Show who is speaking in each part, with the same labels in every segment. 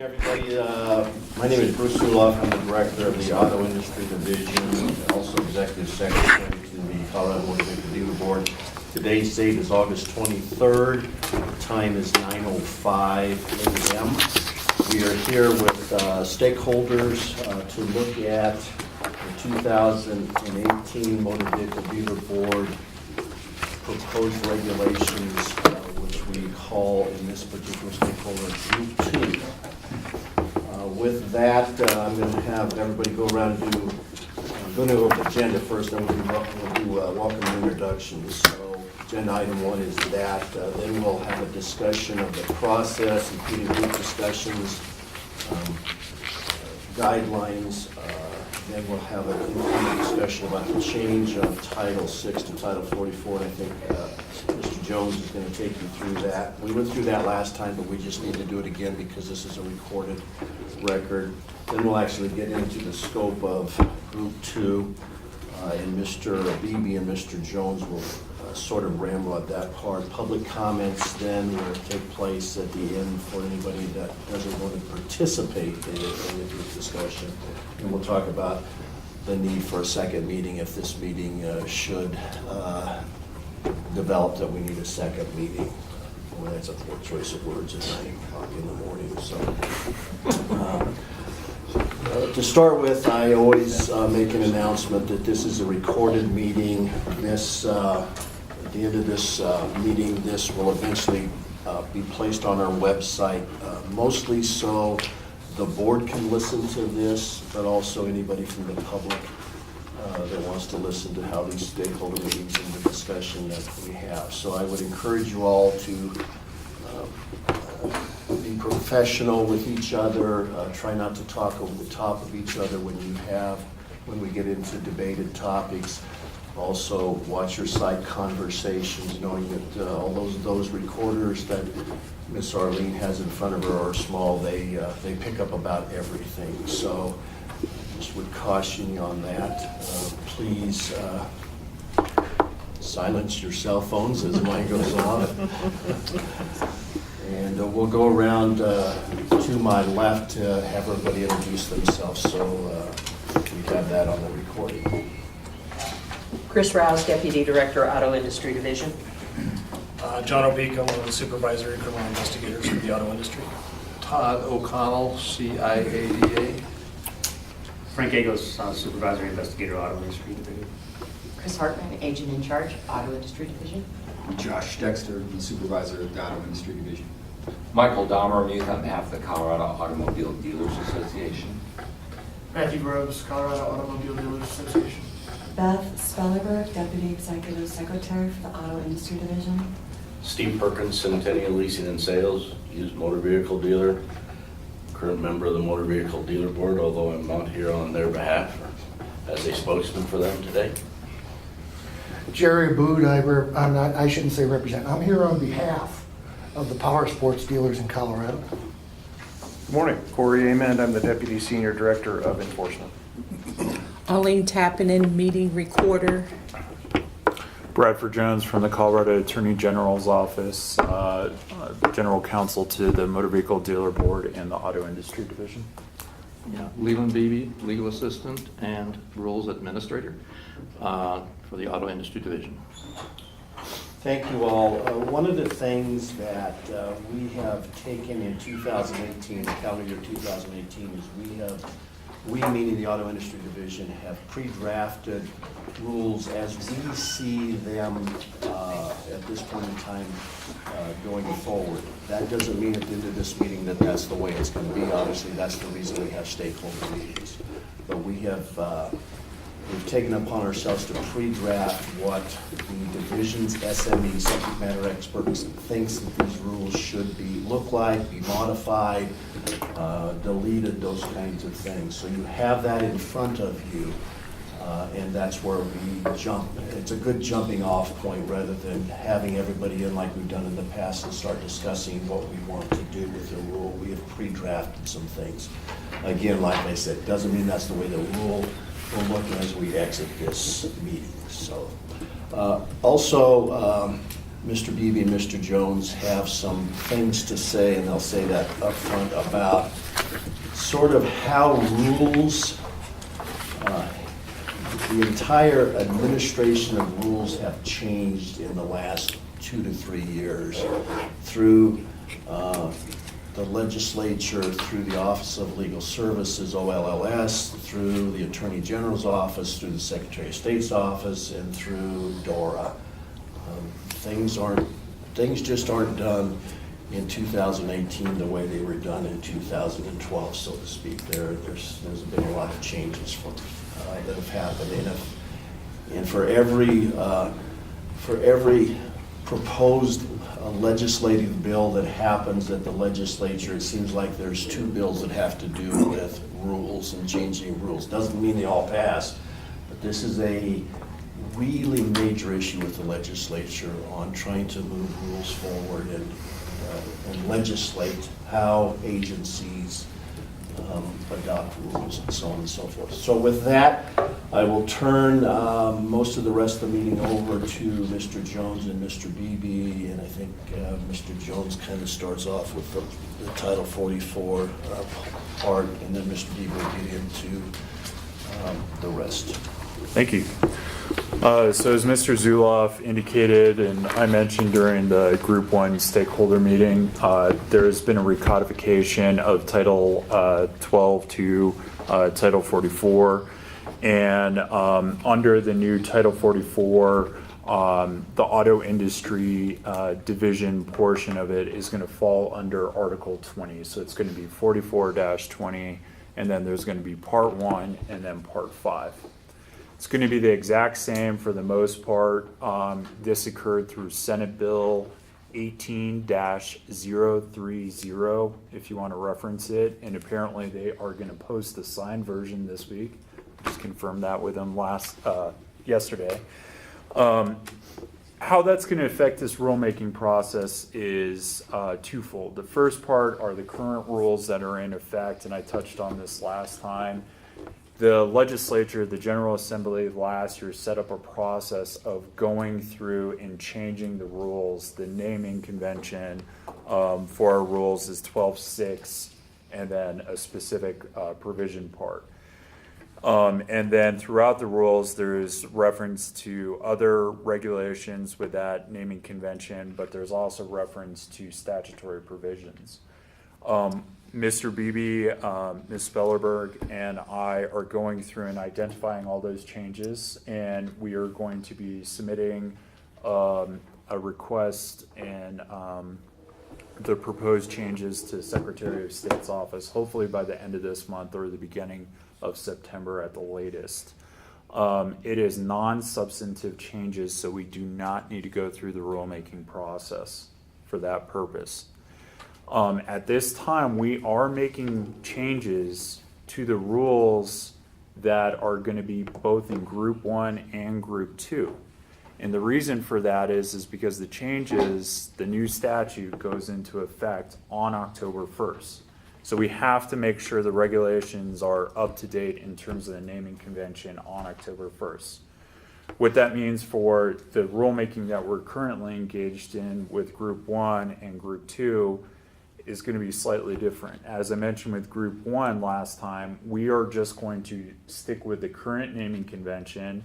Speaker 1: Everybody, my name is Bruce Suloff. I'm the director of the Auto Industry Division, and also executive secretary to the Colorado Motor Vehicle Dealer Board. Today's date is August 23rd. The time is 9:05 a.m. We are here with stakeholders to look at the 2018 Motor Vehicle Dealer Board proposed regulations, which we call in this particular stakeholder Group 2. With that, I'm going to have everybody go around and do, I'm going to go with the agenda first, then we'll do welcome introductions. So agenda item 1 is that. Then we'll have a discussion of the process, including group discussions, guidelines. Then we'll have a informal discussion about the change of Title 6 to Title 44, and I think Mr. Jones is going to take you through that. We went through that last time, but we just need to do it again because this is a recorded record. Then we'll actually get into the scope of Group 2, and Mr. Beebe and Mr. Jones will sort of ramble at that part. Public comments then will take place at the end for anybody that doesn't want to participate in the group discussion. And we'll talk about the need for a second meeting if this meeting should develop that we need a second meeting. Well, that's a poor choice of words at 9 o'clock in the morning. So to start with, I always make an announcement that this is a recorded meeting. This at the end of this meeting, this will eventually be placed on our website, mostly so the board can listen to this, but also anybody from the public that wants to listen to how these stakeholder meetings and the discussion that we have. So I would encourage you all to be professional with each other. Try not to talk over the top of each other when we get into debated topics. Also, watch your side conversations, knowing that all those recorders that Miss Arlene has in front of her are small. They pick up about everything. So, just would caution you on that. Please silence your cell phones as mine goes off. And we'll go around to my left to have everybody introduce themselves. So we have that on the recording.
Speaker 2: Chris Rouse, Deputy Director, Auto Industry Division.
Speaker 3: John O'Beek, I'm one of the supervisory criminal investigators for the auto industry.
Speaker 4: Todd O'Connell, CIADA.
Speaker 5: Frank Agos, Supervisory Investigator, Auto Industry Division.
Speaker 6: Chris Hartman, Agent in Charge, Auto Industry Division.
Speaker 7: Josh Dexter, the Supervisor of the Auto Industry Division.
Speaker 8: Michael Dahmer, on behalf of the Colorado Automobile Dealers Association.
Speaker 3: Matthew Groves, Colorado Automobile Dealers Association.
Speaker 9: Beth Spellerberg, Deputy Executive Secretary for the Auto Industry Division.
Speaker 10: Steve Perkins, Centennial Leasing and Sales, used motor vehicle dealer, current member of the Motor Vehicle Dealer Board, although I'm not here on their behalf as a spokesman for them today.
Speaker 11: Jerry Bood, I shouldn't say represent, I'm here on behalf of the power sports dealers in Colorado.
Speaker 12: Good morning, Corey Amend. I'm the Deputy Senior Director of Enforcement.
Speaker 2: Criddell-Tapanen, Meeting Recorder.
Speaker 12: Bradford Jones from the Colorado Attorney General's Office, General Counsel to the Motor Vehicle Dealer Board and the Auto Industry Division.
Speaker 4: Yeah, Leland Beebe, Legal Assistant and Rules Administrator for the Auto Industry Division.
Speaker 1: Thank you all. One of the things that we have taken in 2018, calendar year 2018, is we meaning the Auto Industry Division, have pre-drafted rules as we see them at this point in time going forward. That doesn't mean at the end of this meeting that that's the way it's going to be. Obviously, that's the reason we have stakeholder meetings. But we've taken upon ourselves to pre-draft what the division's SME, subject matter experts, thinks that these rules should look like, be modified, deleted, those kinds of things. So you have that in front of you, and that's where we jump. It's a good jumping off point rather than having everybody in like we've done in the past and start discussing what we want to do with the rule. We have pre-drafted some things. Again, like I said, doesn't mean that's the way the rule will look as we exit this meeting. So, also, Mr. Beebe and Mr. Jones have some things to say, and they'll say that up front about sort of how rules, the entire administration of rules have changed in the last 2 to 3 years through the legislature, through the Office of Legal Services, OLLS, through the Attorney General's office, through the Secretary of State's office, and through DORA. Things just aren't done in 2018 the way they were done in 2012, so to speak. There's been a lot of changes that have happened, and for every proposed legislative bill that happens at the legislature, it seems like there's 2 bills that have to do with rules and changing rules. Doesn't mean they all pass, but this is a really major issue with the legislature on trying to move rules forward and legislate how agencies adopt rules and so on and so forth. So with that, I will turn most of the rest of the meeting over to Mr. Jones and Mr. Beebe, and I think Mr. Jones kind of starts off with the Title 44 part, and then Mr. Beebe will get into the rest.
Speaker 12: Thank you. So as Mr. Zuloff indicated, and I mentioned during the Group 1 stakeholder meeting, there has been a recodification of Title 12 to Title 44. And under the new Title 44, the auto industry division portion of it is going to fall under Article 20. So it's going to be 44-20, and then there's going to be Part 1 and then Part 5. It's going to be the exact same for the most part. This occurred through Senate Bill 18-030, if you want to reference it. And apparently they are going to post the signed version this week. Just confirmed that with them yesterday. How that's going to affect this rulemaking process is twofold. The first part are the current rules that are in effect, and I touched on this last time. The legislature, the General Assembly last year set up a process of going through and changing the rules. The naming convention for our rules is 12.6 and then a specific provision part. And then throughout the rules, there's reference to other regulations with that naming convention, but there's also reference to statutory provisions. Mr. Beebe, Ms. Spellerberg, and I are going through and identifying all those changes, and we are going to be submitting a request and the proposed changes to Secretary of State's office, hopefully by the end of this month or the beginning of September at the latest. It is non-substantive changes, so we do not need to go through the rulemaking process for that purpose. At this time, we are making changes to the rules that are going to be both in Group 1 and Group 2. And the reason for that is because the changes, the new statute goes into effect on October 1st. So we have to make sure the regulations are up to date in terms of the naming convention on October 1st. What that means for the rulemaking that we're currently engaged in with Group 1 and Group 2 is going to be slightly different. As I mentioned with Group 1 last time, we are just going to stick with the current naming convention,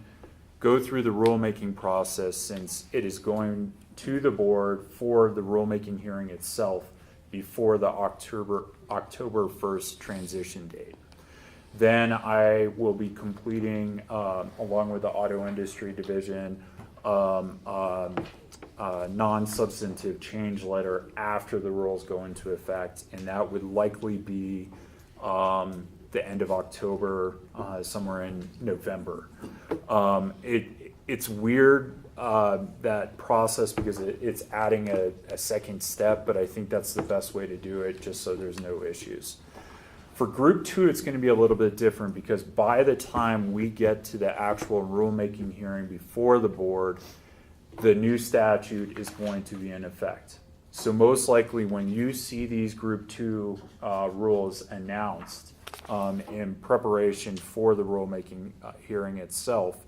Speaker 12: go through the rulemaking process since it is going to the board for the rulemaking hearing itself before the October 1st transition date. Then I will be completing, along with the auto industry division, non-substantive change letter after the rules go into effect, and that would likely be the end of October, somewhere in November. It's weird, that process, because it's adding a second step, but I think that's the best way to do it, just so there's no issues. For Group 2, it's going to be a little bit different, because by the time we get to the actual rulemaking hearing before the board, the new statute is going to be in effect. So most likely when you see these Group 2 rules announced in preparation for the rulemaking hearing itself,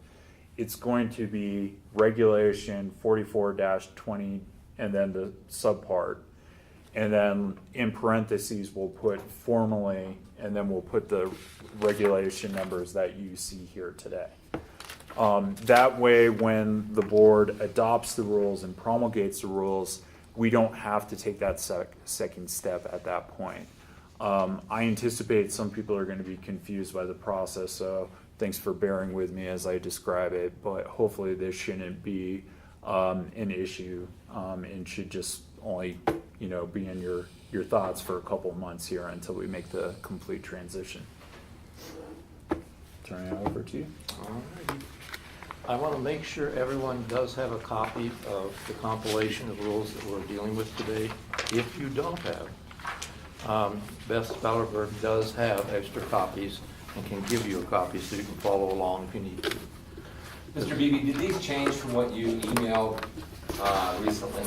Speaker 12: it's going to be Regulation 44-20 and then the subpart. And then in parentheses, we'll put formally, and then we'll put the regulation numbers that you see here today. That way, when the board adopts the rules and promulgates the rules, we don't have to take that second step at that point. I anticipate some people are going to be confused by the process, so thanks for bearing with me as I describe it, but hopefully this shouldn't be an issue and should just only be in your thoughts for a couple of months here until we make the complete transition. Turning it over to you.
Speaker 4: Alrighty. I want to make sure everyone does have a copy of the compilation of rules that we're dealing with today. If you don't have, Beth Spellerberg does have extra copies and can give you a copy so you can follow along if you need to.
Speaker 8: Mr. Beebe, did these change from what you emailed recently?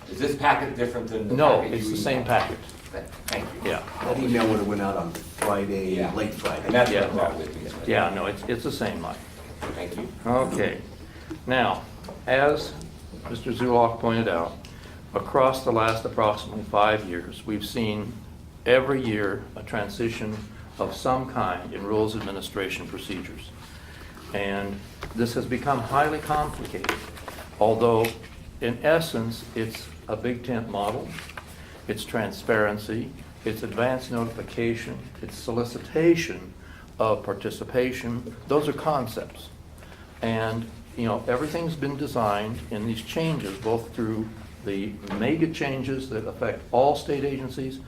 Speaker 8: Is this packet different than the
Speaker 4: No,
Speaker 8: packet
Speaker 4: it's
Speaker 8: you
Speaker 4: the same
Speaker 8: emailed?
Speaker 4: packet.
Speaker 8: Thank you.
Speaker 4: Yeah.
Speaker 1: That email would have went out on Friday,
Speaker 8: Yeah.
Speaker 1: late Friday.
Speaker 8: And that's what
Speaker 4: Yeah.
Speaker 8: I brought with me.
Speaker 4: Yeah, no, it's the same, Mike.
Speaker 8: Thank you.
Speaker 4: Okay. Now, as Mr. Zuloff pointed out, across the last approximately 5 years, we've seen every year a transition of some kind in rules administration procedures. And this has become highly complicated, although in essence, it's a big tent model, it's transparency, it's advance notification, it's solicitation of participation. Those are concepts. And, everything's been designed in these changes, both through the mega changes that affect all state agencies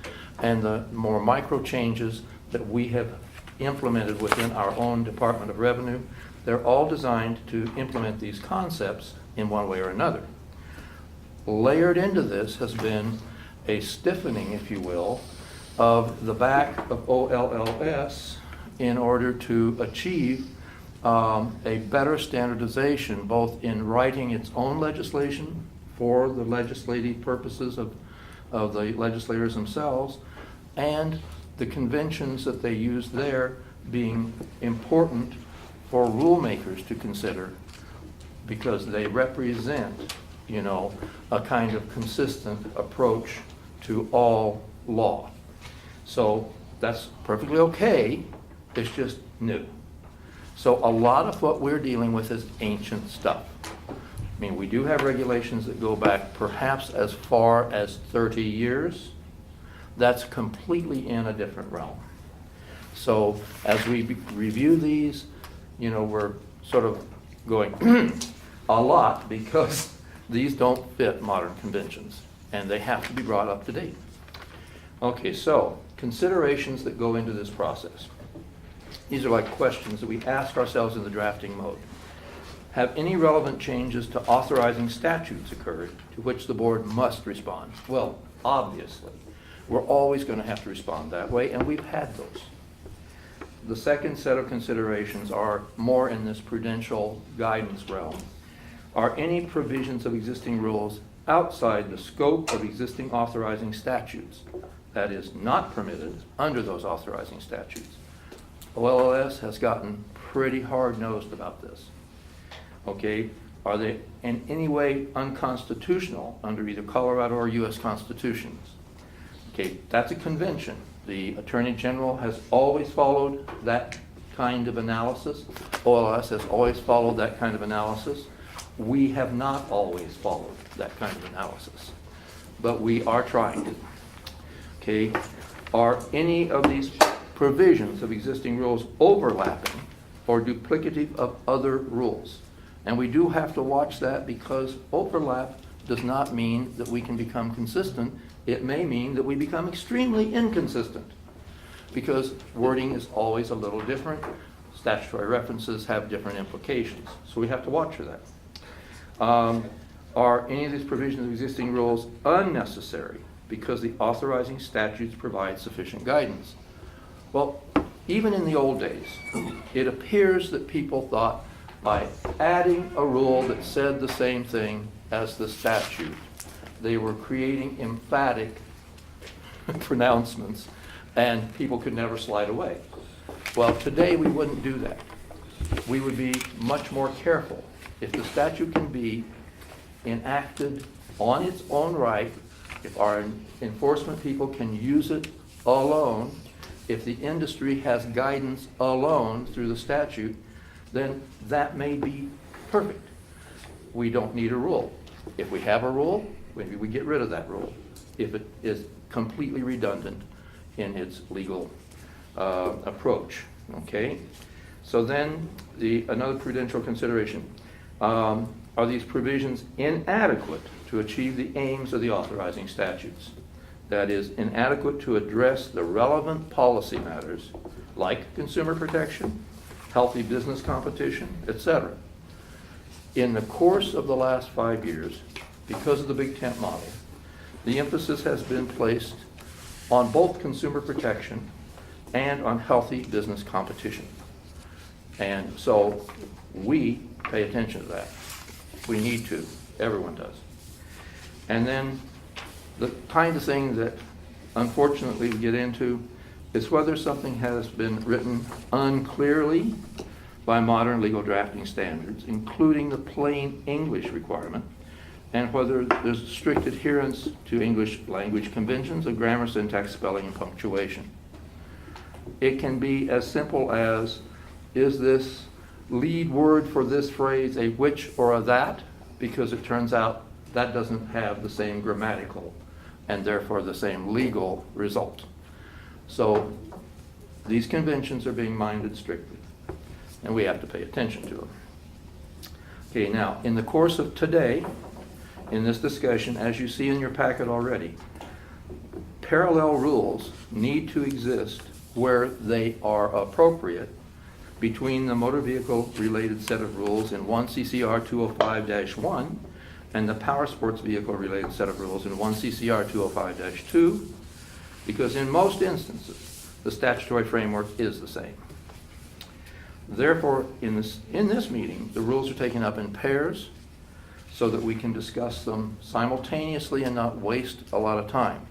Speaker 4: and the more micro changes that we have implemented within our own Department of Revenue. They're all designed to implement these concepts in one way or another. Layered into this has been a stiffening, if you will, of the back of OLLS in order to achieve a better standardization, both in writing its own legislation for the legislative purposes of the legislators themselves, and the conventions that they use there being important for rulemakers to consider because they represent, a kind of consistent approach to all law. So that's perfectly okay, it's just new. So a lot of what we're dealing with is ancient stuff. I mean, we do have regulations that go back perhaps as far as 30 years. That's completely in a different realm. So as we review these, we're sort of going a lot because these don't fit modern conventions and they have to be brought up to date. Okay, so considerations that go into this process. These are like questions that we ask ourselves in the drafting mode. Have any relevant changes to authorizing statutes occurred to which the board must respond? Well, obviously, we're always going to have to respond that way, and we've had those. The second set of considerations are more in this prudential guidance realm. Are any provisions of existing rules outside the scope of existing authorizing statutes, that is, not permitted under those authorizing statutes? OLS has gotten pretty hard-nosed about this. Okay, are they in any way unconstitutional under either Colorado or U.S. constitutions? Okay, that's a convention. The Attorney General has always followed that kind of analysis. OLS has always followed that kind of analysis. We have not always followed that kind of analysis, but we are trying to. Okay, are any of these provisions of existing rules overlapping or duplicative of other rules? And we do have to watch that because overlap does not mean that we can become consistent. It may mean that we become extremely inconsistent because wording is always a little different. Statutory references have different implications. So we have to watch for that. Are any of these provisions of existing rules unnecessary because the authorizing statutes provide sufficient guidance? Well, even in the old days, it appears that people thought by adding a rule that said the same thing as the statute, they were creating emphatic pronouncements and people could never slide away. Well, today we wouldn't do that. We would be much more careful. If the statute can be enacted on its own right If our enforcement people can use it alone, if the industry has guidance alone through the statute, then that may be perfect. We don't need a rule. If we have a rule, maybe we get rid of that rule, if it is completely redundant in its legal approach, okay? So then, another prudential consideration. Are these provisions inadequate to achieve the aims of the authorizing statutes? That is, inadequate to address the relevant policy matters like consumer protection, healthy business competition, etc. In the course of the last 5 years, because of the Big Tent model, the emphasis has been placed on both consumer protection and on healthy business competition. And so we pay attention to that. We need to. Everyone does. And then the kind of thing that unfortunately we get into is whether something has been written unclearly by modern legal drafting standards, including the plain English requirement, and whether there's strict adherence to English language conventions of grammar, syntax, spelling, and punctuation. It can be as simple as, is this lead word for this phrase a which or a that? Because it turns out that doesn't have the same grammatical and therefore the same legal result. So these conventions are being minded strictly, and we have to pay attention to them. Okay, now, in the course of today, in this discussion, as you see in your packet already, parallel rules need to exist where they are appropriate between the motor vehicle related set of rules in 1 CCR 205-1 and the power sports vehicle related set of rules in 1 CCR 205-2, because in most instances, the statutory framework is the same. Therefore, in this meeting, the rules are taken up in pairs so that we can discuss them simultaneously and not waste a lot of time.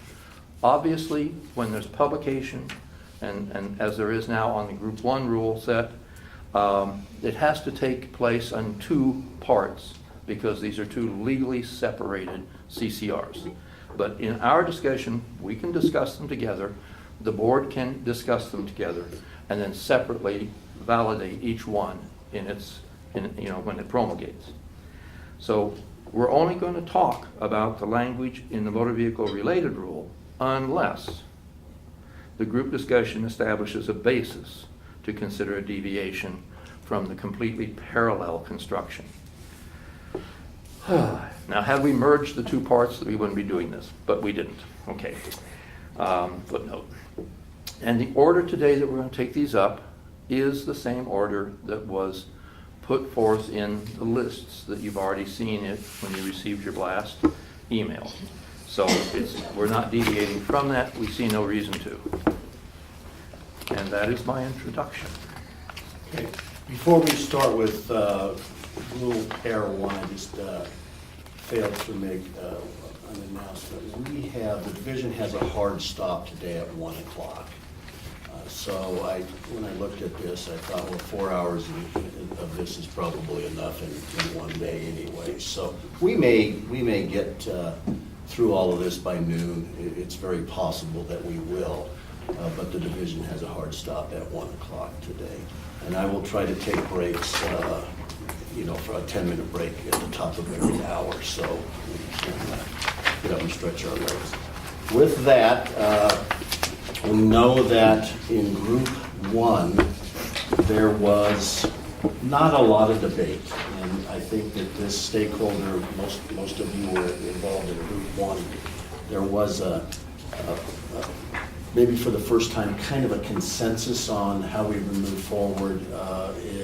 Speaker 4: Obviously, when there's publication, and as there is now on the Group 1 rule set, it has to take place on 2 parts because these are 2 legally separated CCRs. But in our discussion, we can discuss them together, the board can discuss them together, and then separately validate each one when it promulgates. So we're only going to talk about the language in the motor vehicle related rule unless the group discussion establishes a basis to consider a deviation from the completely parallel construction. Now, had we merged the 2 parts, we wouldn't be doing this, but we didn't. Okay. Footnote. And the order today that we're going to take these up is the same order that was put forth in the lists that you've already seen it when you received your last email. So we're not deviating from that. We see no reason to. And that is my introduction.
Speaker 1: Okay. Before we start with Rule Pair 1, I just failed to make an announcement. The division has a hard stop today at 1 o'clock. So when I looked at this, I thought, well, 4 hours of this is probably enough in one day anyway. So we may get through all of this by noon. It's very possible that we will, but the division has a hard stop at 1 o'clock today. And I will try to take breaks, for a 10-minute break at the top of every hour, so we can get up and stretch our legs. With that, we know that in Group 1, there was not a lot of debate. And I think that this stakeholder, most of you were involved in Group 1, there was maybe for the first time, kind of a consensus on how we would move forward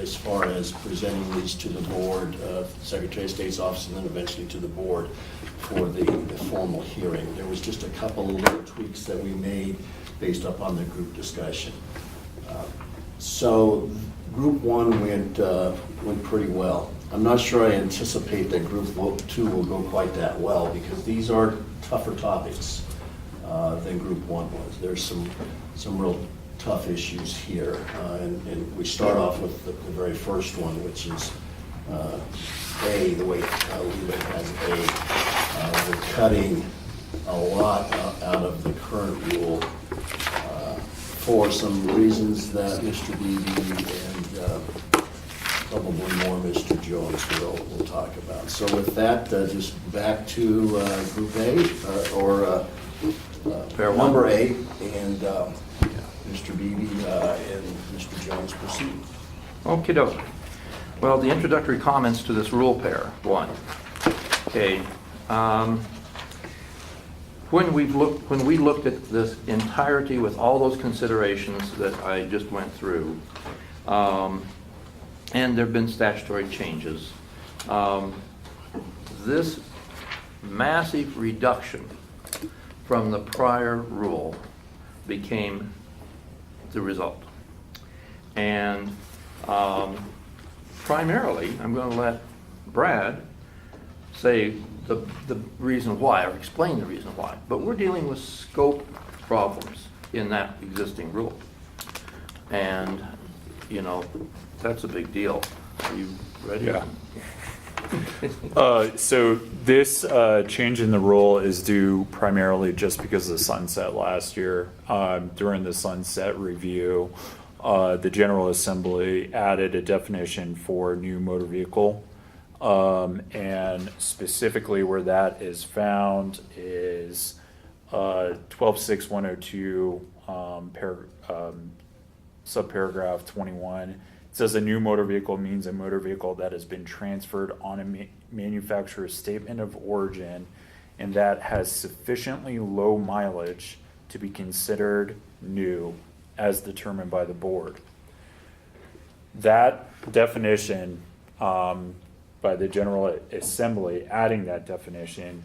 Speaker 1: as far as presenting these to the board, Secretary of State's office, and then eventually to the board for the formal hearing. There was just a couple of little tweaks that we made based upon the group discussion. So Group 1 went pretty well. I'm not sure I anticipate that Group 2 will go quite that well because these are tougher topics than Group 1 was. There's some real tough issues here. And we start off with the very first one, which is A, the way Leva has A. We're cutting a lot out of the current rule for some reasons that Mr. Beebe and probably more Mr. Jones will talk about. So with that, just back to Group A, or
Speaker 4: Pair one.
Speaker 1: Number A, and Mr. Beebe and Mr. Jones proceed.
Speaker 4: Okey doke. Well, the introductory comments to this rule pair, one. Okay. When we looked at this entirety with all those considerations that I just went through, and there have been statutory changes, this massive reduction from the prior rule became the result. And primarily, I'm going to let Brad say the reason why, or explain the reason why. But we're dealing with scope problems in that existing rule. And, you know, that's a big deal. Are you ready?
Speaker 12: Yeah. So this change in the rule is due primarily just because of the sunset last year. During the sunset review, the General Assembly added a definition for new motor vehicle. And specifically where that is found is 12.6.102 subparagraph 21. It says a new motor vehicle means a motor vehicle that has been transferred on a manufacturer's statement of origin and that has sufficiently low mileage to be considered new as determined by the board. That definition by the General Assembly, adding that definition,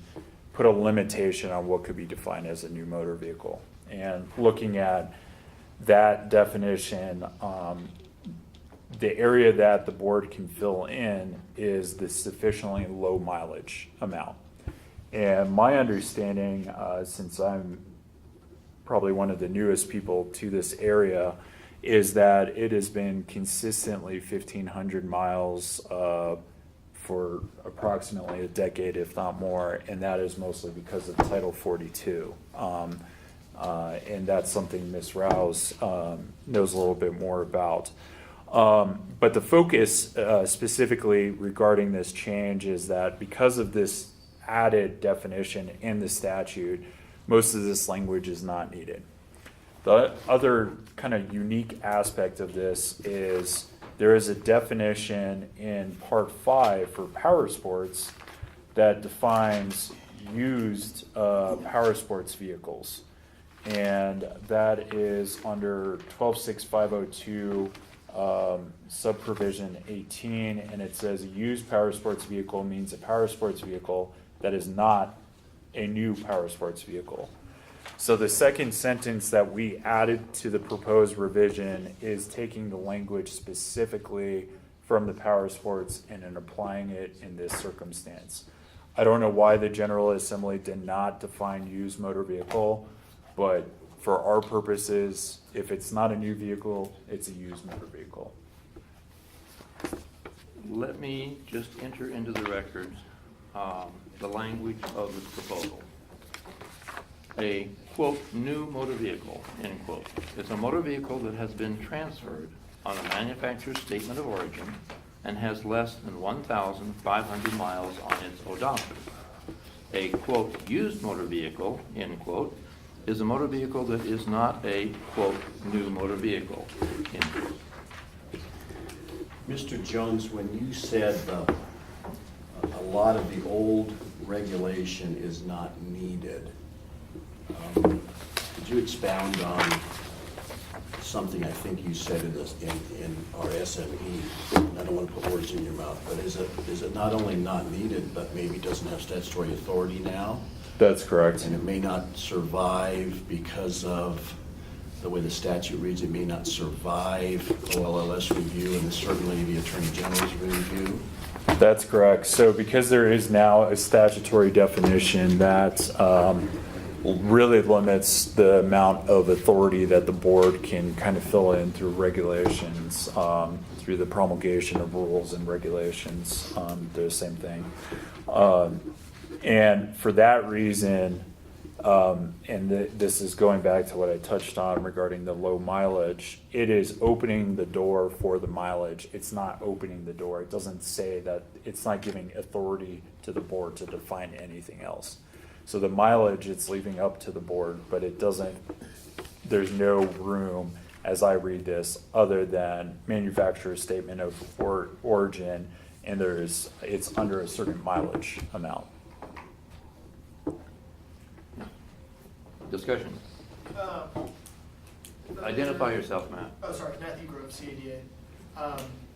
Speaker 12: put a limitation on what could be defined as a new motor vehicle. And looking at that definition, the area that the board can fill in is the sufficiently low mileage amount. And my understanding, since I'm probably one of the newest people to this area, is that it has been consistently 1,500 miles for approximately a decade, if not more, and that is mostly because of Title 42. And that's something Ms. Rouse knows a little bit more about. But the focus specifically regarding this change is that because of this added definition in the statute, most of this language is not needed. The other kind of unique aspect of this is there is a definition in Part 5 for power sports that defines used power sports vehicles. And that is under 12.6.502 subprovision 18, and it says a used power sports vehicle means a power sports vehicle that is not a new power sports vehicle. So the second sentence that we added to the proposed revision is taking the language specifically from the power sports and then applying it in this circumstance. I don't know why the General Assembly did not define used motor vehicle, but for our purposes, if it's not a new vehicle, it's a used motor vehicle.
Speaker 4: Let me just enter into the record the language of this proposal. A, quote, new motor vehicle, end quote, is a motor vehicle that has been transferred on a manufacturer's statement of origin and has less than 1,500 miles on its odometer. A, quote, used motor vehicle, end quote, is a motor vehicle that is not a, quote, new motor vehicle, end quote.
Speaker 1: Mr. Jones, when you said a lot of the old regulation is not needed, could you expound on something I think you said in this in our SME? I don't want to put words in your mouth, but is it not only not needed, but maybe doesn't have statutory authority now?
Speaker 12: That's correct.
Speaker 1: And it may not survive because of the way the statute reads. It may not survive OLLS review and certainly the Attorney General's review.
Speaker 12: That's correct. So because there is now a statutory definition that really limits the amount of authority that the board can kind of fill in through regulations, through the promulgation of rules and regulations, they're the same thing. And for that reason, This is going back to what I touched on regarding the low mileage. It is opening the door for the mileage. It's not opening the door. It doesn't say that, it's not giving authority to the board to define anything else. So the mileage, it's leaving up to the board, but it doesn't, there's no room, as I read this, other than manufacturer's statement of origin, and it's under a certain mileage amount.
Speaker 4: Discussion. Identify yourself, Matt.
Speaker 13: Oh, sorry, Matthew Grove, CADA.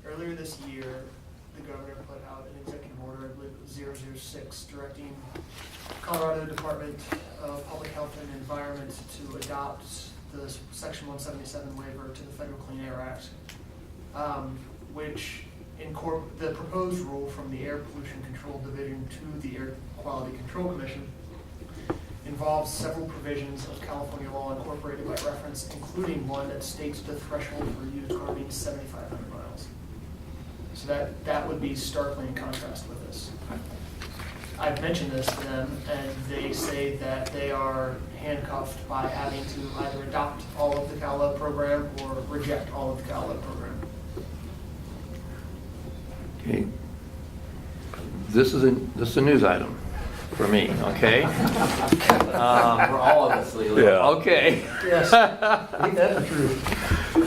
Speaker 13: Earlier this year, the governor put out an executive order, I believe it was 006, directing Colorado Department of Public Health and Environment to adopt the Section 177 waiver to the Federal Clean Air Act, which the proposed rule from the Air Pollution Control Division to the Air Quality Control Commission involves several provisions of California law incorporated by reference, including one that states the threshold for a used car being 7,500 miles. So that would be starkly in contrast with this. I've mentioned this to them, and they say that they are handcuffed by having to either adopt all of the CalLab program or reject all of the CalLab program.
Speaker 4: Okay. This is a news item for me, okay?
Speaker 8: For all of us, Leo.
Speaker 12: Yeah.
Speaker 4: Okay.
Speaker 11: Yes, I think that's the truth.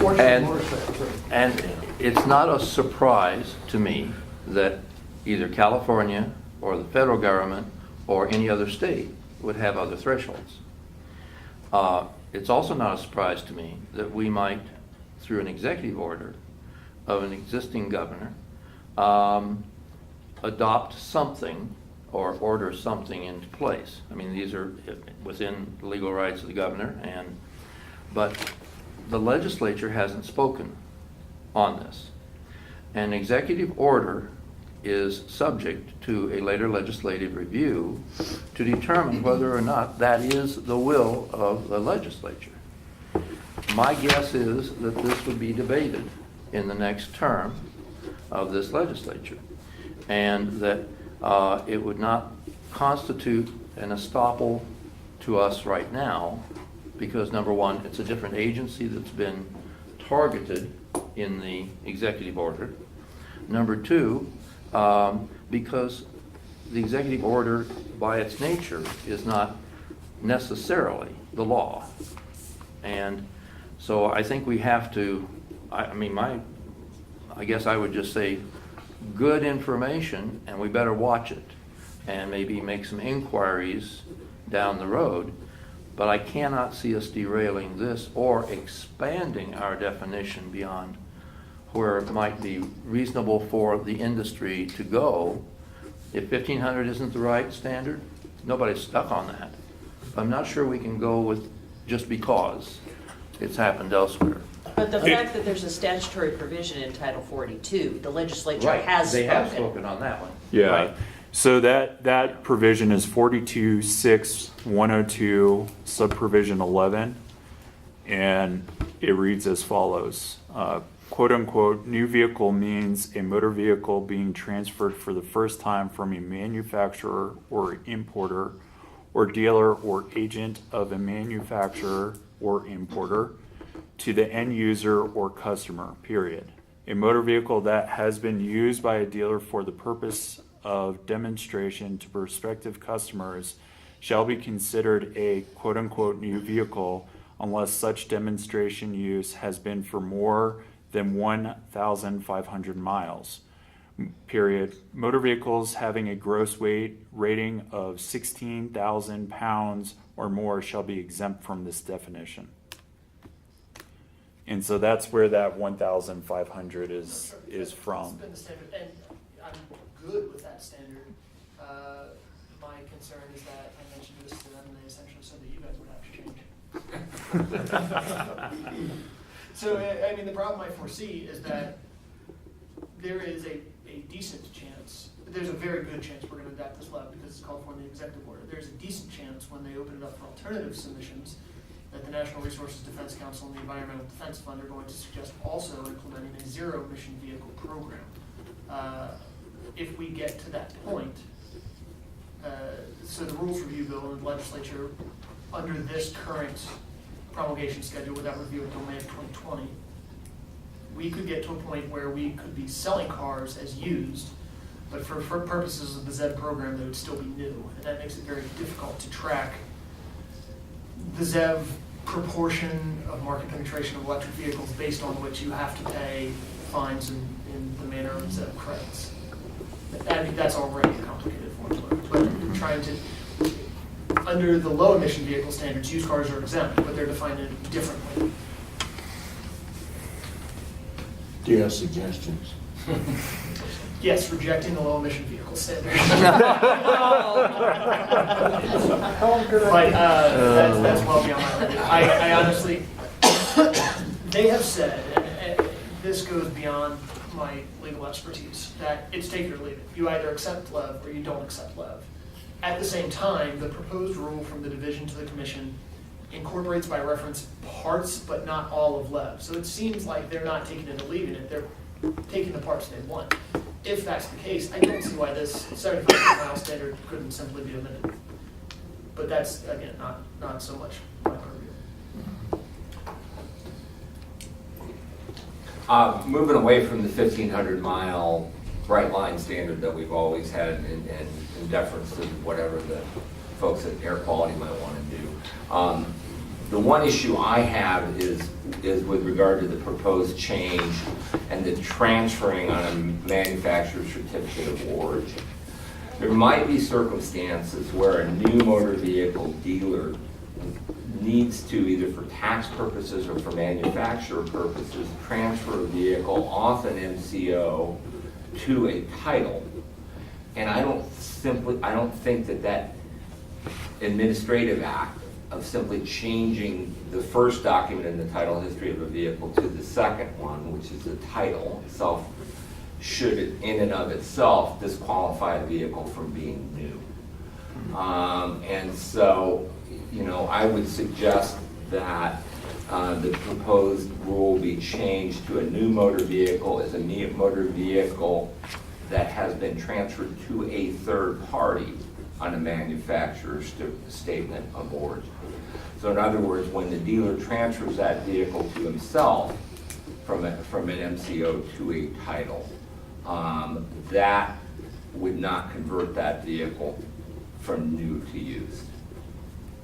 Speaker 11: Fortunately, motorcycles.
Speaker 4: And it's not a surprise to me that either California or the federal government or any other state would have other thresholds. It's also not a surprise to me that we might, through an executive order of an existing governor, adopt something or order something into place. I mean, these are within the legal rights of the governor, but the legislature hasn't spoken on this. An executive order is subject to a later legislative review to determine whether or not that is the will of the legislature. My guess is that this would be debated in the next term of this legislature, and that it would not constitute an estoppel to us right now, because number one, it's a different agency that's been targeted in the executive order. Number two, because the executive order by its nature is not necessarily the law. And so I think we have to, I guess I would just say good information, and we better watch it and maybe make some inquiries down the road. But I cannot see us derailing this or expanding our definition beyond where it might be reasonable for the industry to go. If 1,500 isn't the right standard, nobody's stuck on that. I'm not sure we can go with just because it's happened elsewhere.
Speaker 2: But the fact that there's a statutory provision in Title 42, the legislature has
Speaker 4: They
Speaker 2: spoken.
Speaker 4: have spoken on that one.
Speaker 12: Yeah.
Speaker 4: Right.
Speaker 12: So that provision is 42.6.102, subprovision 11, and it reads as follows. Quote unquote, new vehicle means a motor vehicle being transferred for the first time from a manufacturer or importer or dealer or agent of a manufacturer or importer to the end user or customer, period. A motor vehicle that has been used by a dealer for the purpose of demonstration to prospective customers shall be considered a quote-unquote new vehicle unless such demonstration use has been for more than 1,500 miles, period. Motor vehicles having a gross weight rating of 16,000 pounds or more shall be exempt from this definition. And so that's where that 1,500 is from.
Speaker 13: It's been the standard, and I'm good with that standard. My concern is that I mentioned this to them, and they essentially said that you guys would have to change. So, I mean, the problem I foresee is that there is a decent chance, there's a very good chance we're going to adapt this lab because it's called for in the executive order. There's a decent chance when they open it up for alternative submissions that the National Resources Defense Council and the Environmental Defense Fund are going to suggest also implementing a zero-emission vehicle program. If we get to that point, so the Rules Review Bill and the legislature under this current promulgation schedule without review until May of 2020, we could get to a point where we could be selling cars as used, but for purposes of the ZEV program, they would still be new. And that makes it very difficult to track the ZEV proportion of market penetration of electric vehicles based on which you have to pay fines in the manner of ZEV credits. I think that's already a complicated formula, but trying to, under the low emission vehicle standards, used cars are exempt, but they're defined differently.
Speaker 1: Do you have suggestions?
Speaker 13: Yes, rejecting the low emission vehicle standard. But that's well beyond my limit. I honestly, they have said, and this goes beyond my legal expertise, that it's take it or leave it. You either accept LEV or you don't accept LEV. At the same time, the proposed rule from the division to the commission incorporates by reference parts but not all of LEV. So it seems like they're not taking it or leaving it, they're taking the parts they want. If that's the case, I don't see why this 75-mile standard couldn't simply be omitted. But that's, again, not so much my purview.
Speaker 8: Moving away from the 1,500-mile bright line standard that we've always had in deference to whatever the folks at air quality might want to do. The one issue I have is with regard to the proposed change and the transferring on a manufacturer's certificate of origin. There might be circumstances where a new motor vehicle dealer needs to, either for tax purposes or for manufacturer purposes, transfer a vehicle off an MCO to a title. And I don't think that administrative act of simply changing the first document in the title history of a vehicle to the second one, which is the title itself, should in and of itself disqualify a vehicle from being new. And so, I would suggest that the proposed rule be changed to a new motor vehicle as a motor vehicle that has been transferred to a third party on a manufacturer's statement of origin. So in other words, when the dealer transfers that vehicle to himself from an MCO to a title, that would not convert that vehicle from new to used,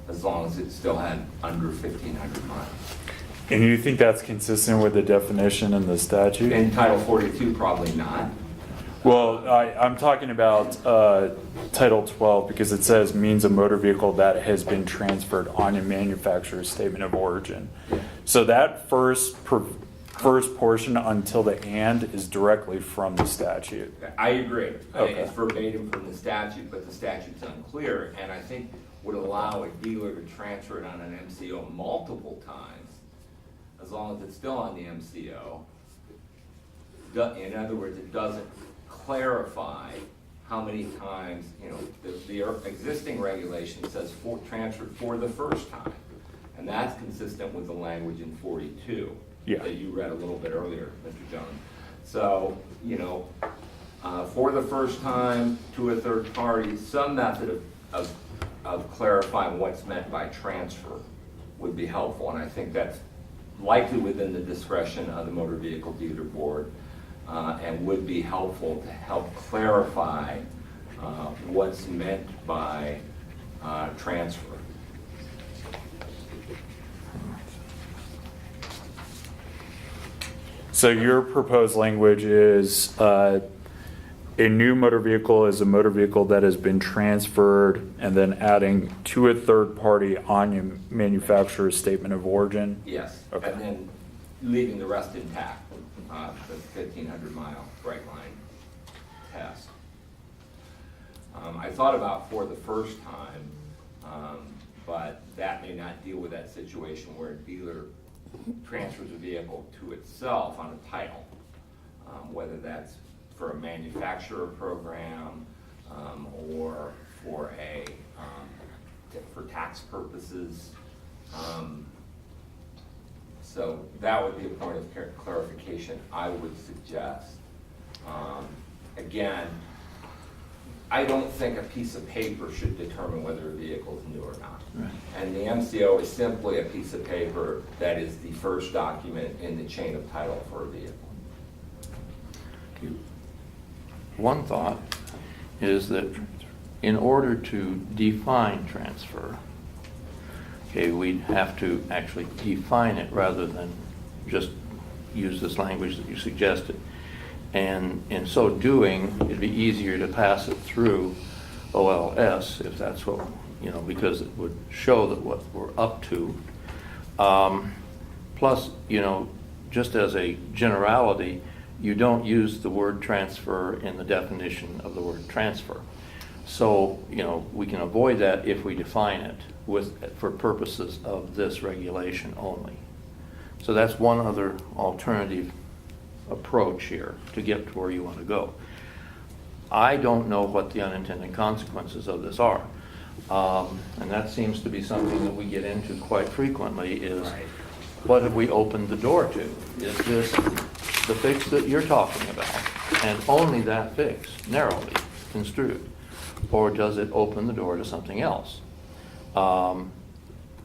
Speaker 8: as long as it still had under 1,500 miles.
Speaker 12: And you think that's consistent with the definition in the statute?
Speaker 8: In Title 42, probably not.
Speaker 12: Well, I'm talking about Title 12 because it says means a motor vehicle that has been transferred on a manufacturer's statement of origin.
Speaker 8: Yeah.
Speaker 12: So that first portion until the and is directly from the statute.
Speaker 8: I agree.
Speaker 12: Okay.
Speaker 8: It's verbatim from the statute, but the statute's unclear, and I think would allow a dealer to transfer it on an MCO multiple times, as long as it's still on the MCO. In other words, it doesn't clarify how many times, the existing regulation says transferred for the first time, and that's consistent with the language in 42 that you read a little bit earlier, Mr. Jones. So, for the first time to a third party, some method of clarifying what's meant by transfer would be helpful, and I think that's likely within the discretion of the Motor Vehicle Dealer Board, and would be helpful to help clarify what's meant by transfer.
Speaker 12: So your proposed language is a new motor vehicle is a motor vehicle that has been transferred, and then adding to a third party on your manufacturer's statement of origin?
Speaker 8: Yes,
Speaker 12: Okay.
Speaker 8: and then leaving the rest intact, the 1,500-mile bright line test. I thought about for the first time, but that may not deal with that situation where a dealer transfers a vehicle to itself on a title, whether that's for a manufacturer program or for for tax purposes. So that would be a point of clarification I would suggest. Again, I don't think a piece of paper should determine whether a vehicle is new or not.
Speaker 4: Right.
Speaker 8: And the MCO is simply a piece of paper that is the first document in the chain of title for a vehicle.
Speaker 4: One thought is that in order to define transfer, okay, we'd have to actually define it rather than just use this language that you suggested. And in so doing, it'd be easier to pass it through OLS if that's what, because it would show that what we're up to. Plus, just as a generality, you don't use the word transfer in the definition of the word transfer. So, we can avoid that if we define it for purposes of this regulation only. So that's one other alternative approach here to get to where you want to go. I don't know what the unintended consequences of this are. And that seems to be something that we get into quite frequently is, what have we opened the door to? Is this the fix that you're talking about, and only that fix, narrowly construed? Or does it open the door to something else?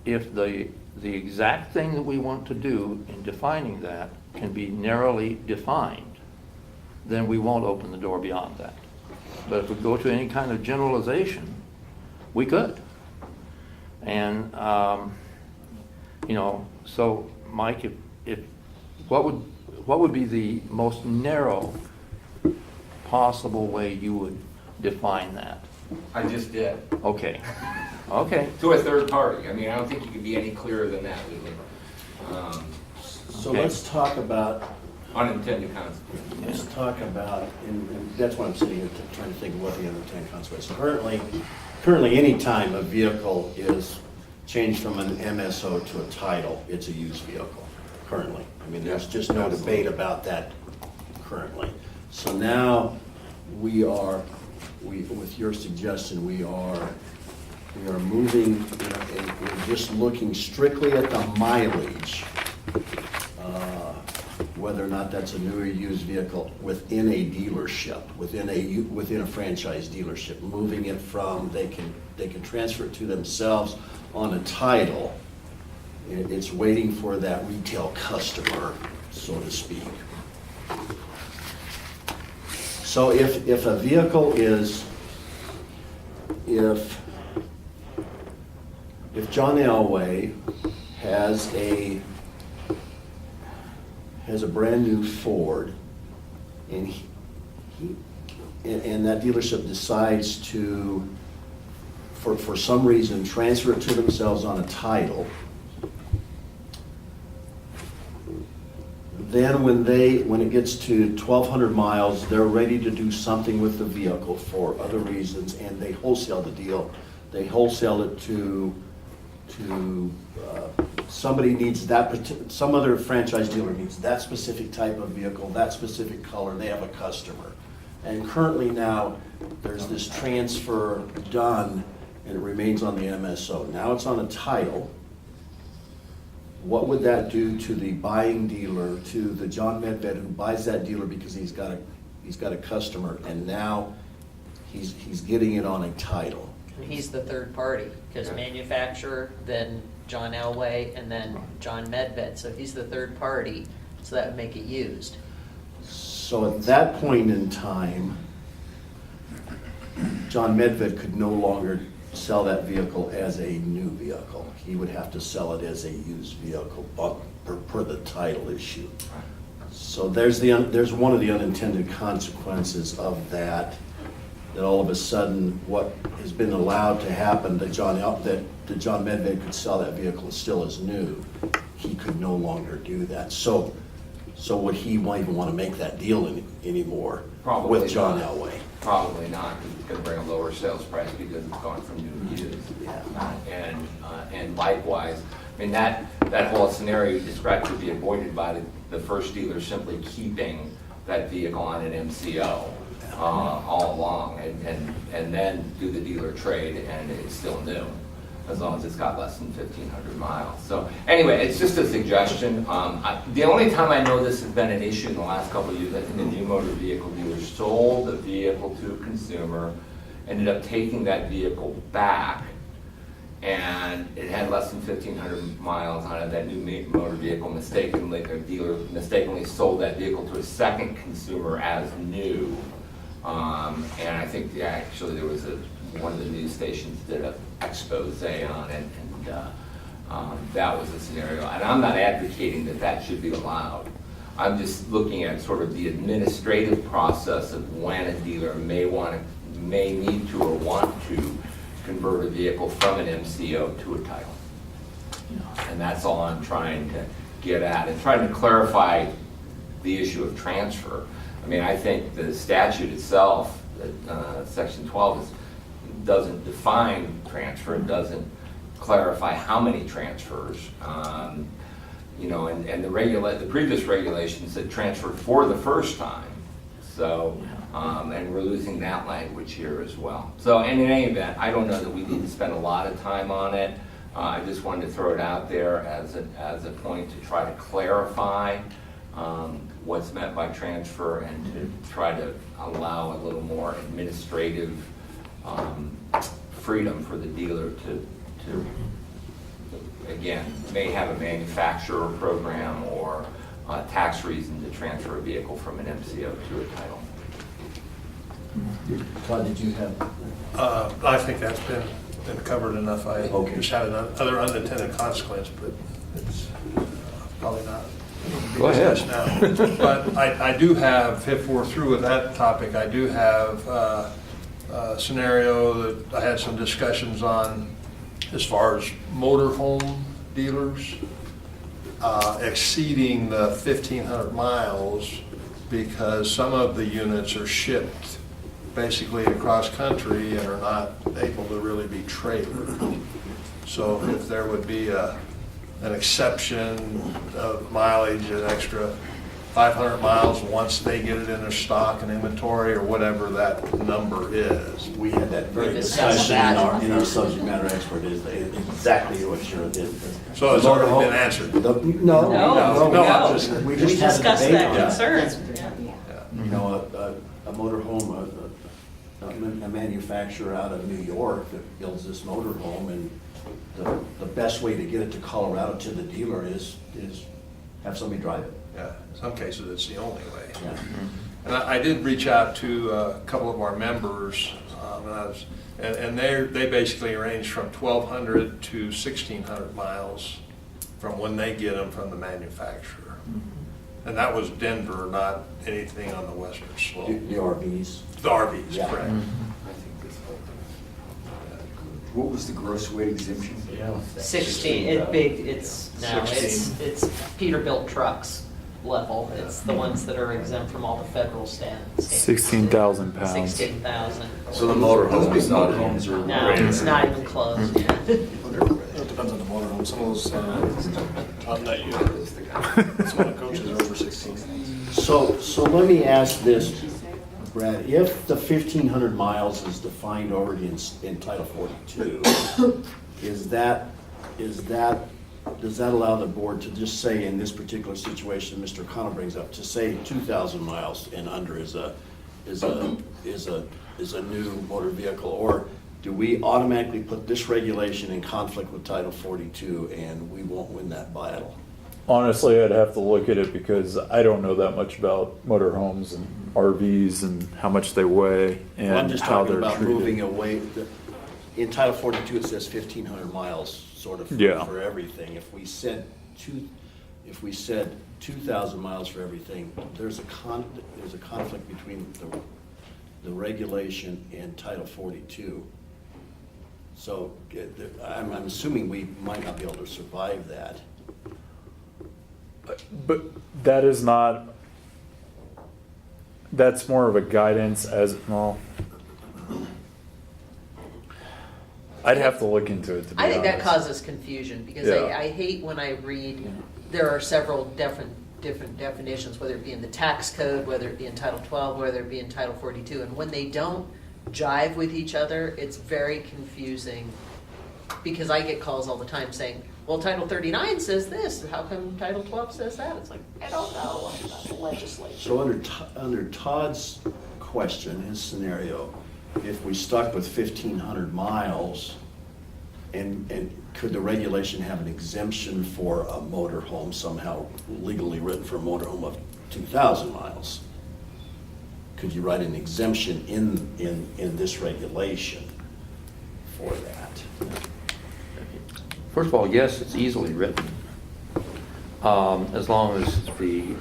Speaker 4: If the exact thing that we want to do in defining that can be narrowly defined, then we won't open the door beyond that. But if we go to any kind of generalization, we could. And, so Mike, what would be the most narrow possible way you would define that?
Speaker 8: I just did.
Speaker 4: Okay. Okay.
Speaker 8: To a third party. I mean, I don't think you can be any clearer than that, really.
Speaker 1: So let's talk about
Speaker 8: unintended consequences.
Speaker 1: Let's talk about, and that's why I'm sitting here trying to think of what the unintended consequences. Currently, any time a vehicle is changed from an MSO to a title, it's a used vehicle. Currently, I mean, there's just no debate about that. Currently, so now with your suggestion, we are moving, and we're just looking strictly at the mileage. Whether or not that's a new or used vehicle within a dealership, within a franchise dealership, moving it from they can transfer it to themselves on a title. It's waiting for that retail customer, so to speak. So if a vehicle is, if John Elway has a brand new Ford, and and that dealership decides to, for some reason, transfer it to themselves on a title, then when it gets to 1,200 miles, they're ready to do something with the vehicle for other reasons, and they wholesale the deal. They wholesale it to somebody needs some other franchise dealer needs that specific type of vehicle, that specific color. They have a customer, and currently now there's this transfer done, and it remains on the MSO. Now it's on a title. What would that do to the buying dealer, to the John Medved who buys that dealer because he's got a customer, and now he's getting it on a title?
Speaker 2: He's the third party, because manufacturer, then John Elway, and then John Medved. So he's the third party, so that would make it used.
Speaker 1: So at that point in time, John Medved could no longer sell that vehicle as a new vehicle. He would have to sell it as a used vehicle per the title issue. So there's one of the unintended consequences of that all of a sudden what has been allowed to happen, that John Medved could sell that vehicle still as new, he could no longer do that. So would he even want to make that deal anymore?
Speaker 8: Probably
Speaker 1: with John
Speaker 8: not.
Speaker 1: Elway?
Speaker 8: Probably not. It's going to bring a lower sales price because it's gone from new to used.
Speaker 1: Yeah.
Speaker 8: And likewise, I mean, that whole scenario you described could be avoided by the first dealer simply keeping that vehicle on an MCO all along, and then do the dealer trade, and it's still new, as long as it's got less than 1,500 miles. So anyway, it's just a suggestion. The only time I know this has been an issue in the last couple of years, I think a new motor vehicle dealer sold the vehicle to a consumer, ended up taking that vehicle back, and it had less than 1,500 miles on it, that new motor vehicle. Mistakenly, a dealer mistakenly sold that vehicle to a second consumer as new. And I think actually there was one of the news stations did an expose on it, and that was a scenario. And I'm not advocating that that should be allowed. I'm just looking at sort of the administrative process of when a dealer may need to or want to convert a vehicle from an MCO to a title. And that's all I'm trying to get at, and trying to clarify the issue of transfer. I mean, I think the statute itself, Section 12, doesn't define transfer. It doesn't clarify how many transfers. You know, and the previous regulation said transfer for the first time. So, and we're losing that language here as well. So, and in any event, I don't know that we need to spend a lot of time on it. I just wanted to throw it out there as a point to try to clarify what's meant by transfer, and to try to allow a little more administrative freedom for the dealer to again, may have a manufacturer program or a tax reason to transfer a vehicle from an MCO to a title.
Speaker 1: Todd, did you have?
Speaker 3: I think that's been covered enough. I just had another unintended consequence, but it's probably not.
Speaker 4: Go ahead.
Speaker 3: Now. But I do have, if we're through with that topic, I do have a scenario that I had some discussions on as far as motorhome dealers exceeding the 1,500 miles, because some of the units are shipped basically across country and are not able to really be traded. So if there would be an exception of mileage, an extra 500 miles once they get it in their stock and inventory, or whatever that number is.
Speaker 1: We had that very discussion in our subject matter expert, is exactly what you're.
Speaker 3: So it's already been answered?
Speaker 1: We just
Speaker 2: discussed that concern.
Speaker 1: You know, a motorhome, a manufacturer out of New York that builds this motorhome, and the best way to get it to Colorado to the dealer is have somebody drive it.
Speaker 3: Yeah, in some cases it's the only way.
Speaker 1: Yeah.
Speaker 3: And I did reach out to a couple of our members, and they basically range from 1,200 to 1,600 miles from when they get them from the manufacturer. And that was Denver, not anything on the western slope.
Speaker 1: The RVs.
Speaker 3: The RVs,
Speaker 1: Yeah.
Speaker 3: correct.
Speaker 7: What was the gross weight exemption?
Speaker 2: 16. It's Peterbilt trucks level. It's the ones that are exempt from all the federal standards.
Speaker 12: 16,000 pounds.
Speaker 2: 16,000.
Speaker 10: So the motorhome is not
Speaker 7: Motorhomes are
Speaker 2: No, it's not even close.
Speaker 3: It depends on the motorhome. Some of those, I'm not you. Some of the coaches are over 16.
Speaker 1: So let me ask this, Brad, if the 1,500 miles is defined already in Title 42, does that allow the board to just say, in this particular situation Mr. Connell brings up, to say 2,000 miles and under is a new motor vehicle, or do we automatically put this regulation in conflict with Title 42 and we won't win that battle?
Speaker 12: Honestly, I'd have to look at it because I don't know that much about motorhomes and RVs and how much they weigh and
Speaker 1: Well, I'm just
Speaker 12: how
Speaker 1: talking
Speaker 12: they're
Speaker 1: about
Speaker 12: treated.
Speaker 1: moving away. In Title 42, it says 1,500 miles, sort of
Speaker 12: Yeah.
Speaker 1: for everything. If we said 2,000 miles for everything, there's a conflict between the regulation and Title 42. So I'm assuming we might not be able to survive that.
Speaker 12: But that is not, that's more of a guidance as, well, I'd have to look into it, to be
Speaker 2: I think that
Speaker 12: honest.
Speaker 2: causes confusion, because
Speaker 12: Yeah.
Speaker 2: I hate when I read, there are several different definitions, whether it be in the tax code, whether it be in Title 12, whether it be in Title 42, and when they don't jive with each other, it's very confusing, because I get calls all the time saying, well, Title 39 says this, how come Title 12 says that? It's like, I don't know, I'm not the legislature.
Speaker 1: So under Todd's question, his scenario, if we stuck with 1,500 miles, and could the regulation have an exemption for a motorhome somehow legally written for a motorhome of 2,000 miles? Could you write an exemption in this regulation for that?
Speaker 4: First of all, yes, it's easily written. As long as the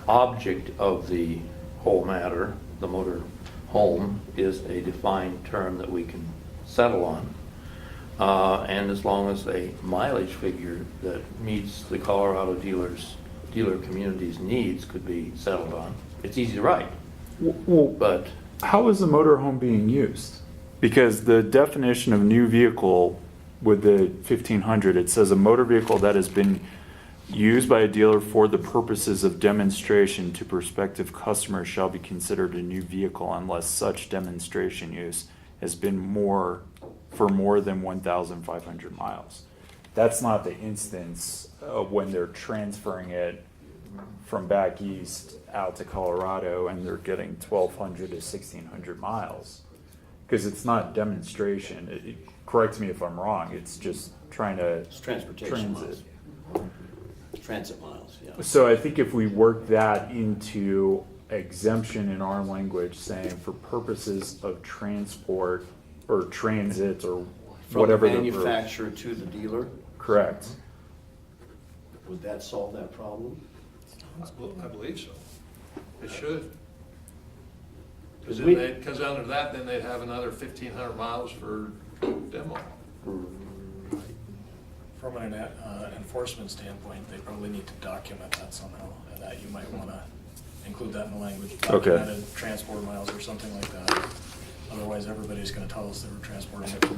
Speaker 4: object of the whole matter, the motor home, is a defined term that we can settle on. And as long as a mileage figure that meets the Colorado dealer community's needs could be settled on, it's easy to write.
Speaker 12: Well,
Speaker 4: But
Speaker 12: how is the motorhome being used? Because the definition of new vehicle with the 1500, it says a motor vehicle that has been used by a dealer for the purposes of demonstration to prospective customers shall be considered a new vehicle unless such demonstration use has been for more than 1,500 miles. That's not the instance of when they're transferring it from back east out to Colorado and they're getting 1,200 to 1,600 miles. Because it's not demonstration. Correct me if I'm wrong, it's just trying to
Speaker 1: It's transportation miles. Transit miles, yeah.
Speaker 12: So I think if we work that into exemption in our language, saying for purposes of transport or transit or whatever.
Speaker 1: From the manufacturer to the dealer,
Speaker 12: Correct.
Speaker 1: would that solve that problem?
Speaker 3: I believe so. It should.
Speaker 1: Because
Speaker 3: Because under that, then they'd have another 1,500 miles for demo.
Speaker 13: From an enforcement standpoint, they probably need to document that somehow, and that you might want to include that in the language.
Speaker 12: Okay.
Speaker 13: Documented transport miles or something like that. Otherwise, everybody's going to tell us they were transporting it from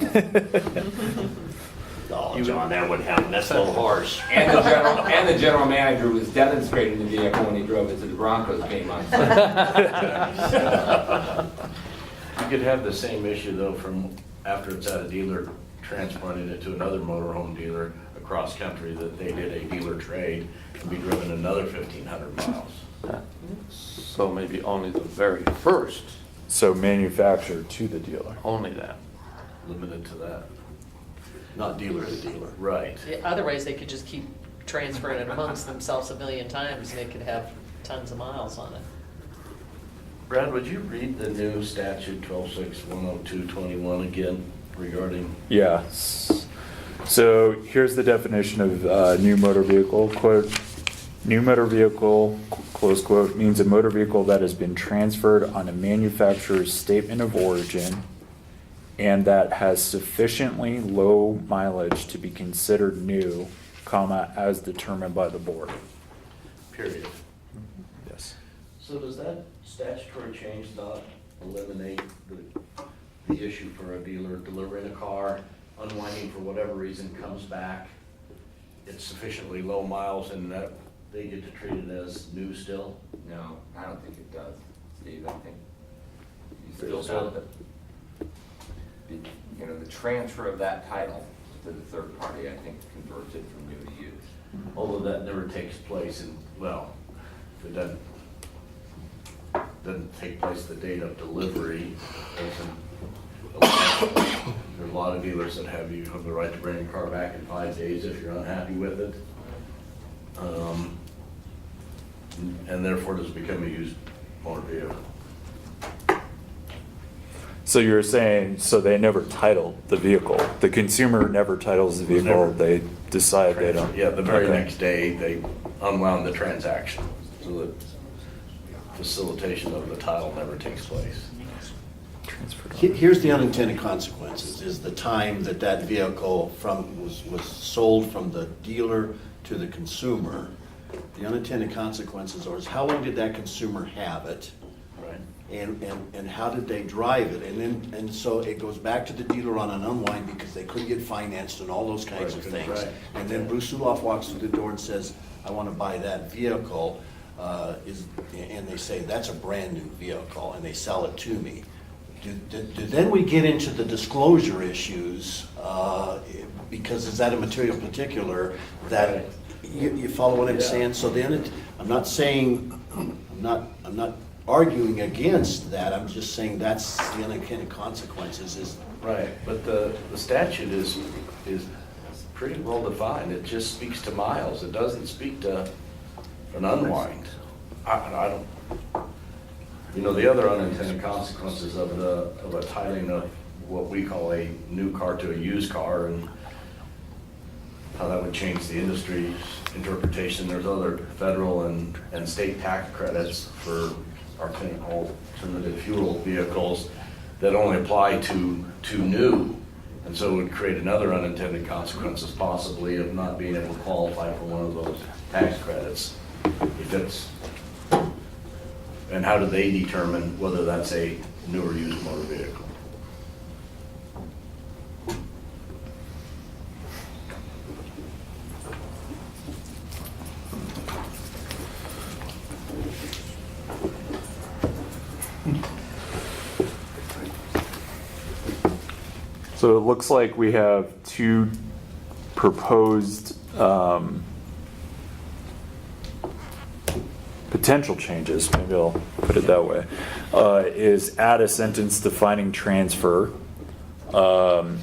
Speaker 1: Oh, John, that would happen, that's a little harsh.
Speaker 8: And the general manager was demonstrating the vehicle when he drove it to the Broncos game on Sunday.
Speaker 10: You could have the same issue though from after it's at a dealer, transporting it to another motorhome dealer across country that they did a dealer trade and be driven another 1,500 miles.
Speaker 4: so maybe only the very first,
Speaker 12: So manufacturer to the dealer.
Speaker 4: only that.
Speaker 10: Limited to that.
Speaker 1: Not dealer to dealer.
Speaker 10: Right.
Speaker 2: Yeah, otherwise, they could just keep transferring it amongst themselves a million times, and they could have tons of miles on it.
Speaker 10: Brad, would you read the new statute 12610221 again regarding?
Speaker 12: Yeah. So here's the definition of new motor vehicle, quote, new motor vehicle, close quote, means a motor vehicle that has been transferred on a manufacturer's statement of origin and that has sufficiently low mileage to be considered new, comma, as determined by the board.
Speaker 10: Period.
Speaker 12: Yes.
Speaker 10: So does that statutory change not eliminate the issue for a dealer delivering a car, unwinding for whatever reason, comes back, it's sufficiently low miles and that they get to treat it as new still?
Speaker 8: No, I don't think it does, Steve. I think you
Speaker 10: Still
Speaker 8: still have
Speaker 10: so?
Speaker 8: the transfer of that title to the third party, I think, converts it from new to used.
Speaker 10: Although that never takes place in, well, if it doesn't take place the date of delivery, there's a lot of dealers that have you have the right to bring your car back in 5 days if you're unhappy with it. And therefore does become a used motor vehicle.
Speaker 12: So you're saying, so they never titled the vehicle? The consumer never titles the vehicle,
Speaker 10: Never.
Speaker 12: they decide they don't?
Speaker 10: Yeah, the very
Speaker 12: Okay.
Speaker 10: next day, they unwound the transaction, so the facilitation of the title never takes place.
Speaker 12: Transferred on.
Speaker 1: Here's the unintended consequences, is the time that that vehicle was sold from the dealer to the consumer. The unintended consequences are, is how long did that consumer have it?
Speaker 10: Right.
Speaker 1: And how did they drive it? And so it goes back to the dealer on an unwind because they couldn't get financed and all those kinds of
Speaker 10: Right,
Speaker 1: things.
Speaker 10: right.
Speaker 1: And then Bruce Suloff walks through the door and says, I want to buy that vehicle, and they say, that's a brand new vehicle, and they sell it to me. Then we get into the disclosure issues, because is that a material particular that, you follow what I'm saying? So then I'm not saying, I'm not arguing against that, I'm just saying that's the unintended consequences is.
Speaker 10: Right, but the statute is pretty well defined. It just speaks to miles. It doesn't speak to an unwind. I don't, you know, the other unintended consequences of a titling of what we call a new car to a used car and how that would change the industry's interpretation. There's other federal and state tax credits for alternative fuel vehicles that only apply to new. And so it would create another unintended consequences possibly of not being able to qualify for one of those tax credits. If it's, and how do they determine whether that's a new or used motor vehicle?
Speaker 12: So it looks like we have two proposed potential changes, maybe I'll put it that way, is add a sentence defining transfer, and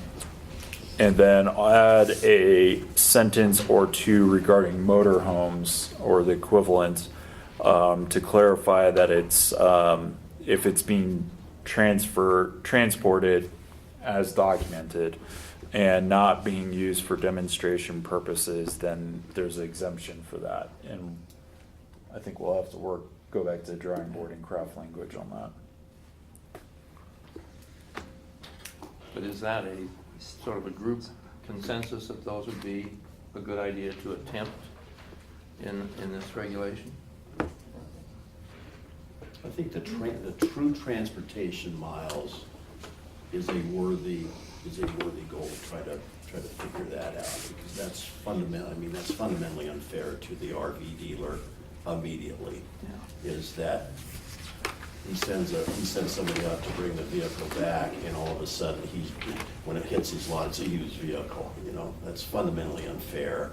Speaker 12: then add a sentence or two regarding motorhomes or the equivalent, to clarify that it's if it's being transported as documented and not being used for demonstration purposes, then there's an exemption for that. And I think we'll have to go back to the drawing board and craft language on that.
Speaker 4: But is that a sort of a group consensus that those would be a good idea to attempt in this regulation?
Speaker 1: I think the true transportation miles is a worthy goal to try to figure that out, because that's fundamentally unfair to the RV dealer immediately. Yeah. Is that he sends somebody out to bring the vehicle back, and all of a sudden when it hits his lot, it's a used vehicle. You know, that's fundamentally unfair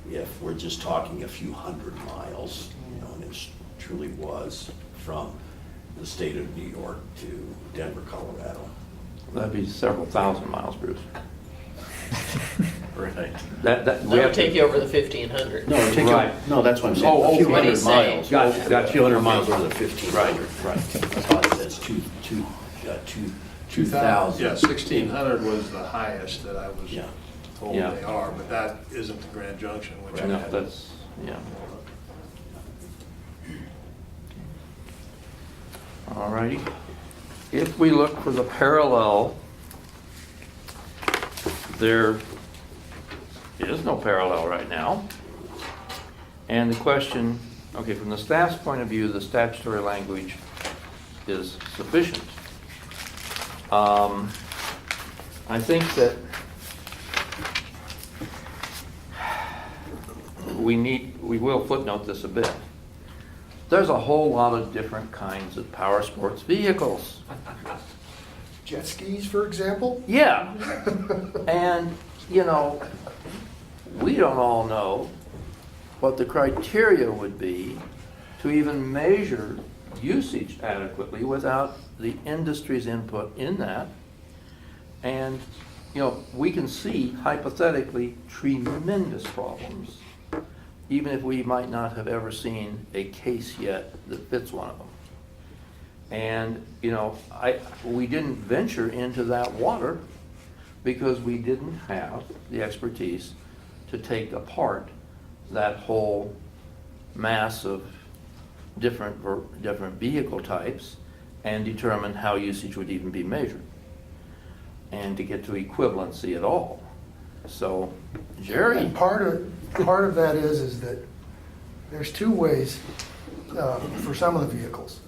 Speaker 1: if we're just talking a few hundred miles, you know, and it truly was from the state of New York to Denver, Colorado.
Speaker 4: That'd be several thousand miles, Bruce.
Speaker 1: Right.
Speaker 2: That would take you over the 1,500.
Speaker 1: No, no, that's what I'm saying.
Speaker 4: Oh,
Speaker 1: a few
Speaker 2: what
Speaker 1: hundred
Speaker 2: he's saying.
Speaker 1: miles.
Speaker 4: Gotcha.
Speaker 1: A few hundred miles over the 1,500.
Speaker 4: Right.
Speaker 1: I thought it says 2,000.
Speaker 3: Yeah, 1,600 was the highest that I was
Speaker 1: Yeah.
Speaker 3: told
Speaker 4: Yeah.
Speaker 3: they are, but that isn't the Grand Junction, which I
Speaker 4: No,
Speaker 3: had.
Speaker 4: that's, yeah. All righty. If we look for the parallel, there is no parallel right now. And the question, okay, from the staff's point of view, the statutory language is sufficient. I think that we will footnote this a bit. There's a whole lot of different kinds of power sports vehicles.
Speaker 11: Jet skis, for example?
Speaker 4: Yeah. And, you know, we don't all know what the criteria would be to even measure usage adequately without the industry's input in that. And, you know, we can see hypothetically tremendous problems, even if we might not have ever seen a case yet that fits one of them. And, you know, we didn't venture into that water because we didn't have the expertise to take apart that whole mass of different vehicle types and determine how usage would even be measured and to get to equivalency at all. So, Jerry.
Speaker 11: And part of that is that there's two ways for some of the vehicles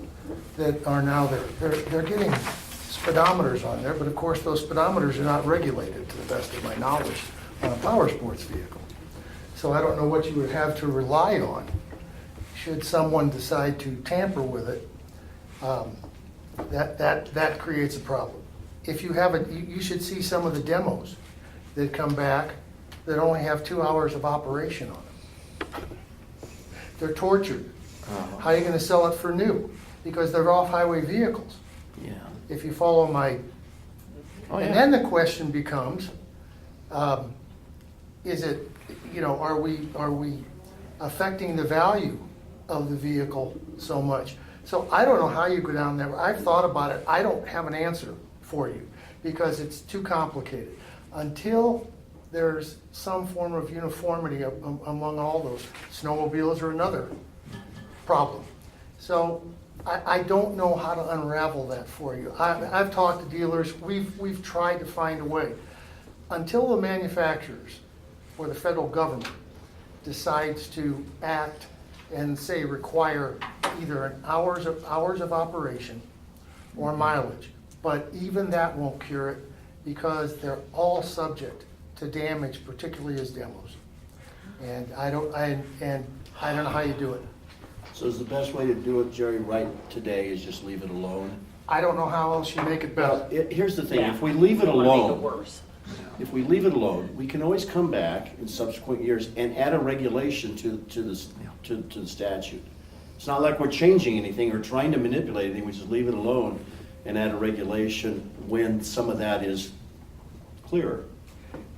Speaker 11: that are now there. They're getting speedometers on there, but of course those speedometers are not regulated, to the best of my knowledge, on a power sports vehicle. So I don't know what you would have to rely on should someone decide to tamper with it. That creates a problem. If you haven't, you should see some of the demos that come back that only have 2 hours of operation on them. They're tortured. How are you going to sell it for new? because they're off-highway vehicles.
Speaker 4: Yeah.
Speaker 11: If you follow my,
Speaker 4: Oh,
Speaker 11: and
Speaker 4: yeah.
Speaker 11: then the question becomes, is it, are we affecting the value of the vehicle so much? So I don't know how you go down there. I've thought about it. I don't have an answer for you because it's too complicated. Until there's some form of uniformity among all those, snowmobiles are another problem. So I don't know how to unravel that for you. I've talked to dealers. We've tried to find a way. Until the manufacturers or the federal government decides to act and say require either an hours of operation or mileage, but even that won't cure it because they're all subject to damage, particularly as demos. And I don't know how you do it.
Speaker 1: So is the best way to do it, Jerry, right today is just leave it alone?
Speaker 11: I don't know how else you make it better.
Speaker 1: Well, here's the thing, if we leave it alone, if we leave it alone, we can always come back in subsequent years and add a regulation to the statute. It's not like we're changing anything or trying to manipulate anything, we just leave it alone and add a regulation when some of that is clearer.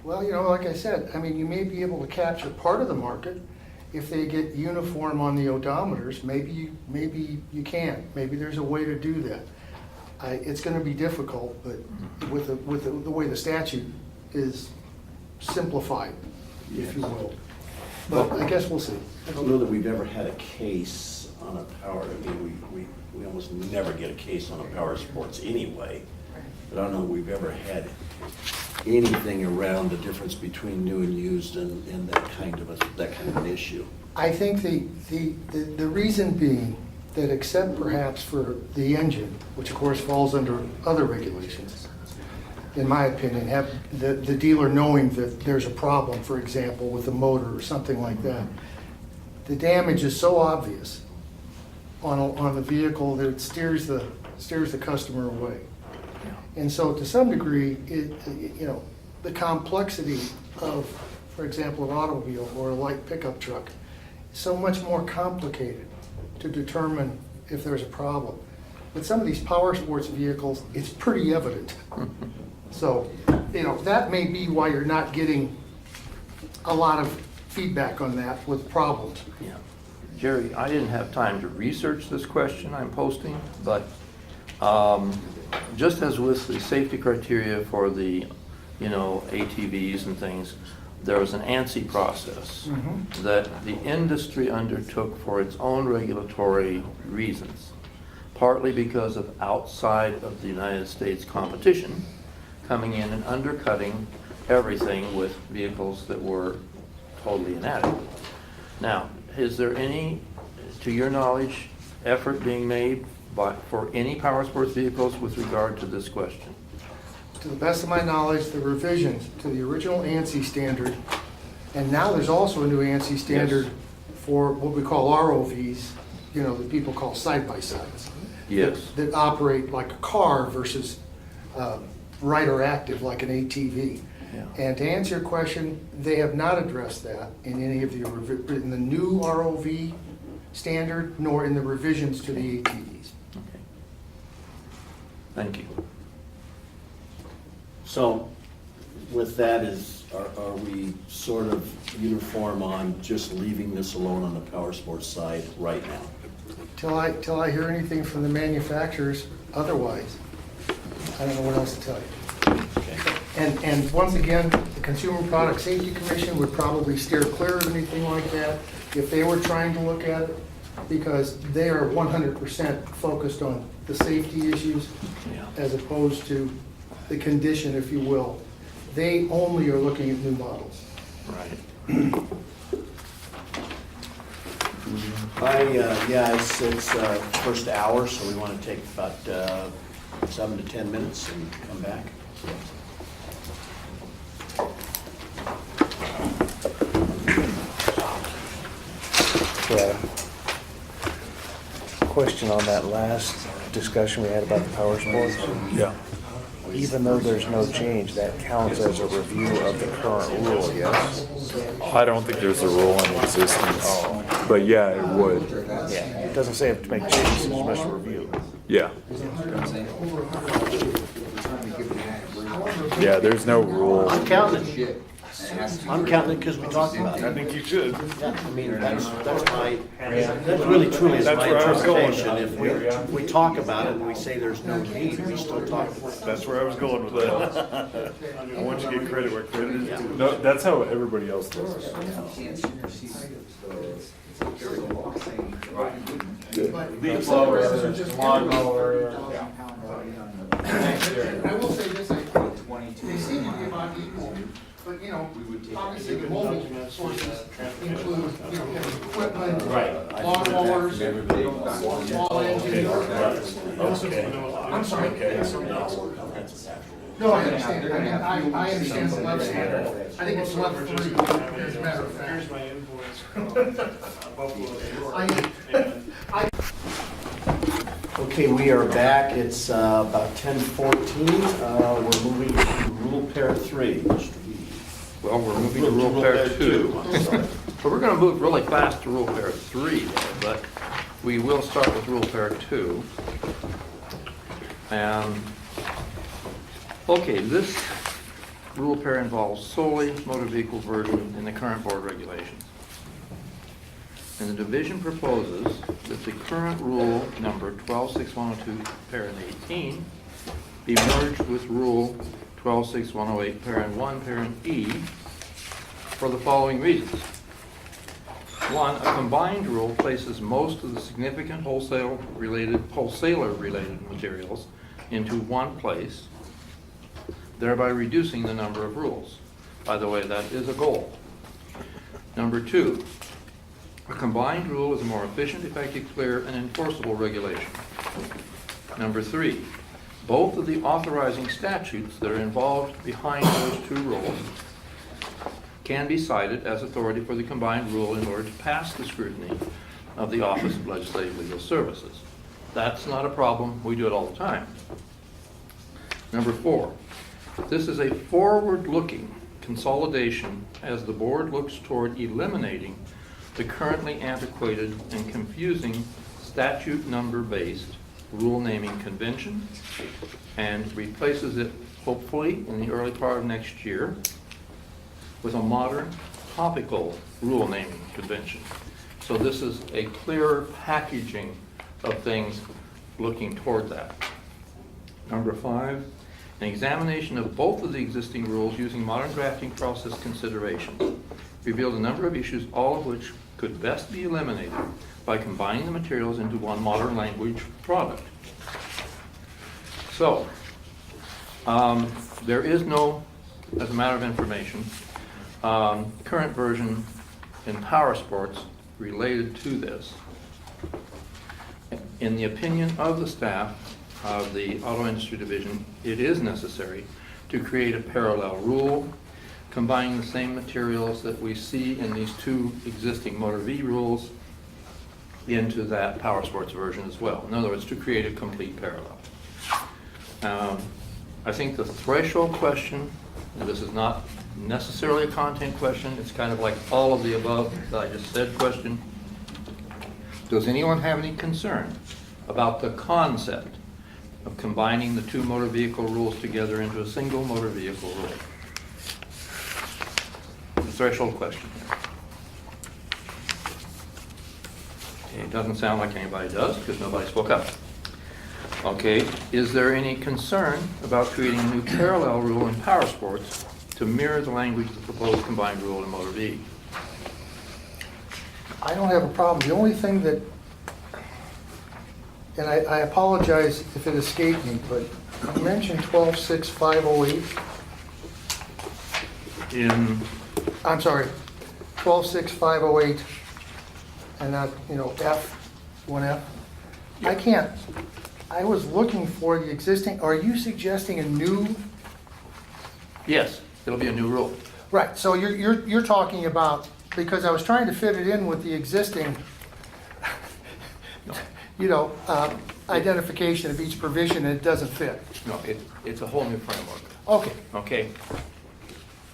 Speaker 11: Well, like I said, you may be able to capture part of the market if they get uniform on the odometers. Maybe you can. Maybe there's a way to do that. It's going to be difficult, but with the way the statute is simplified, if you will. But I guess we'll see.
Speaker 1: I don't know that we've ever had a case on a power, we almost never get a case on a power sports anyway. But I don't know that we've ever had anything around the difference between new and used and that kind of an issue.
Speaker 11: I think the reason being that except perhaps for the engine, which of course falls under other regulations, in my opinion, have the dealer knowing that there's a problem, for example, with the motor or something like that, the damage is so obvious on the vehicle that it steers the customer away. And so to some degree, the complexity of, for example, an automobile or a light pickup truck is so much more complicated to determine if there's a problem. With some of these power sports vehicles, it's pretty evident. So, that may be why you're not getting a lot of feedback on that with problems.
Speaker 4: Yeah. Jerry, I didn't have time to research this question I'm posting, but just as with the safety criteria for the, ATVs and things, there was an ANSI process that the industry undertook for its own regulatory reasons, partly because of outside of the United States competition coming in and undercutting everything with vehicles that were totally inadequate. Now, is there any, to your knowledge, effort being made for any power sports vehicles with regard to this question?
Speaker 11: To the best of my knowledge, the revisions to the original ANSI standard, and now there's also a new ANSI standard for what we call ROVs, that people call side-by-sides.
Speaker 4: Yes.
Speaker 11: That operate like a car versus rider active like an ATV.
Speaker 4: Yeah.
Speaker 11: And to answer your question, they have not addressed that in any of in the new ROV standard, nor in the revisions to the ATVs.
Speaker 4: Okay. Thank you.
Speaker 1: So with that, are we sort of uniform on just leaving this alone on the power sports side right now?
Speaker 11: Till I hear anything from the manufacturers otherwise, I don't know what else to tell you.
Speaker 1: Okay.
Speaker 11: And once again, the Consumer Product Safety Commission would probably steer clear of anything like that if they were trying to look at it, because they are 100% focused on the safety issues as opposed to the condition, if you will. They only are looking at new models.
Speaker 4: Right.
Speaker 1: It's first hour, so we want to take about 7 to 10 minutes and come back.
Speaker 14: Question on that last discussion we had about the power sports.
Speaker 12: Yeah.
Speaker 14: Even though there's no change, that counts as a review of the current rule, yes?
Speaker 12: I don't think there's a rule in existence, but yeah, it would.
Speaker 14: Yeah. It doesn't say to make changes, it's just a review.
Speaker 12: Yeah. Yeah, there's no rule.
Speaker 1: I'm counting it. I'm counting it because we talked about it.
Speaker 7: I think you should.
Speaker 1: Yeah, I mean, that's really truly is
Speaker 7: That's
Speaker 1: my
Speaker 7: where I was going.
Speaker 1: interpretation. If we talk about it and we say there's no need, we still talk about it.
Speaker 7: That's where I was going with that. I want you to get credit where credit is due.
Speaker 12: No, that's how everybody else does it.
Speaker 11: I will say this, they seem to be about equal, but, you know, obviously the mobile sources include, you know, equipment, lawn mowers, small engines. I'm sorry. No, I understand. I mean, I understand the level standard. I think it's level 3, as a matter of fact.
Speaker 13: Here's my invoice.
Speaker 1: Okay, we are back. It's about 10:14. We're moving to rule pair 3.
Speaker 4: Well, we're moving to rule pair 2. So we're going to move really fast to rule pair 3, but we will start with rule pair 2. And, okay, this rule pair involves solely motor vehicle version in the current board regulations. And the division proposes that the current rule number 126102 parent 18 be merged with rule 126108 parent 1 parent E for the following reasons. One, a combined rule places most of the significant wholesaler-related materials into one place, thereby reducing the number of rules. By the way, that is a goal. Number two, a combined rule is a more efficient, effective, clear, and enforceable regulation. Number three, both of the authorizing statutes that are involved behind those two rules can be cited as authority for the combined rule in order to pass the scrutiny of the Office of Legislative Legal Services. That's not a problem. We do it all the time. Number four, this is a forward-looking consolidation as the board looks toward eliminating the currently antiquated and confusing statute number-based rule naming convention and replaces it, hopefully, in the early part of next year with a modern topical rule naming convention. So this is a clearer packaging of things looking toward that. Number five, an examination of both of the existing rules using modern drafting process considerations revealed a number of issues, all of which could best be eliminated by combining the materials into one modern language product. So, there is no, as a matter of information, current version in power sports related to this. In the opinion of the staff of the Auto Industry Division, it is necessary to create a parallel rule combining the same materials that we see in these two existing Motor V rules into that power sports version as well. In other words, to create a complete parallel. I think the threshold question, and this is not necessarily a content question, it's kind of like all of the above that I just said question. Does anyone have any concern about the concept of combining the two motor vehicle rules together into a single motor vehicle rule? The threshold question. Okay, it doesn't sound like anybody does because nobody spoke up. Okay, is there any concern about creating a new parallel rule in power sports to mirror the language of the proposed combined rule in Motor V?
Speaker 11: I don't have a problem. The only thing that, and I apologize if it escaped me, but you mentioned 126508. I'm sorry, 126508, and that, you know, F, 1F. I can't, I was looking for the existing, are you suggesting a new?
Speaker 4: Yes, it'll be a new rule.
Speaker 11: Right, so you're talking about, because I was trying to fit it in with the existing, you know, identification of each provision, and it doesn't fit.
Speaker 4: No, it's a whole new framework.
Speaker 11: Okay.
Speaker 4: Okay.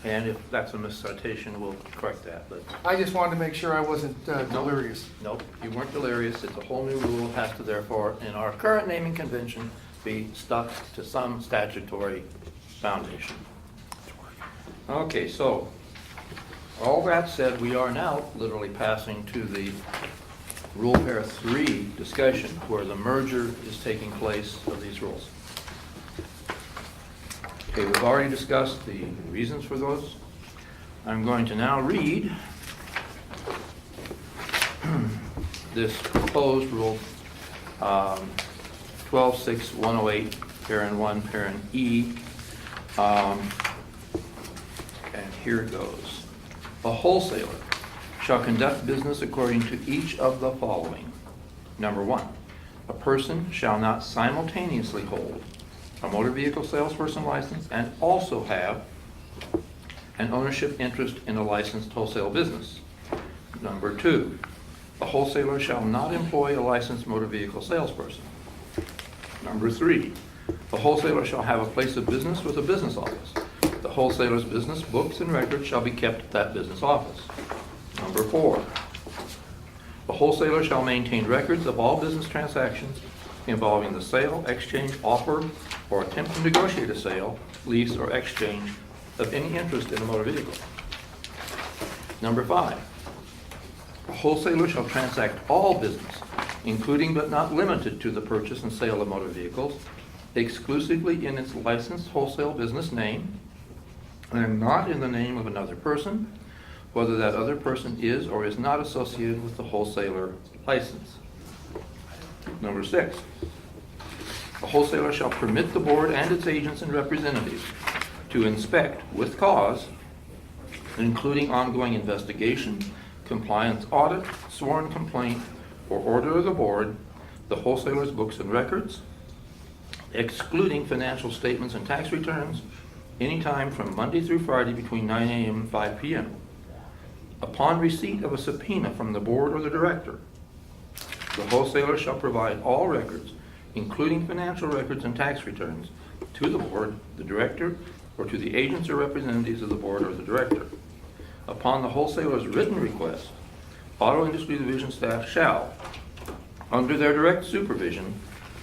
Speaker 4: And if that's a miscitation, we'll correct that, but
Speaker 11: I just wanted to make sure I wasn't delirious.
Speaker 4: nope, you weren't delirious. It's a whole new rule, has to therefore, in our current naming convention, be stuck to some statutory foundation. Okay, so, all that said, we are now literally passing to the Rule Pair 3 discussion, where the merger is taking place of these rules. Okay, we've already discussed the reasons for those. I'm going to now read this proposed rule, 12.6.108, parent 1, parent E. And here it goes. A wholesaler shall conduct business according to each of the following. Number 1, a person shall not simultaneously hold a motor vehicle salesperson license and also have an ownership interest in a licensed wholesale business. Number 2, a wholesaler shall not employ a licensed motor vehicle salesperson. Number 3, a wholesaler shall have a place of business with a business office. The wholesaler's business books and records shall be kept at that business office. Number 4, a wholesaler shall maintain records of all business transactions involving the sale, exchange, offer, or attempt to negotiate a sale, lease, or exchange of any interest in a motor vehicle. Number 5, a wholesaler shall transact all business, including but not limited to the purchase and sale of motor vehicles, exclusively in its licensed wholesale business name, and not in the name of another person, whether that other person is or is not associated with the wholesaler license. Number 6, a wholesaler shall permit the board and its agents and representatives to inspect with cause, including ongoing investigation, compliance audit, sworn complaint, or order of the board, the wholesaler's books and records, excluding financial statements and tax returns, anytime from Monday through Friday between 9 a.m. and 5 p.m. Upon receipt of a subpoena from the board or the director, the wholesaler shall provide all records, including financial records and tax returns, to the board, the director, or to the agents or representatives of the board or the director. Upon the wholesaler's written request, Auto Industry Division staff shall, under their direct supervision,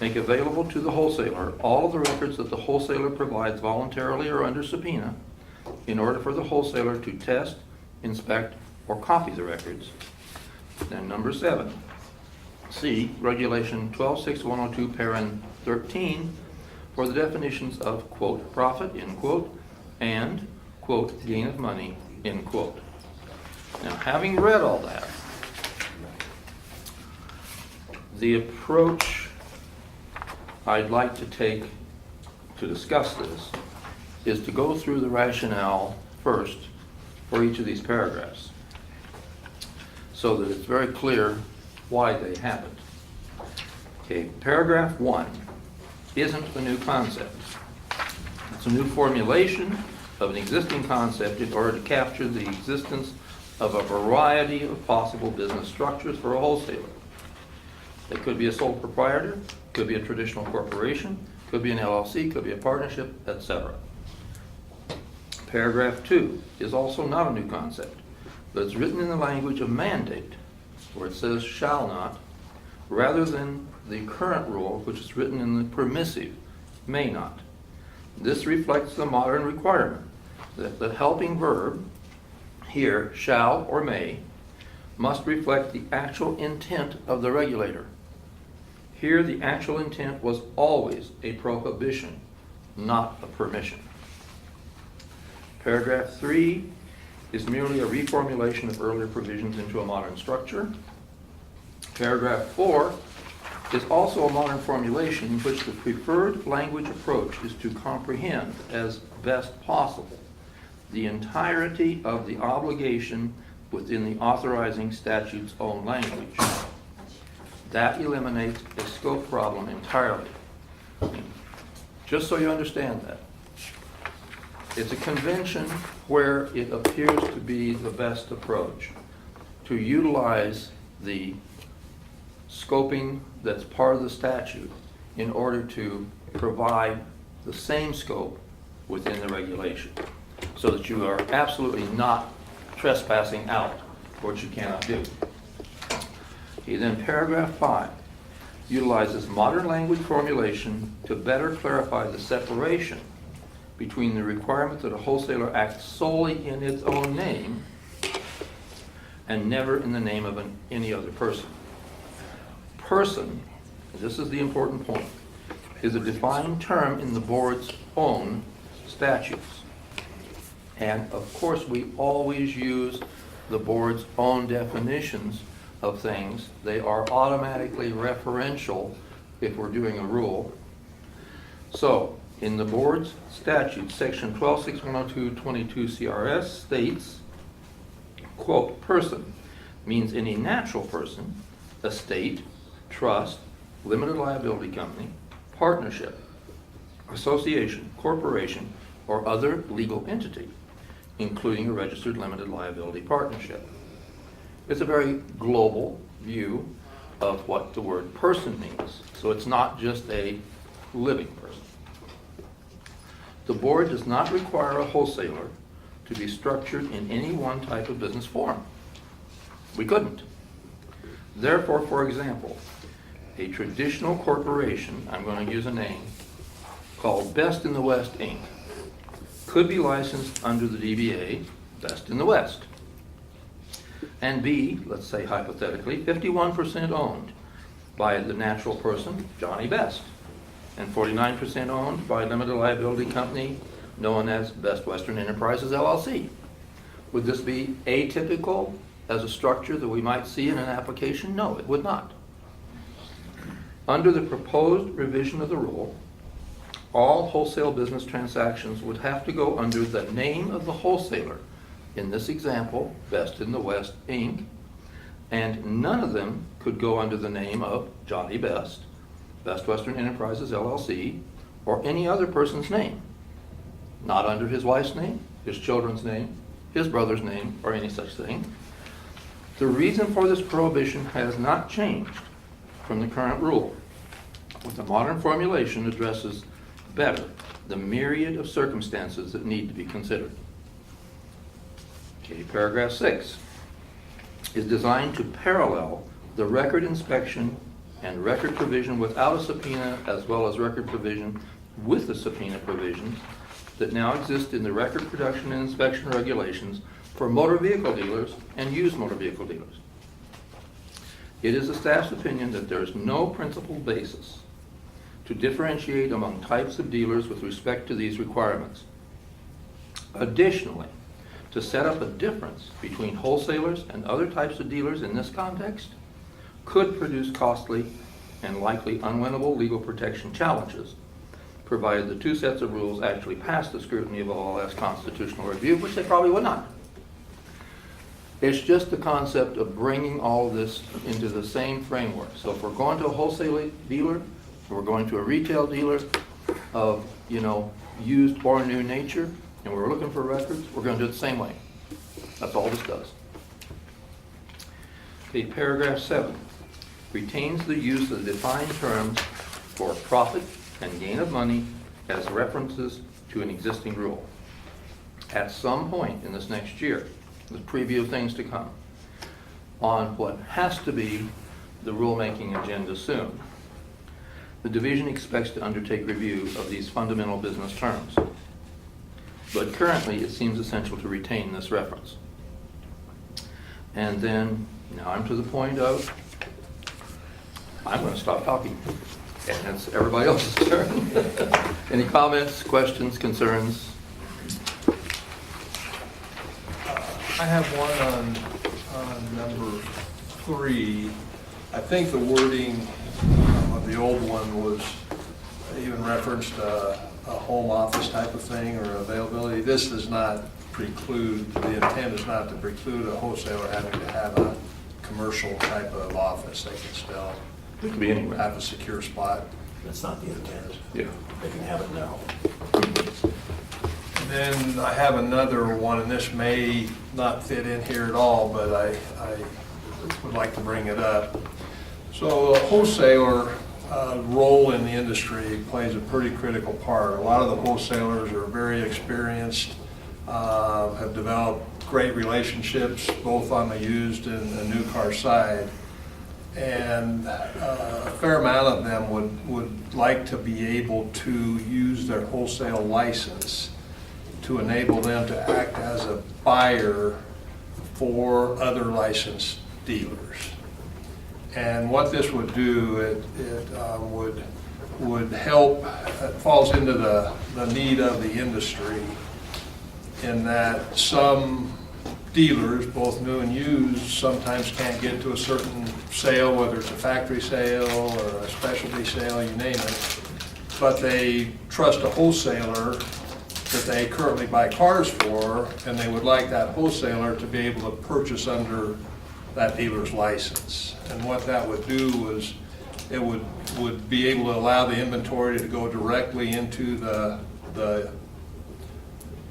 Speaker 4: make available to the wholesaler all of the records that the wholesaler provides voluntarily or under subpoena in order for the wholesaler to test, inspect, or copy the records. Then number 7, C, Regulation 12.6.102, parent 13, for the definitions of, quote, profit, end quote, and, quote, gain of money, end quote. Now, having read all that, the approach I'd like to take to discuss this is to go through the rationale first for each of these paragraphs so that it's very clear why they happened. Okay, paragraph 1 isn't a new concept. It's a new formulation of an existing concept in order to capture the existence of a variety of possible business structures for a wholesaler. It could be a sole proprietor, could be a traditional corporation, could be an LLC, could be a partnership, etc. Paragraph 2 is also not a new concept, but it's written in the language of mandate, where it says shall not, rather than the current rule, which is written in the permissive, may not. This reflects the modern requirement that the helping verb, here, shall or may, must reflect the actual intent of the regulator. Here, the actual intent was always a prohibition, not a permission. Paragraph 3 is merely a reformulation of earlier provisions into a modern structure. Paragraph 4 is also a modern formulation in which the preferred language approach is to comprehend as best possible the entirety of the obligation within the authorizing statute's own language. That eliminates a scope problem entirely. Just so you understand that. It's a convention where it appears to be the best approach to utilize the scoping that's part of the statute in order to provide the same scope within the regulation. so that you are absolutely not trespassing out, which you cannot do. Okay, then paragraph 5 utilizes modern language formulation to better clarify the separation between the requirement that a wholesaler act solely in its own name and never in the name of any other person. Person, this is the important point, is a defined term in the board's own statutes. And of course, we always use the board's own definitions of things. They are automatically referential if we're doing a rule. So, in the board's statute, section 12610222 CRS states, quote, person means any natural person, estate, trust, limited liability company, partnership, association, corporation, or other legal entity, including a registered limited liability partnership. It's a very global view of what the word person means. So it's not just a living person. The board does not require a wholesaler to be structured in any one type of business form. We couldn't. Therefore, for example, a traditional corporation, I'm going to use a name, called Best in the West, Inc., could be licensed under the DBA Best in the West, and be, let's say hypothetically, 51% owned by the natural person, Johnny Best, and 49% owned by a limited liability company known as Best Western Enterprises, LLC. Would this be atypical as a structure that we might see in an application? No, it would not. Under the proposed revision of the rule, all wholesale business transactions would have to go under the name of the wholesaler. In this example, Best in the West, Inc., and none of them could go under the name of Johnny Best, Best Western Enterprises, LLC, or any other person's name. Not under his wife's name, his children's name, his brother's name, or any such thing. The reason for this prohibition has not changed from the current rule. With the modern formulation addresses better the myriad of circumstances that need to be considered. Okay, paragraph 6 is designed to parallel the record inspection and record provision without a subpoena, as well as record provision with the subpoena provisions that now exist in the record production and inspection regulations for motor vehicle dealers and used motor vehicle dealers. It is the staff's opinion that there is no principled basis to differentiate among types of dealers with respect to these requirements. Additionally, to set up a difference between wholesalers and other types of dealers in this context could produce costly and likely unwinnable legal protection challenges, provided the two sets of rules actually pass the scrutiny of OLS constitutional review, which they probably would not. It's just the concept of bringing all of this into the same framework. So if we're going to a wholesale dealer, we're going to a retail dealer of, used or new nature, and we're looking for records, we're going to do it the same way. That's all this does. Okay, paragraph 7 retains the use of the defined terms for profit and gain of money as references to an existing rule. At some point in this next year, the preview of things to come, on what has to be the rulemaking agenda soon, the division expects to undertake review of these fundamental business terms. But currently, it seems essential to retain this reference. And then, now I'm to the point of, I'm going to stop talking. And it's everybody else's turn. Any comments, questions, concerns?
Speaker 3: I have one on number 3. I think the wording of the old one was even referenced a home office type of thing or availability. This does not preclude, the intent is not to preclude a wholesaler having to have a commercial type of office. They can still
Speaker 4: It could be anywhere.
Speaker 3: have a secure spot.
Speaker 1: That's not the intent.
Speaker 4: Yeah.
Speaker 1: They can have it now.
Speaker 3: And then I have another one, and this may not fit in here at all, but I would like to bring it up. So a wholesaler role in the industry plays a pretty critical part. A lot of the wholesalers are very experienced have developed great relationships both on the used and the new car side. And a fair amount of them would like to be able to use their wholesale license to enable them to act as a buyer for other licensed dealers. And what this would do, it would help, it falls into the need of the industry in that some dealers, both new and used, sometimes can't get to a certain sale, whether it's a factory sale or a specialty sale, you name it, but they trust a wholesaler that they currently buy cars for, and they would like that wholesaler to be able to purchase under that dealer's license. And what that would do is it would be able to allow the inventory to go directly into the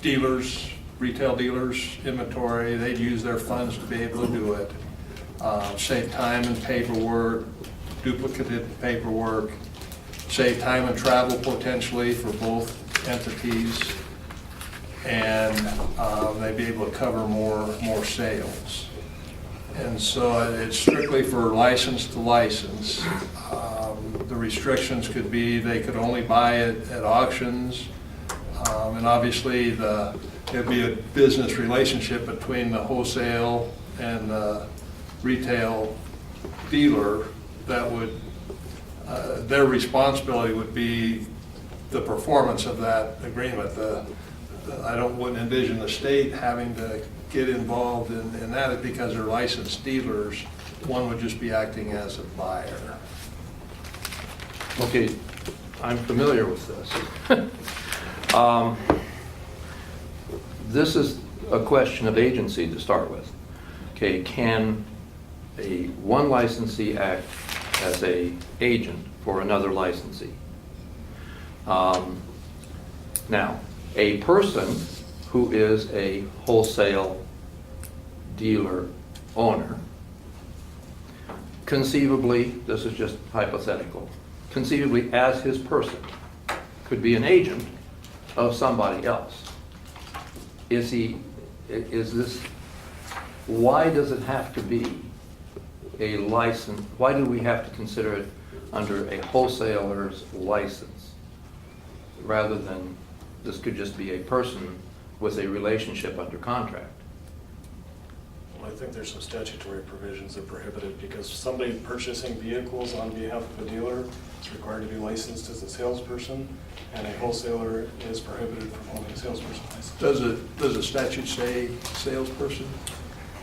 Speaker 3: dealers, retail dealers' inventory. They'd use their funds to be able to do it. Save time and paperwork, duplicated paperwork, save time and travel potentially for both entities, and they'd be able to cover more sales. And so it's strictly for license to license. The restrictions could be they could only buy it at auctions, and obviously there'd be a business relationship between the wholesale and the retail dealer that would, their responsibility would be the performance of that agreement. I wouldn't envision the state having to get involved in that because they're licensed dealers. One would just be acting as a buyer.
Speaker 4: Okay, I'm familiar with this. This is a question of agency to start with. Okay, can one licensee act as a agent for another licensee? Now, a person who is a wholesale dealer owner, conceivably, this is just hypothetical, conceivably as his person, could be an agent of somebody else. Why does it have to be a license? Why do we have to consider it under a wholesaler's license rather than this could just be a person with a relationship under contract?
Speaker 15: Well, I think there's some statutory provisions that prohibit it because somebody purchasing vehicles on behalf of a dealer is required to be licensed as a salesperson, and a wholesaler is prohibited from holding a salesperson license.
Speaker 3: Does the statute say salesperson?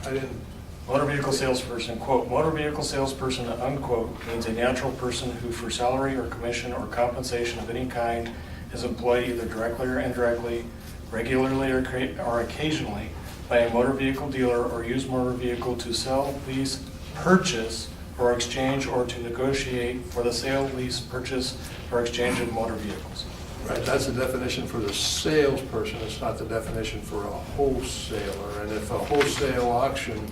Speaker 3: I didn't.
Speaker 15: Motor vehicle salesperson, quote, motor vehicle salesperson, unquote, means a natural person who for salary or commission or compensation of any kind is employed either directly or indirectly, regularly or occasionally by a motor vehicle dealer or used motor vehicle to sell, lease, purchase, or exchange, or to negotiate for the sale, lease, purchase, or exchange of motor vehicles.
Speaker 3: Right, that's the definition for the salesperson. It's not the definition for a wholesaler. And if a wholesale auction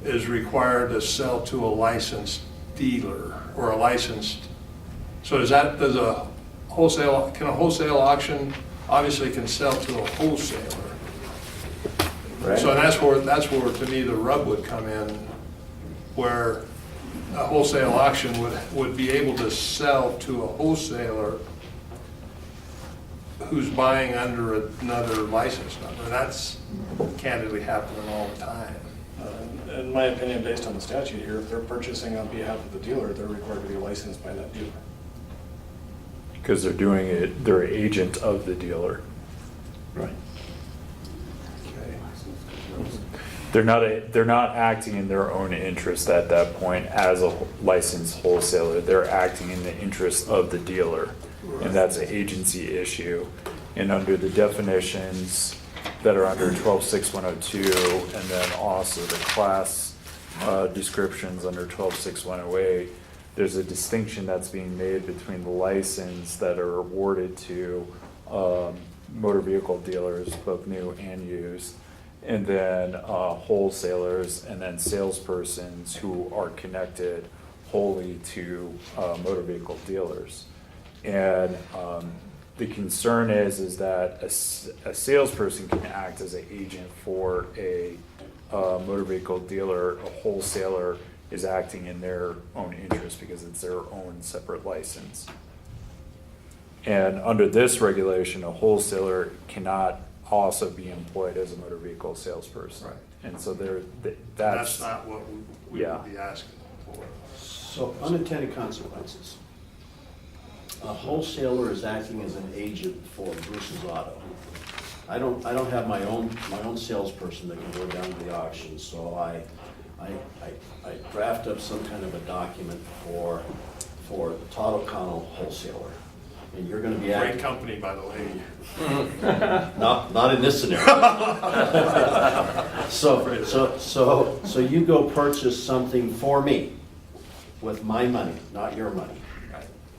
Speaker 3: is required to sell to a licensed dealer or a licensed, so can a wholesale auction obviously can sell to a wholesaler? Right. So that's where to me the rub would come in, where a wholesale auction would be able to sell to a wholesaler who's buying under another license number. That's candidly happening all the time.
Speaker 15: In my opinion, based on the statute here, if they're purchasing on behalf of the dealer, they're required to be licensed by that dealer.
Speaker 12: Because they're doing it, they're an agent of the dealer.
Speaker 10: Right.
Speaker 12: They're not acting in their own interest at that point as a licensed wholesaler. They're acting in the interest of the dealer, and that's an agency issue. And under the definitions that are under 12.6102, and then also the class descriptions under 12.6108, there's a distinction that's being made between the license that are awarded to motor vehicle dealers, both new and used, and then wholesalers, and then salespersons who are connected wholly to motor vehicle dealers. And the concern is that a salesperson can act as an agent for a motor vehicle dealer. A wholesaler is acting in their own interest because it's their own separate license. And under this regulation, a wholesaler cannot also be employed as a motor vehicle salesperson.
Speaker 3: Right.
Speaker 12: And so
Speaker 3: That's not what we
Speaker 12: Yeah.
Speaker 3: would be asking for.
Speaker 1: So unintended consequences. A wholesaler is acting as an agent for Bruce's Auto. I don't have my own salesperson that can go down to the auction, so I draft up some kind of a document for the Todd O'Connell wholesaler. And you're gonna be
Speaker 3: Great
Speaker 1: acting.
Speaker 3: company, by the way.
Speaker 1: Not in this scenario. So you go purchase something for me with my money, not your money.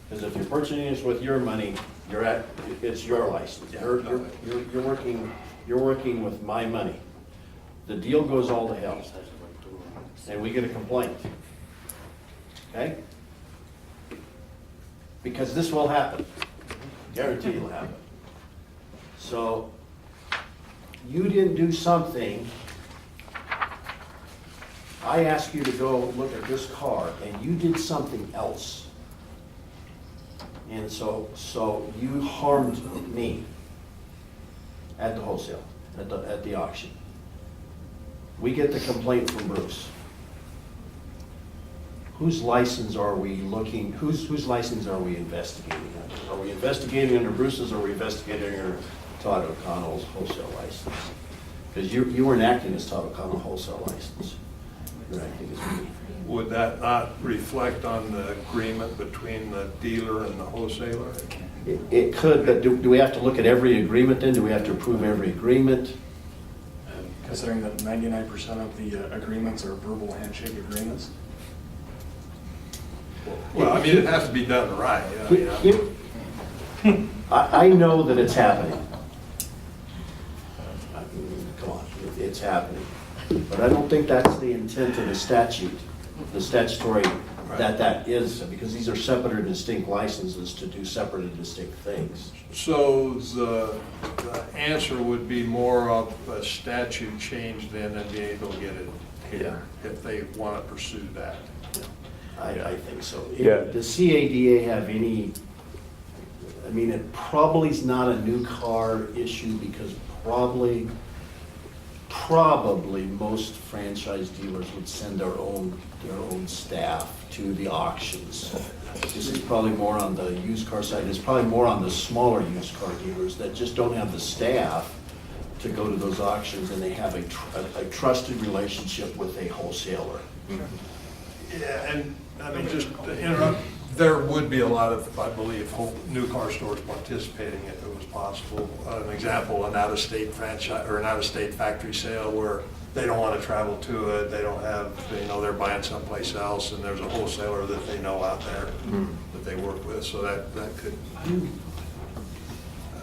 Speaker 1: Because if you're purchasing this with your money, it's your license.
Speaker 3: Yeah,
Speaker 1: You're working with my money. The deal goes all to hell, and we get a complaint. Okay? Because this will happen. Guarantee it'll happen. So, you didn't do something. I asked you to go look at this car, and you did something else. And so you harmed me at the wholesale, at the auction. We get the complaint from Bruce. Whose license are we looking, whose license are we investigating under? Are we investigating under Bruce's, or are we investigating under Todd O'Connell's wholesale license? Because you weren't acting as Todd O'Connell wholesale license. You're acting as me.
Speaker 3: Would that not reflect on the agreement between the dealer and the wholesaler?
Speaker 1: It could, but do we have to look at every agreement then? Do we have to approve every agreement?
Speaker 15: Considering that 99% of the agreements are verbal handshake agreements.
Speaker 3: Well, I mean, it has to be done right.
Speaker 1: I know that it's happening. I mean, come on, it's happening. But I don't think that's the intent of the statute, the statutory, that is, because these are separate and distinct licenses to do separate and distinct things.
Speaker 3: So the answer would be more of a statute change then and be able to get it here if they want to pursue that.
Speaker 1: I think so.
Speaker 12: Yeah.
Speaker 1: Does CADA have any, I mean, it probably is not a new car issue because probably most franchise dealers would send their own staff to the auctions. This is probably more on the used car side. It's probably more on the smaller used car dealers that just don't have the staff to go to those auctions, and they have a trusted relationship with a wholesaler.
Speaker 3: Yeah, and I mean, just to interrupt, there would be a lot of, I believe, new car stores participating if it was possible. An example, an out-of-state franchise or an out-of-state factory sale where they don't want to travel to it, they don't have, they're buying someplace else, and there's a wholesaler that they know out there that they work with, so that could,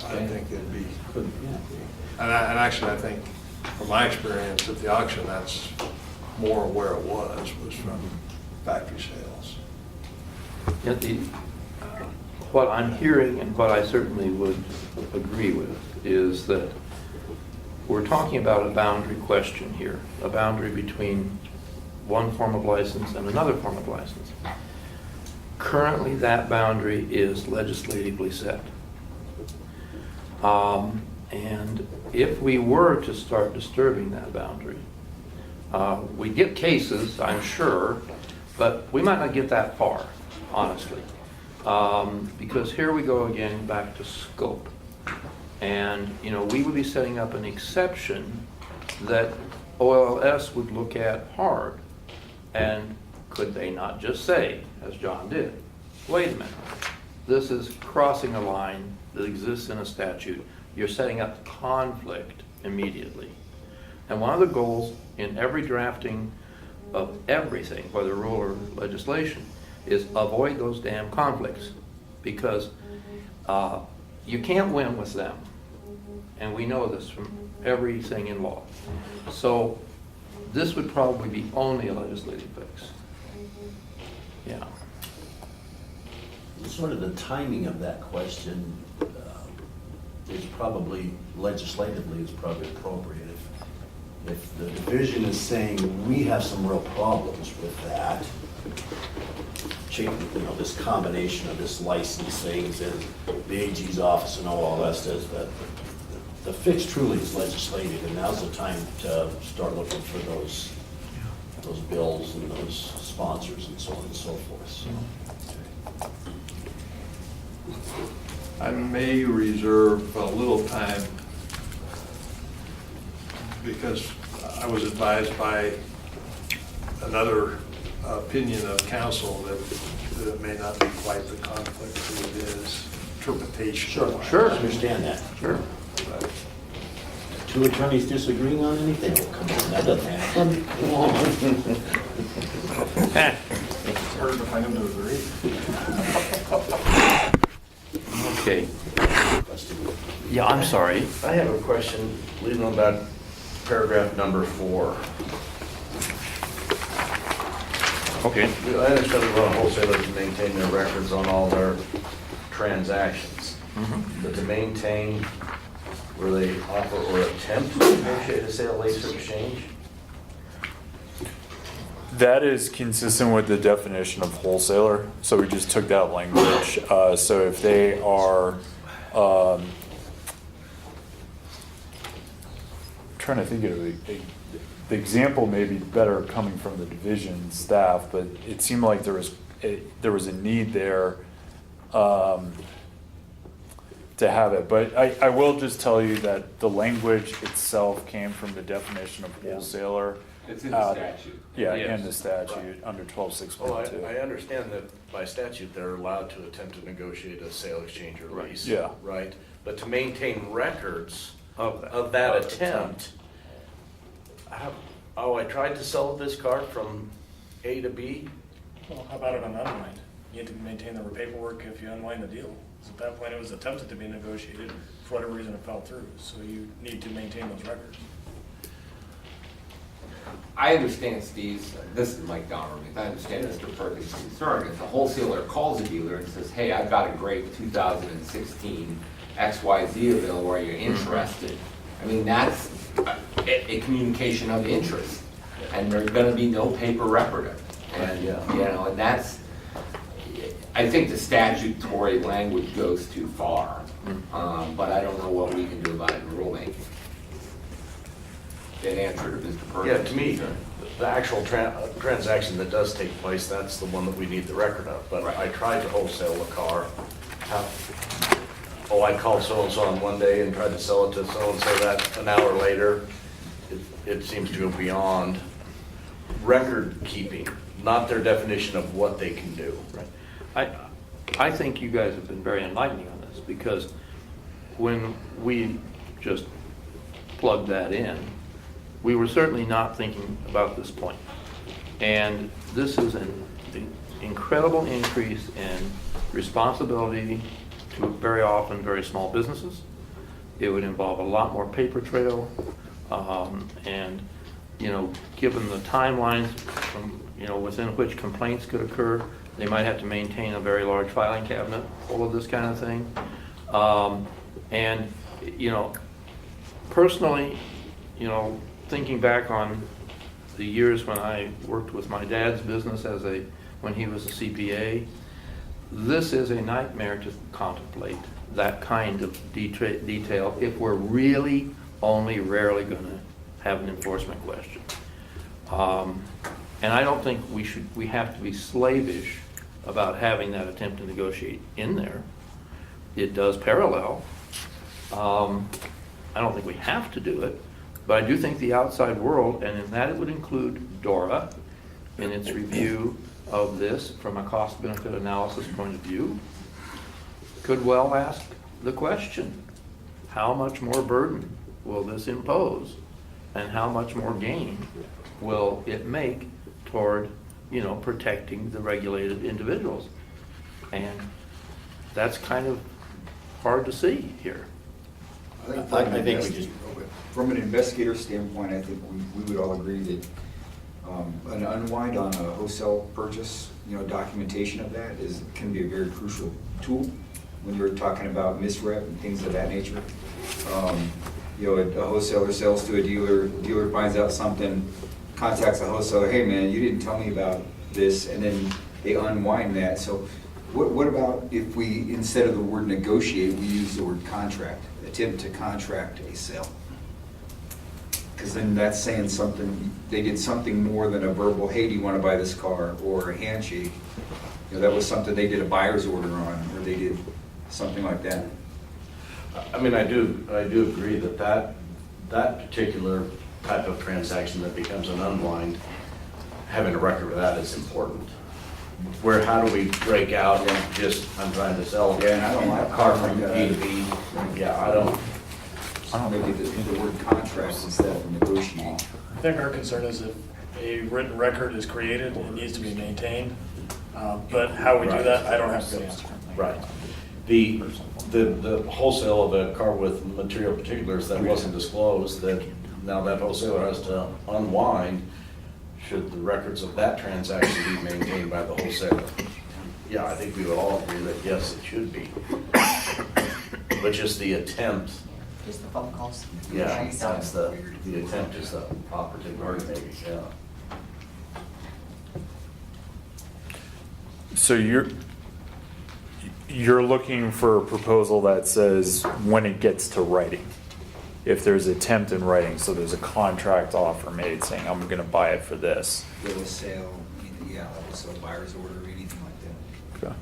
Speaker 3: I think it'd be, and actually I think, from my experience at the auction, that's more where it was from factory sales.
Speaker 4: Yet what I'm hearing and what I certainly would agree with is that we're talking about a boundary question here, a boundary between one form of license and another form of license. Currently, that boundary is legislatively set. And if we were to start disturbing that boundary, we get cases, I'm sure, but we might not get that far, honestly. Because here we go again back to scope. And, we would be setting up an exception that OLS would look at hard. And could they not just say, as John did, wait a minute, this is crossing a line that exists in a statute. You're setting up conflict immediately. And one of the goals in every drafting of everything, whether rule or legislation, is avoid those damn conflicts, because you can't win with them. And we know this from everything in law. So this would probably be only a legislative fix. Yeah.
Speaker 1: sort of the timing of that question is probably, legislatively, is probably appropriate. If the division is saying, we have some real problems with that, this combination of this license things and the AG's office and all that stuff, that the fix truly is legislative, and now's the time to start looking for those bills and those sponsors and so on and so forth. So.
Speaker 3: I may reserve a little time because I was advised by another opinion of counsel that it may not be quite the conflict that it is interpretation.
Speaker 1: Sure, I understand that. Sure. Two attorneys disagreeing on anything? Oh, come on, that doesn't happen. Come on.
Speaker 15: It's hard to find them to agree.
Speaker 4: Okay. Yeah, I'm sorry.
Speaker 10: I have a question, leaving on that paragraph number 4.
Speaker 4: Okay.
Speaker 10: I understand we want wholesalers to maintain their records on all their transactions, but to maintain where they offer or attempt to negotiate a sale, lease, or exchange?
Speaker 12: That is consistent with the definition of wholesaler, so we just took that language. So if they are, trying to think of the example may be better coming from the division staff, but it seemed like there was a need there to have it. But I will just tell you that the language itself came from the definition of wholesaler.
Speaker 8: It's in the statute.
Speaker 12: Yeah,
Speaker 10: Yes.
Speaker 12: in the statute, under 12.6.2.
Speaker 10: I understand that by statute, they're allowed to attempt to negotiate a sale, exchange, or lease.
Speaker 12: Yeah.
Speaker 10: Right? But to maintain records of that attempt, I tried to sell this car from A to B.
Speaker 15: Well, how about an unwind? You need to maintain the paperwork if you unwind the deal. So at that point, it was attempted to be negotiated. For whatever reason, it fell through. So you need to maintain those records.
Speaker 8: I understand Steve's, this is Mike Domermuth, I understand Mr. Perkins' concern. If a wholesaler calls a dealer and says, hey, I've got a great 2016 XYZ available, are you interested? I mean, that's a communication of interest, and there's gonna be no paper record of it. And, and that's, I think the statutory language goes too far, but I don't know what we can do about it in rulemaking. In answer to Mr. Perkins.
Speaker 10: Yeah, to me, the actual transaction that does take place, that's the one that we need the record of. But I tried to wholesale a car. I called so-and-so on one day and tried to sell it to so-and-so that an hour later. It seems to go beyond record keeping, not their definition of what they can do.
Speaker 4: Right. I think you guys have been very enlightening on this, because when we just plugged that in, we were certainly not thinking about this point. And this is an incredible increase in responsibility to very often very small businesses. It would involve a lot more paper trail, and given the timelines from within which complaints could occur, they might have to maintain a very large filing cabinet full of this kind of thing. And personally, thinking back on the years when I worked with my dad's business when he was a CPA, this is a nightmare to contemplate that kind of detail if we're really only rarely going to have an enforcement question. And I don't think we have to be slavish about having that attempt to negotiate in there. It does parallel. I don't think we have to do it, but I do think the outside world, and in that it would include DORA in its review of this from a cost-benefit analysis point of view, could well ask the question, how much more burden will this impose, and how much more gain will it make toward protecting the regulated individuals? And that's kind of hard to see here.
Speaker 7: I think from an investigator standpoint, I think we would all agree that an unwind on a wholesale purchase
Speaker 16: documentation of that can be a very crucial tool when you're talking about misrep and things of that nature. A wholesaler sells to a dealer finds out something, contacts a wholesaler, hey man, you didn't tell me about this, and then they unwind that. So what about if we, instead of the word negotiate, we use the word contract, attempt to contract a sale? Because then that's saying something, they did something more than a verbal, hey, do you want to buy this car, or a handshake. That was something they did a buyer's order on, or they did something like that.
Speaker 10: I mean, I do agree that particular type of transaction that becomes an unwind, having a record of that is important. How do we break out and just, I'm trying to sell
Speaker 16: Yeah, and I don't like
Speaker 10: a car from
Speaker 16: that.
Speaker 10: A to B. Yeah, I don't.
Speaker 16: Maybe the word contract instead of negotiating.
Speaker 15: I think our concern is if a written record is created, it needs to be maintained. But how we do that, I don't have a good answer.
Speaker 10: Right. The wholesale of a car with material particulars that wasn't disclosed, that now that wholesaler has to unwind, should the records of that transaction be maintained by the wholesaler? Yeah, I think we would all agree that yes, it should be. But just the attempt.
Speaker 6: Just the phone calls.
Speaker 10: Yeah, that's the attempt is the operative word maybe, yeah.
Speaker 12: So you're looking for a proposal that says when it gets to writing, if there's attempt in writing, so there's a contract offer made saying I'm going to buy it for this.
Speaker 16: Bill of sale, yeah, so a buyer's order or anything like that.
Speaker 12: Okay.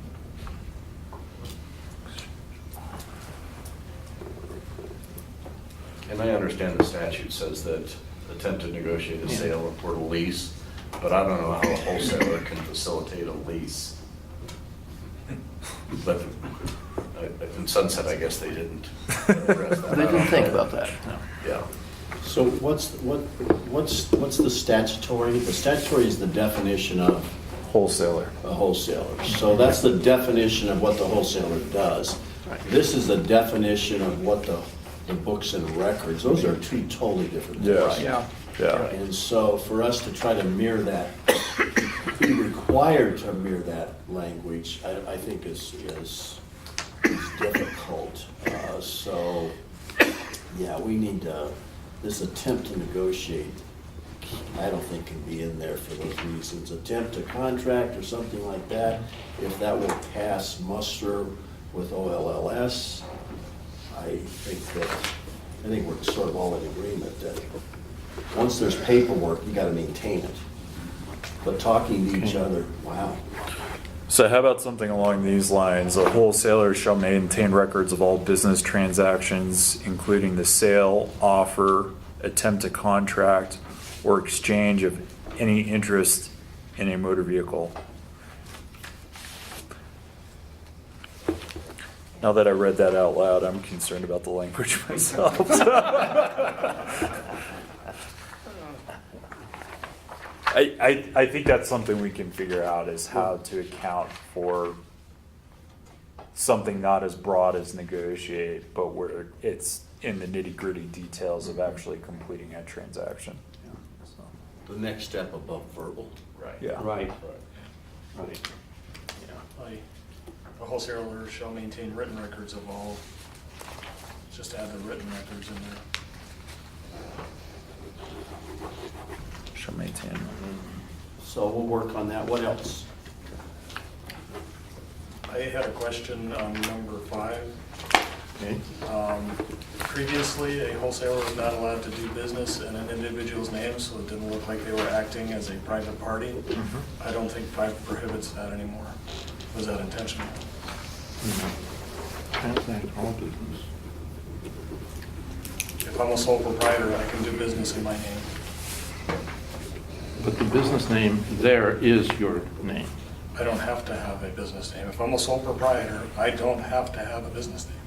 Speaker 10: And I understand the statute says that attempt to negotiate a sale or a lease, but I don't know how a wholesaler can facilitate a lease. But in Sunset, I guess they didn't address that.
Speaker 4: They didn't think about that.
Speaker 10: Yeah.
Speaker 1: So what's the statutory? The statutory is the definition of
Speaker 12: Wholesaler.
Speaker 1: a wholesaler. So that's the definition of what the wholesaler does. This is the definition of what the books and records. Those are two totally different things.
Speaker 12: Yeah.
Speaker 1: And so for us to try to mirror that, be required to mirror that language, I think is difficult. So, yeah, we need this attempt to negotiate, I don't think can be in there for those reasons. Attempt to contract or something like that, if that will pass muster with OLLS, I think we're sort of all in agreement that once there's paperwork, you gotta maintain it. But talking to each other, wow.
Speaker 12: So how about something along these lines? A wholesaler shall maintain records of all business transactions, including the sale, offer, attempt to contract, or exchange of any interest in a motor vehicle. Now that I read that out loud, I'm concerned about the language myself. I think that's something we can figure out, is how to account for something not as broad as negotiate, but where it's in the nitty-gritty details of actually completing a transaction.
Speaker 1: The next step above verbal.
Speaker 10: Right.
Speaker 12: Yeah.
Speaker 4: Right.
Speaker 15: A wholesaler shall maintain written records of all, just add the written records in there.
Speaker 12: Shall maintain.
Speaker 1: So we'll work on that. What else?
Speaker 15: I had a question on number 5. Previously, a wholesaler was not allowed to do business in an individual's name, so it didn't look like they were acting as a private party. I don't think 5 prohibits that anymore. Was that intentional?
Speaker 4: Transact all business.
Speaker 15: If I'm a sole proprietor, I can do business in my name.
Speaker 4: But the business name there is your name.
Speaker 15: I don't have to have a business name. If I'm a sole proprietor, I don't have to have a business name.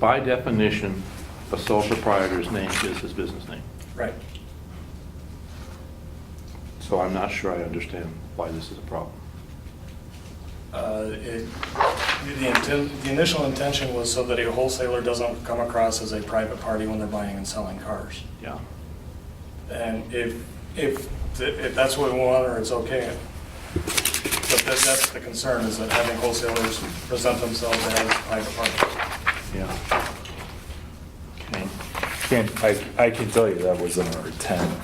Speaker 4: By definition, a sole proprietor's name is his business name.
Speaker 15: Right.
Speaker 4: So I'm not sure I understand why this is a problem.
Speaker 15: The initial intention was so that a wholesaler doesn't come across as a private party when they're buying and selling cars.
Speaker 4: Yeah.
Speaker 15: And if that's what we want, or it's okay. But that's the concern, is that having wholesalers present themselves as private parties.
Speaker 12: Yeah. Okay. I can tell you that wasn't our intent.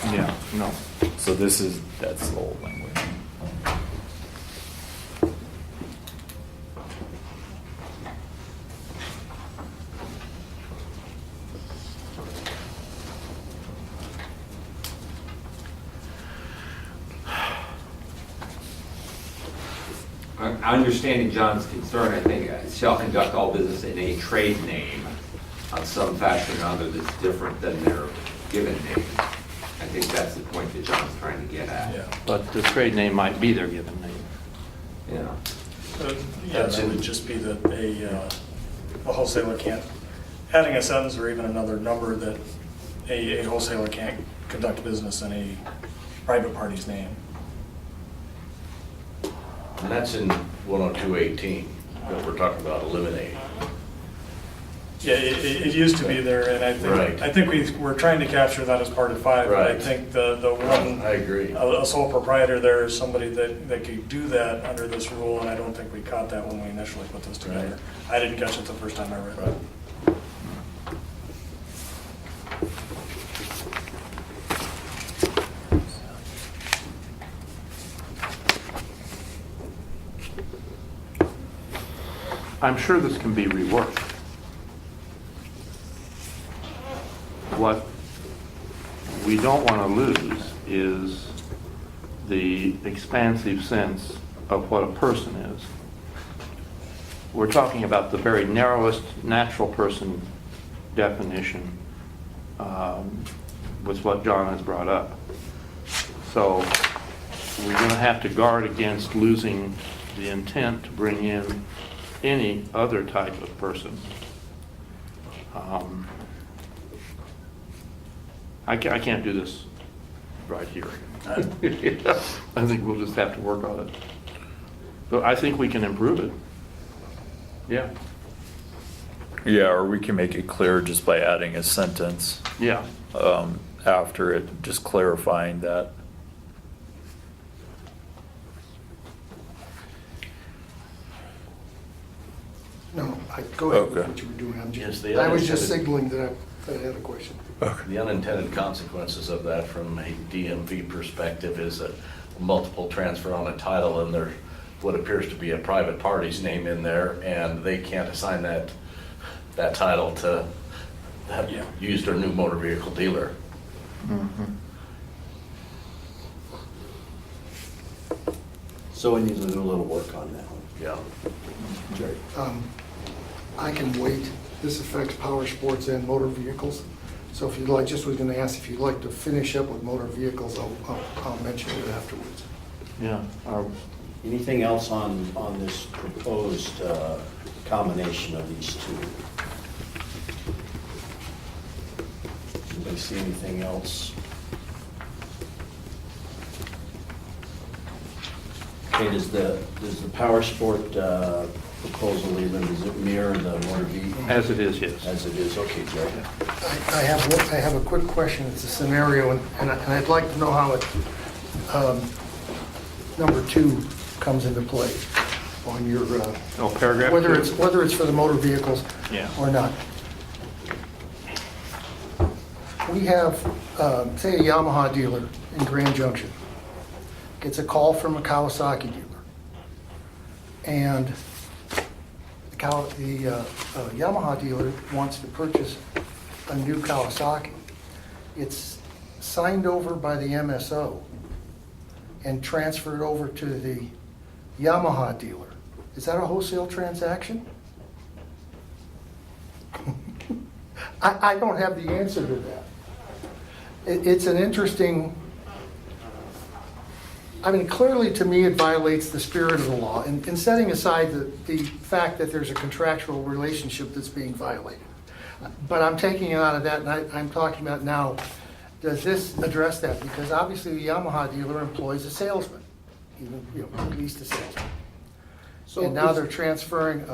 Speaker 4: Yeah, no.
Speaker 12: So that's the old language.
Speaker 8: Understanding John's concern, I think, shall conduct all business in a trade name of some fashion or other that's different than their given name. I think that's the point that John's trying to get at.
Speaker 15: Yeah.
Speaker 4: But the trade name might be their given name.
Speaker 8: Yeah.
Speaker 15: Yeah, that would just be that a wholesaler can't, adding a sentence or even another number that a wholesaler can't conduct business in a private party's name.
Speaker 10: And that's in 10218 that we're talking about eliminating.
Speaker 15: Yeah, it used to be there, and I think we're trying to capture that as part of 5. But I
Speaker 10: Right.
Speaker 15: think the one,
Speaker 10: I agree.
Speaker 15: a sole proprietor there is somebody that could do that under this rule, and I don't think we caught that when we initially put this together. I didn't catch it the first time I read it.
Speaker 4: I'm sure this can be reworked. What we don't want to lose is the expansive sense of what a person is. We're talking about the very narrowest natural person definition with what John has brought up. So we're going to have to guard against losing the intent to bring in any other type of person. I can't do this right here. I think we'll just have to work on it. But I think we can improve it. Yeah.
Speaker 12: Yeah, or we can make it clear just by adding a sentence.
Speaker 4: Yeah.
Speaker 12: After it, just clarifying that.
Speaker 11: No, go ahead with
Speaker 12: Okay.
Speaker 11: what you were doing.
Speaker 10: Yes, the
Speaker 11: I was just
Speaker 10: unintended-
Speaker 11: signaling that I had a question.
Speaker 10: The unintended consequences of that from a DMV perspective is a multiple transfer on a title, and there's what appears to be a private party's name in there, and they can't assign that title to that used or new motor vehicle dealer.
Speaker 1: So we need to do a little work on that one.
Speaker 10: Yeah.
Speaker 11: Jerry, I can wait. This affects power sports and motor vehicles. So if you'd like, just was gonna ask if you'd like to finish up with motor vehicles, I'll mention it afterwards.
Speaker 4: Yeah.
Speaker 1: Anything else on this proposed combination of these two? Anybody see anything else? Okay, does the power sport proposal even, does it mirror the motor vehicle?
Speaker 4: As it is, yes.
Speaker 1: As it is, okay, Jerry.
Speaker 11: I have a quick question. It's a scenario, and I'd like to know how it, number 2 comes into play on your,
Speaker 4: paragraph
Speaker 11: whether
Speaker 4: 2?
Speaker 11: it's for the motor vehicles or not. We have, say, a Yamaha dealer in Grand Junction gets a call from a Kawasaki dealer, and the Yamaha dealer wants to purchase a new Kawasaki. It's signed over by the MSO and transferred over to the Yamaha dealer. Is that a wholesale transaction? I don't have the answer to that. It's an interesting, I mean, clearly to me, it violates the spirit of the law, and setting aside the fact that there's a contractual relationship that's being violated. But I'm taking it out of that, and I'm talking about now, does this address that? Because obviously the Yamaha dealer employs a salesman, even, at least a salesman.
Speaker 1: So
Speaker 11: And now they're transferring.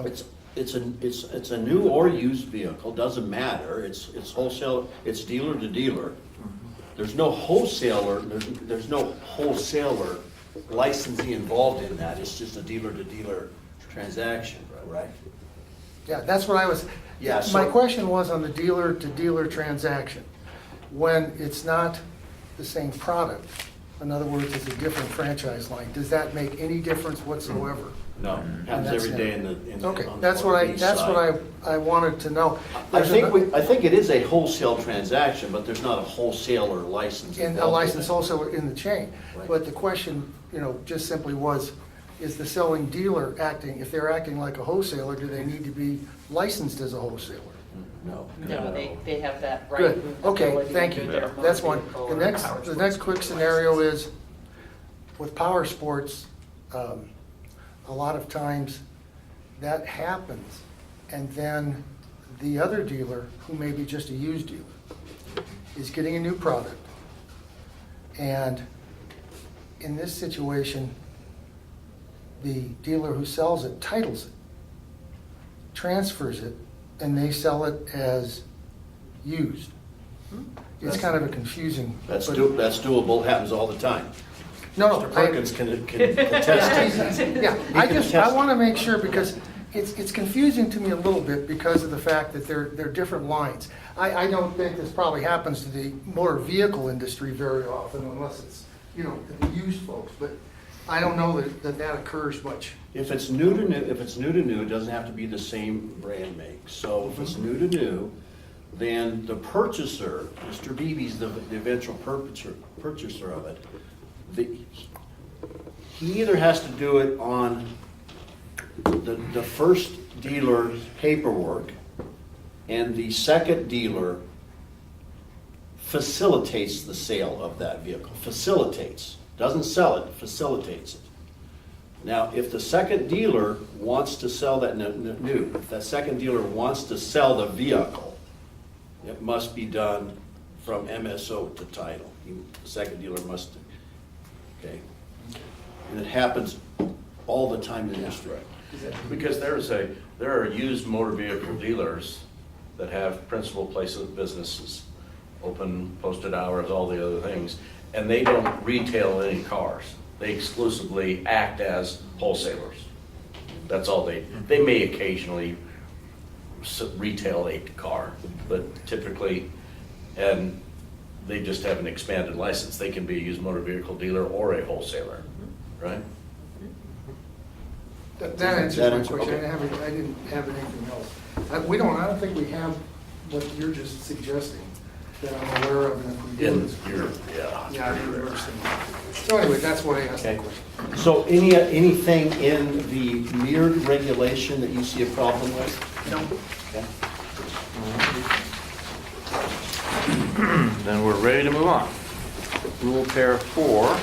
Speaker 1: It's a new or used vehicle, doesn't matter. It's wholesale, it's dealer to dealer. there's no wholesaler, there's no wholesaler licensing involved in that. It's just a dealer-to-dealer transaction, right?
Speaker 11: Yeah, that's what I was,
Speaker 1: Yeah,
Speaker 11: my
Speaker 1: so-
Speaker 11: question was on the dealer-to-dealer transaction. When it's not the same product, in other words, it's a different franchise line, does that make any difference whatsoever?
Speaker 1: No, happens every day in the.
Speaker 11: Okay,
Speaker 1: on the
Speaker 11: that's what
Speaker 1: east side.
Speaker 11: I wanted to know.
Speaker 1: I think it is a wholesale transaction, but there's not a wholesaler license.
Speaker 11: And a
Speaker 1: involved in
Speaker 11: license
Speaker 1: it.
Speaker 11: also in the chain.
Speaker 1: Right.
Speaker 11: But the question, just simply was, is the selling dealer acting, if they're acting like a wholesaler, do they need to be licensed as a wholesaler?
Speaker 1: No.
Speaker 2: No, they have that right.
Speaker 11: Good,
Speaker 2: and
Speaker 11: okay,
Speaker 2: ability
Speaker 11: thank
Speaker 2: to
Speaker 11: you.
Speaker 2: do their
Speaker 11: That's
Speaker 2: motor
Speaker 11: one.
Speaker 2: vehicle
Speaker 11: The
Speaker 2: or
Speaker 11: next,
Speaker 2: power
Speaker 11: the
Speaker 2: sports
Speaker 11: next quick scenario is, with power sports, a lot of times that happens, and then the other dealer, who may be just a used dealer, is getting a new product. And in this situation, the dealer who sells it titles it, transfers it, and they sell it as used. It's kind of a confusing.
Speaker 1: That's
Speaker 11: but-
Speaker 1: that's doable, happens all the time.
Speaker 11: No,
Speaker 1: Mr. Perkins can attest to it.
Speaker 11: Yeah,
Speaker 1: He
Speaker 11: I
Speaker 1: can
Speaker 11: just, I
Speaker 1: attest.
Speaker 11: want to make sure, because it's confusing to me a little bit because of the fact that they're different lines. I don't think this probably happens to the motor vehicle industry very often unless it's, the used folks, but I don't know that occurs much.
Speaker 1: If it's new to new, it doesn't have to be the same brand make. So if it's new to new, then the purchaser, Mr. Beebe's the eventual purchaser of it. He either has to do it on the first dealer's paperwork, and the second dealer facilitates the sale of that vehicle. Facilitates, doesn't sell it, facilitates it. Now, if the second dealer wants to sell that new, if that second dealer wants to sell the vehicle, it must be done from MSO to title. The second dealer must, okay? And it happens all the time in the industry.
Speaker 10: Because there are used motor vehicle dealers that have principal places of businesses, open, posted hours, all the other things, and they don't retail any cars. They exclusively act as wholesalers. That's all they may occasionally retail a car, but typically, and they just have an expanded license. They can be a used motor vehicle dealer or a wholesaler, right?
Speaker 11: That answers my question. I didn't have anything else. I don't think we have what you're just suggesting that I'm aware of. And if we do, yeah, I didn't understand. So anyway, that's why I asked the question.
Speaker 1: So anything in the mirrored regulation that you see a problem with?
Speaker 11: No.
Speaker 1: Okay.
Speaker 4: Then we're ready to move on. Rule pair 4.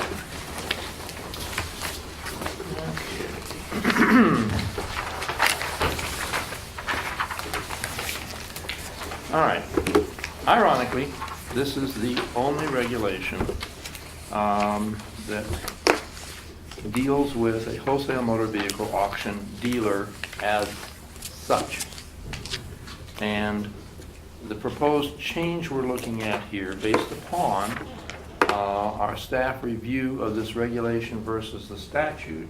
Speaker 4: All right. Ironically, this is the only regulation that deals with a wholesale motor vehicle auction dealer as such. And the proposed change we're looking at here, based upon our staff review of this regulation versus the statute,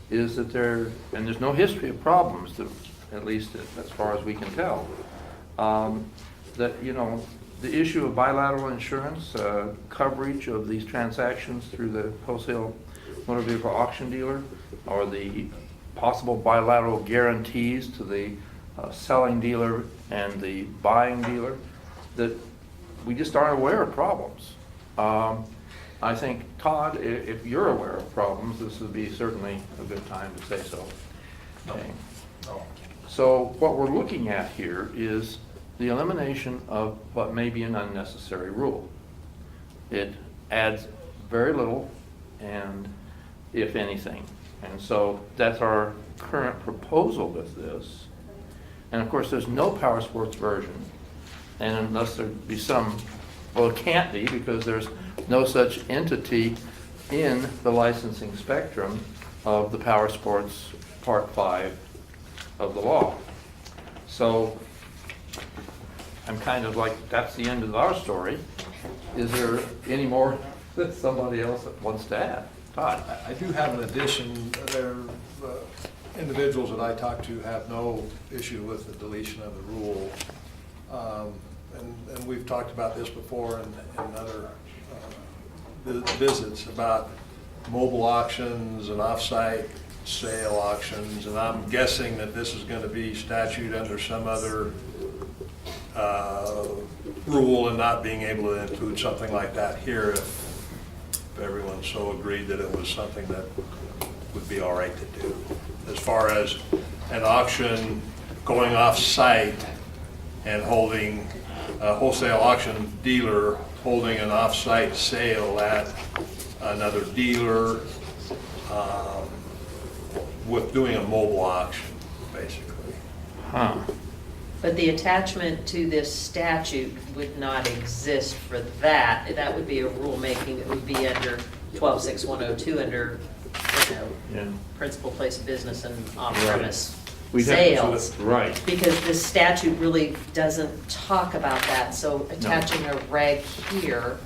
Speaker 4: is that there's no history of problems, at least as far as we can tell, that, the issue of bilateral insurance, coverage of these transactions through the wholesale motor vehicle auction dealer, or the possible bilateral guarantees to the selling dealer and the buying dealer, that we just aren't aware of problems. I think, Todd, if you're aware of problems, this would be certainly a good time to say so. Okay. So what we're looking at here is the elimination of what may be an unnecessary rule. It adds very little, and if anything. And so that's our current proposal with this. And of course, there's no power sports version. And unless there be some, well, it can't be, because there's no such entity in the licensing spectrum of the power sports Part 5 of the law. So I'm kind of like, that's the end of our story. Is there any more that somebody else wants to add? Todd?
Speaker 3: I do have an addition. There, individuals that I talk to have no issue with the deletion of the rule. And we've talked about this before in other visits about mobile auctions and off-site sale auctions. And I'm guessing that this is going to be statute under some other rule and not being able to include something like that here if everyone so agreed that it was something that would be all right to do. As far as an auction going off-site and holding a wholesale auction dealer holding an off-site sale at another dealer with doing a mobile auction, basically.
Speaker 4: Huh.
Speaker 2: But the attachment to this statute would not exist for that. That would be a rulemaking that would be under 126102 under,
Speaker 4: Yeah.
Speaker 2: principal place of business and off-premise
Speaker 4: We'd have to-
Speaker 2: sales.
Speaker 4: Right.
Speaker 2: Because this statute really doesn't talk about that, so attaching a reg here,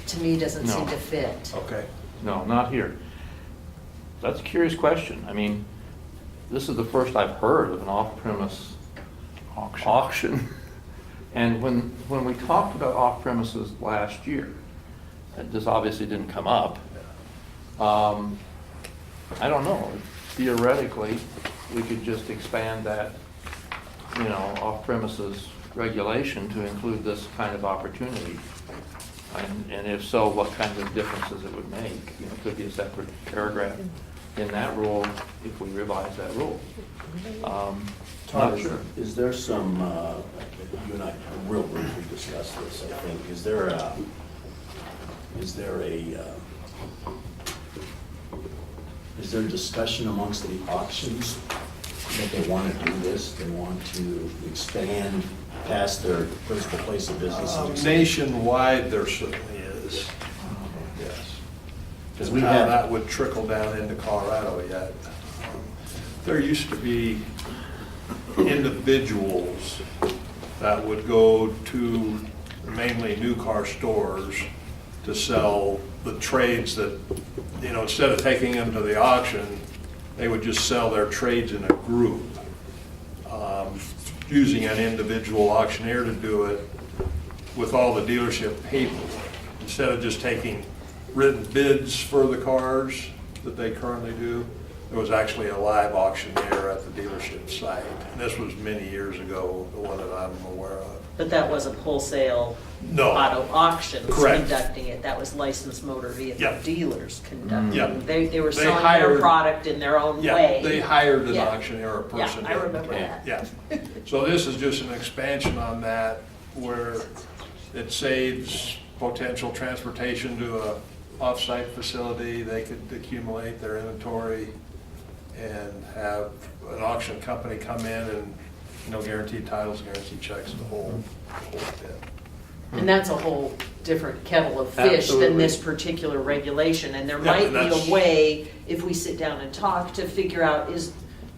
Speaker 2: to me, doesn't
Speaker 4: No.
Speaker 2: seem to fit.
Speaker 3: Okay.
Speaker 4: No, not here. That's a curious question. I mean, this is the first I've heard of an off-premise auction. And when we talked about off-premises last year, this obviously didn't come up. I don't know. Theoretically, we could just expand that, off-premises regulation to include this kind of opportunity. And if so, what kinds of differences it would make? It could be a separate paragraph in that rule if we revise that rule. Not sure.
Speaker 1: Is there some, you and I real briefly discussed this, I think, is there discussion amongst the auctions that they want to do this, they want to expand past their principal place of business?
Speaker 3: Nationwide, there certainly is. Yes.
Speaker 1: Because we
Speaker 3: How
Speaker 1: have
Speaker 3: that would trickle down into Colorado yet. There used to be individuals that would go to mainly new car stores to sell the trades that, instead of taking them to the auction, they would just sell their trades in a group, using an individual auctioneer to do it with all the dealership paperwork. Instead of just taking written bids for the cars that they currently do, there was actually a live auctioneer at the dealership site. And this was many years ago, the one that I'm aware of.
Speaker 2: But that wasn't wholesale
Speaker 3: No.
Speaker 2: auto auctions
Speaker 3: Correct.
Speaker 2: conducting it. That was licensed motor vehicle
Speaker 3: Yep.
Speaker 2: dealers conducting
Speaker 3: Yep.
Speaker 2: it. They were
Speaker 3: They
Speaker 2: selling their
Speaker 3: hired-
Speaker 2: product in their own
Speaker 3: Yeah,
Speaker 2: way.
Speaker 3: they hired an
Speaker 2: Yeah.
Speaker 3: auctioneer, a person.
Speaker 2: Yeah, I
Speaker 3: did.
Speaker 2: remember that.
Speaker 3: Yeah. So this is just an expansion on that where it saves potential transportation to a off-site facility. They could accumulate their inventory and have an auction company come in and, guaranteed titles, guaranteed checks, the whole bit.
Speaker 2: And that's a whole different kettle of fish than
Speaker 4: Absolutely.
Speaker 2: this particular regulation. And there
Speaker 3: Yeah,
Speaker 2: might be
Speaker 3: that's-
Speaker 2: a way, if we sit down and talk, to figure out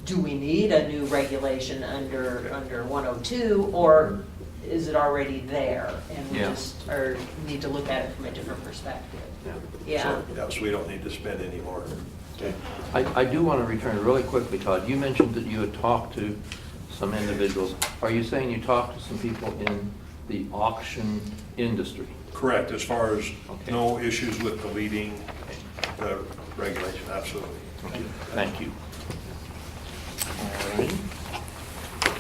Speaker 2: do we need a new regulation under 102, or is it already there? And we
Speaker 4: Yeah.
Speaker 2: just need to look at it from a different perspective. Yeah.
Speaker 3: So, yes, we don't need to spend any more.
Speaker 1: Okay.
Speaker 4: I do want to return really quickly, Todd. You mentioned that you had talked to some individuals. Are you saying you talked to some people in the auction industry?
Speaker 3: Correct, as far as
Speaker 4: Okay.
Speaker 3: no issues with deleting the regulation, absolutely.
Speaker 4: Thank you.
Speaker 1: All right.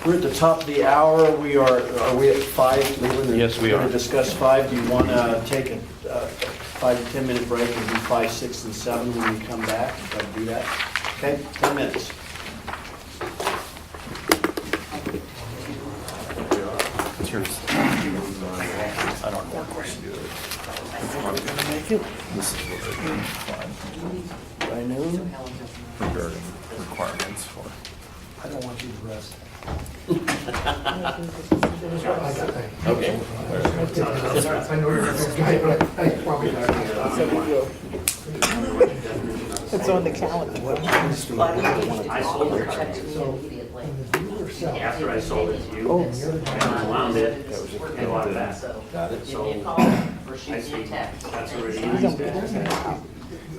Speaker 1: We're at the top of the hour. Are we at 5, Leland?
Speaker 4: Yes, we
Speaker 1: We're going
Speaker 4: are.
Speaker 1: to discuss 5. Do you want to take a 5 to 10 minute break and do 5, 6, and 7 when we come back? If I can do that? Okay, 10 minutes.
Speaker 12: Cheers.
Speaker 1: I don't know.
Speaker 12: This is what
Speaker 1: By noon?
Speaker 12: regarding requirements for.
Speaker 11: I don't want you to rest.
Speaker 1: Okay.
Speaker 11: I know you're a good guy, but I probably
Speaker 2: It's on the calendar.
Speaker 1: What happens to
Speaker 2: I sold their check to me immediately.
Speaker 11: sell.
Speaker 5: After I sold it to you,
Speaker 11: Oh.
Speaker 5: and unwound it, and a lot of that.
Speaker 2: Got
Speaker 5: it.
Speaker 2: Give me a call or shoot me a text.
Speaker 5: That's already used.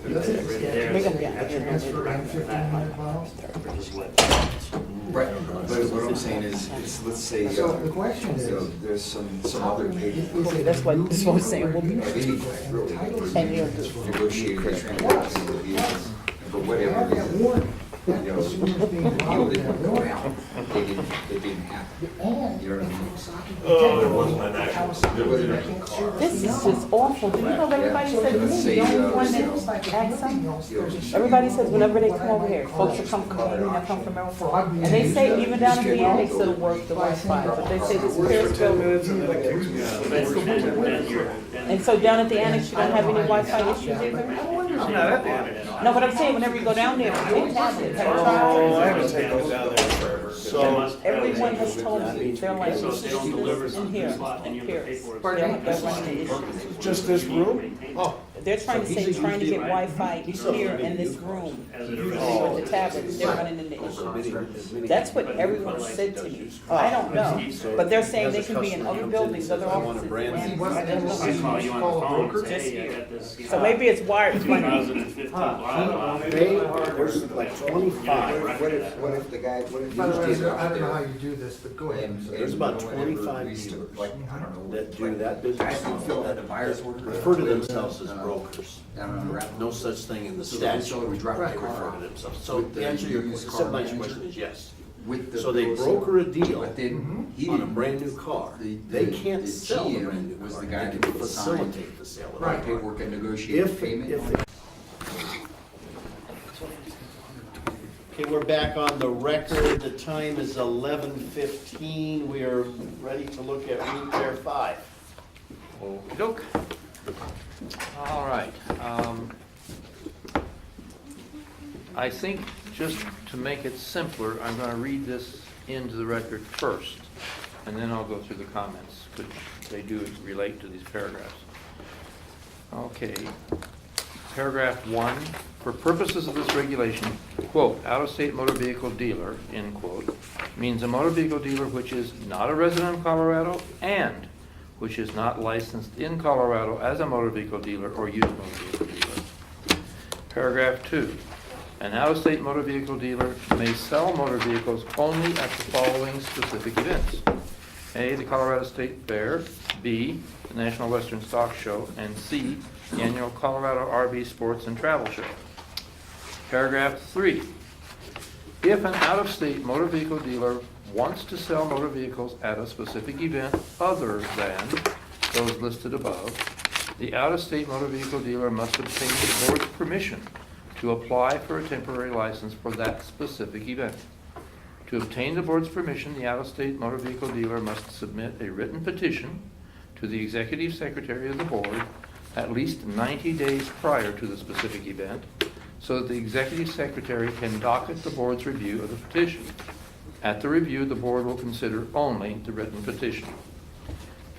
Speaker 11: Transfer in 1,500 miles.
Speaker 16: Right, but what I'm saying is let's say,
Speaker 11: So the question is,
Speaker 16: there's some other paperwork.
Speaker 11: That's what I'm saying.
Speaker 16: Of any kind, really, for negotiating a transaction with you, and for whatever reason, you know, the deal didn't go down. It didn't happen. You know what I mean?
Speaker 3: There wasn't an actual.
Speaker 16: There wasn't an actual car.
Speaker 6: This is just awful. Do you know everybody said to me, the only one that asks them? Everybody says whenever they come over here, folks that come from Maine, that come from Maryland. And they say even down in the annex it'll work the Wi-Fi, but they say this Periscope. And so down at the annex, you don't have any Wi-Fi issues either? No, but I'm saying whenever you go down there, they have it. Have you tried?
Speaker 1: I haven't taken those down there forever. So,
Speaker 6: Everyone has told me, they're like,
Speaker 5: So if they don't deliver
Speaker 6: in
Speaker 5: something
Speaker 6: here,
Speaker 5: to the spot, then you
Speaker 6: in
Speaker 5: have to
Speaker 6: here.
Speaker 5: pay for it.
Speaker 6: They're running into issues.
Speaker 1: just this room? Oh.
Speaker 6: They're trying to say, trying to get Wi-Fi here in this room. With the tablets, they're running into issues. That's what everyone said to me. I don't know, but they're saying they can be in other buildings, other offices.
Speaker 5: I call you on the phone and say,
Speaker 6: Just
Speaker 5: hey, I
Speaker 6: here.
Speaker 5: got this.
Speaker 6: So maybe it's wired funny.
Speaker 5: 2015 blah,
Speaker 1: There's like 25.
Speaker 16: What if the guy, what if
Speaker 11: By the way,
Speaker 16: you did
Speaker 11: I don't know how
Speaker 16: out
Speaker 11: you do this, but go
Speaker 16: there?
Speaker 11: ahead.
Speaker 16: And
Speaker 1: There's about
Speaker 16: whatever
Speaker 1: 25
Speaker 16: least,
Speaker 1: dealers
Speaker 16: like, I don't know.
Speaker 1: that do that business.
Speaker 16: Guys who fill out the buyer's order.
Speaker 1: Refer to themselves as brokers.
Speaker 16: I don't know.
Speaker 1: No such thing in the
Speaker 16: So the
Speaker 1: statute.
Speaker 16: we drive
Speaker 1: They
Speaker 16: the car
Speaker 1: refer to themselves. So
Speaker 16: with
Speaker 1: the
Speaker 16: the
Speaker 1: answer to your
Speaker 16: used car
Speaker 1: simple
Speaker 16: manager?
Speaker 1: question is yes.
Speaker 16: With the
Speaker 1: So they
Speaker 16: proceeds.
Speaker 1: broker a deal
Speaker 16: But then he
Speaker 1: on a
Speaker 16: didn't-
Speaker 1: brand new car.
Speaker 16: the-
Speaker 1: They
Speaker 16: the-
Speaker 1: can't
Speaker 16: the
Speaker 1: sell a
Speaker 16: GM
Speaker 1: brand new
Speaker 16: was
Speaker 1: car.
Speaker 16: the guy
Speaker 1: They
Speaker 16: that
Speaker 1: can
Speaker 16: would sign
Speaker 1: facilitate the sale of
Speaker 16: Right,
Speaker 1: the car.
Speaker 16: paperwork and negotiate
Speaker 1: If,
Speaker 16: payment.
Speaker 1: Okay, we're back on the record. The time is 11:15. We are ready to look at repair 5.
Speaker 4: Okey-doke. All right. I think just to make it simpler, I'm going to read this into the record first, and then I'll go through the comments, which they do relate to these paragraphs. Okay. Paragraph 1, for purposes of this regulation, quote, out-of-state motor vehicle dealer, end quote, means a motor vehicle dealer which is not a resident of Colorado and which is not licensed in Colorado as a motor vehicle dealer or used motor vehicle dealer. Paragraph 2, an out-of-state motor vehicle dealer may sell motor vehicles only at the following specific events. A, the Colorado State Fair, B, the National Western Stock Show, and C, the annual Colorado RV Sports and Travel Show. Paragraph 3, if an out-of-state motor vehicle dealer wants to sell motor vehicles at a specific event other than those listed above, the out-of-state motor vehicle dealer must obtain the board's permission to apply for a temporary license for that specific event. To obtain the board's permission, the out-of-state motor vehicle dealer must submit a written petition to the executive secretary of the board at least 90 days prior to the specific event, so that the executive secretary can docket the board's review of the petition. At the review, the board will consider only the written petition.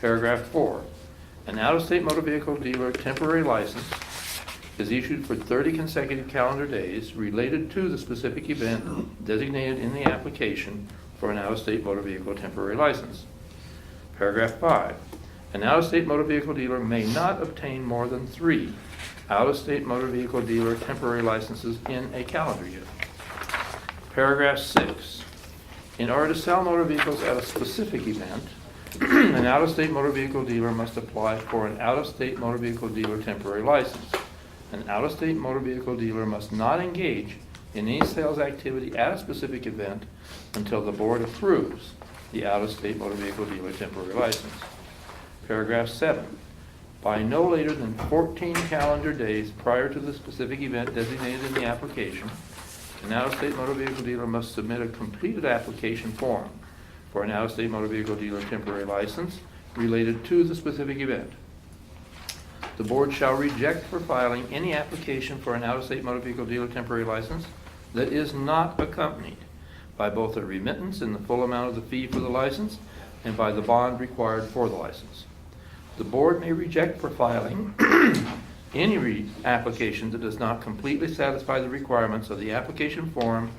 Speaker 4: Paragraph 4, an out-of-state motor vehicle dealer temporary license is issued for 30 consecutive calendar days related to the specific event designated in the application for an out-of-state motor vehicle temporary license. Paragraph 5, an out-of-state motor vehicle dealer may not obtain more than 3 out-of-state motor vehicle dealer temporary licenses in a calendar year. Paragraph 6, in order to sell motor vehicles at a specific event, an out-of-state motor vehicle dealer must apply for an out-of-state motor vehicle dealer temporary license. An out-of-state motor vehicle dealer must not engage in any sales activity at a specific event until the board approves the out-of-state motor vehicle dealer temporary license. Paragraph 7, by no later than 14 calendar days prior to the specific event designated in the application, an out-of-state motor vehicle dealer must submit a completed application form for an out-of-state motor vehicle dealer temporary license related to the specific event. The board shall reject for filing any application for an out-of-state motor vehicle dealer temporary license that is not accompanied by both a remittance in the full amount of the fee for the license and by the bond required for the license. The board may reject for filing any application that does not completely satisfy the requirements of the application form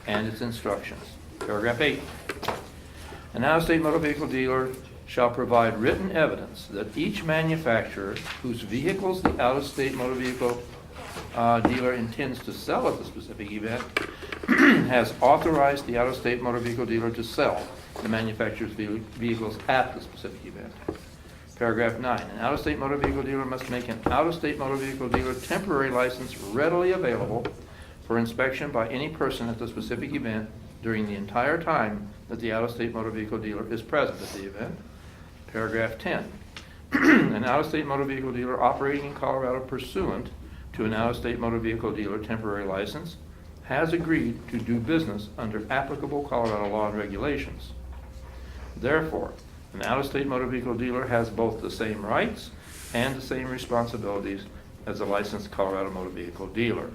Speaker 4: and its instructions. Paragraph 8. An out-of-state motor vehicle dealer shall provide written evidence that each manufacturer whose vehicles the out-of-state motor vehicle dealer intends to sell at the specific event has authorized the out-of-state motor vehicle dealer to sell the manufacturer's vehicles at the specific event. Paragraph 9, an out-of-state motor vehicle dealer must make an out-of-state motor vehicle dealer temporary license readily available for inspection by any person at the specific event during the entire time that the out-of-state motor vehicle dealer is present at the event. Paragraph 10, an out-of-state motor vehicle dealer operating in Colorado pursuant to an out-of-state motor vehicle dealer temporary license has agreed to do business under applicable Colorado law and regulations. Therefore, an out-of-state motor vehicle dealer has both the same rights and the same responsibilities as a licensed Colorado motor vehicle dealer.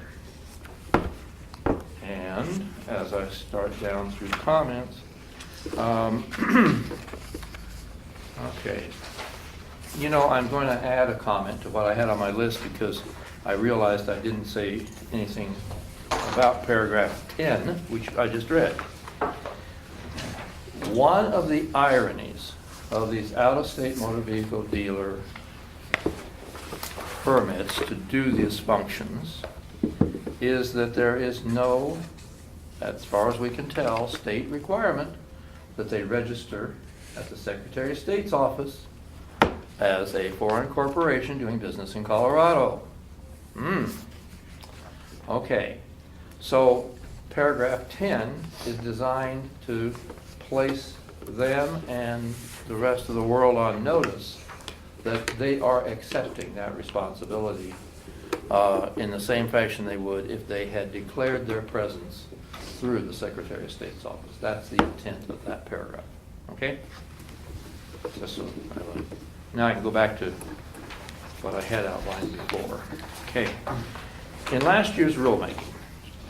Speaker 4: And as I start down through comments, okay, you know, I'm going to add a comment to what I had on my list because I realized I didn't say anything about paragraph 10, which I just read. One of the ironies of these out-of-state motor vehicle dealer permits to do these functions is that there is no, as far as we can tell, state requirement that they register at the Secretary of State's office as a foreign corporation doing business in Colorado. Okay, so paragraph 10 is designed to place them and the rest of the world on notice that they are accepting that responsibility in the same fashion they would if they had declared their presence through the Secretary of State's office. That's the intent of that paragraph. Okay? Just so now I can go back to what I had outlined before. Okay. In last year's rulemaking,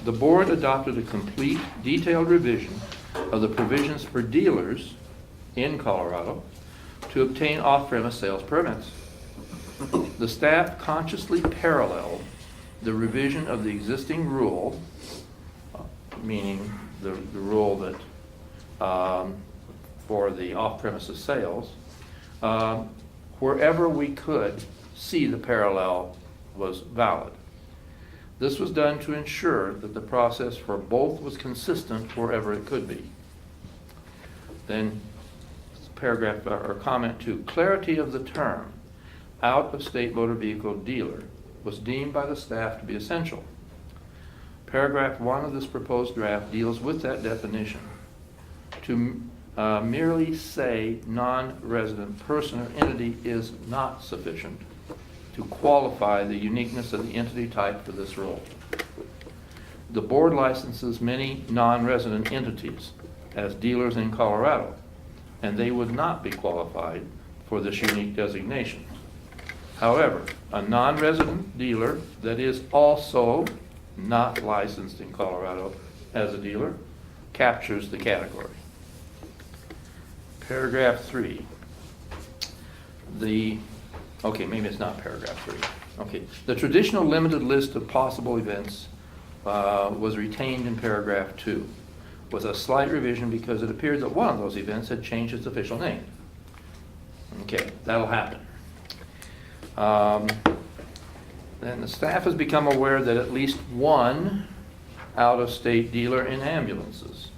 Speaker 4: the board adopted a complete, detailed revision of the provisions for dealers in Colorado to obtain off-premise sales permits. The staff consciously paralleled the revision of the existing rule, meaning the rule that for the off-premises sales, wherever we could see the parallel was valid. This was done to ensure that the process for both was consistent wherever it could be. Then paragraph or comment 2, clarity of the term out-of-state motor vehicle dealer was deemed by the staff to be essential. Paragraph 1 of this proposed draft deals with that definition. To merely say non-resident person or entity is not sufficient to qualify the uniqueness of the entity type for this rule. The board licenses many non-resident entities as dealers in Colorado, and they would not be qualified for this unique designation. However, a non-resident dealer that is also not licensed in Colorado as a dealer captures the category. Paragraph 3. Okay, maybe it's not paragraph 3. Okay, the traditional limited list of possible events was retained in paragraph 2 with a slight revision because it appeared that one of those events had changed its official name. Okay, that'll happen. Then the staff has become aware that at least one out-of-state dealer in ambulances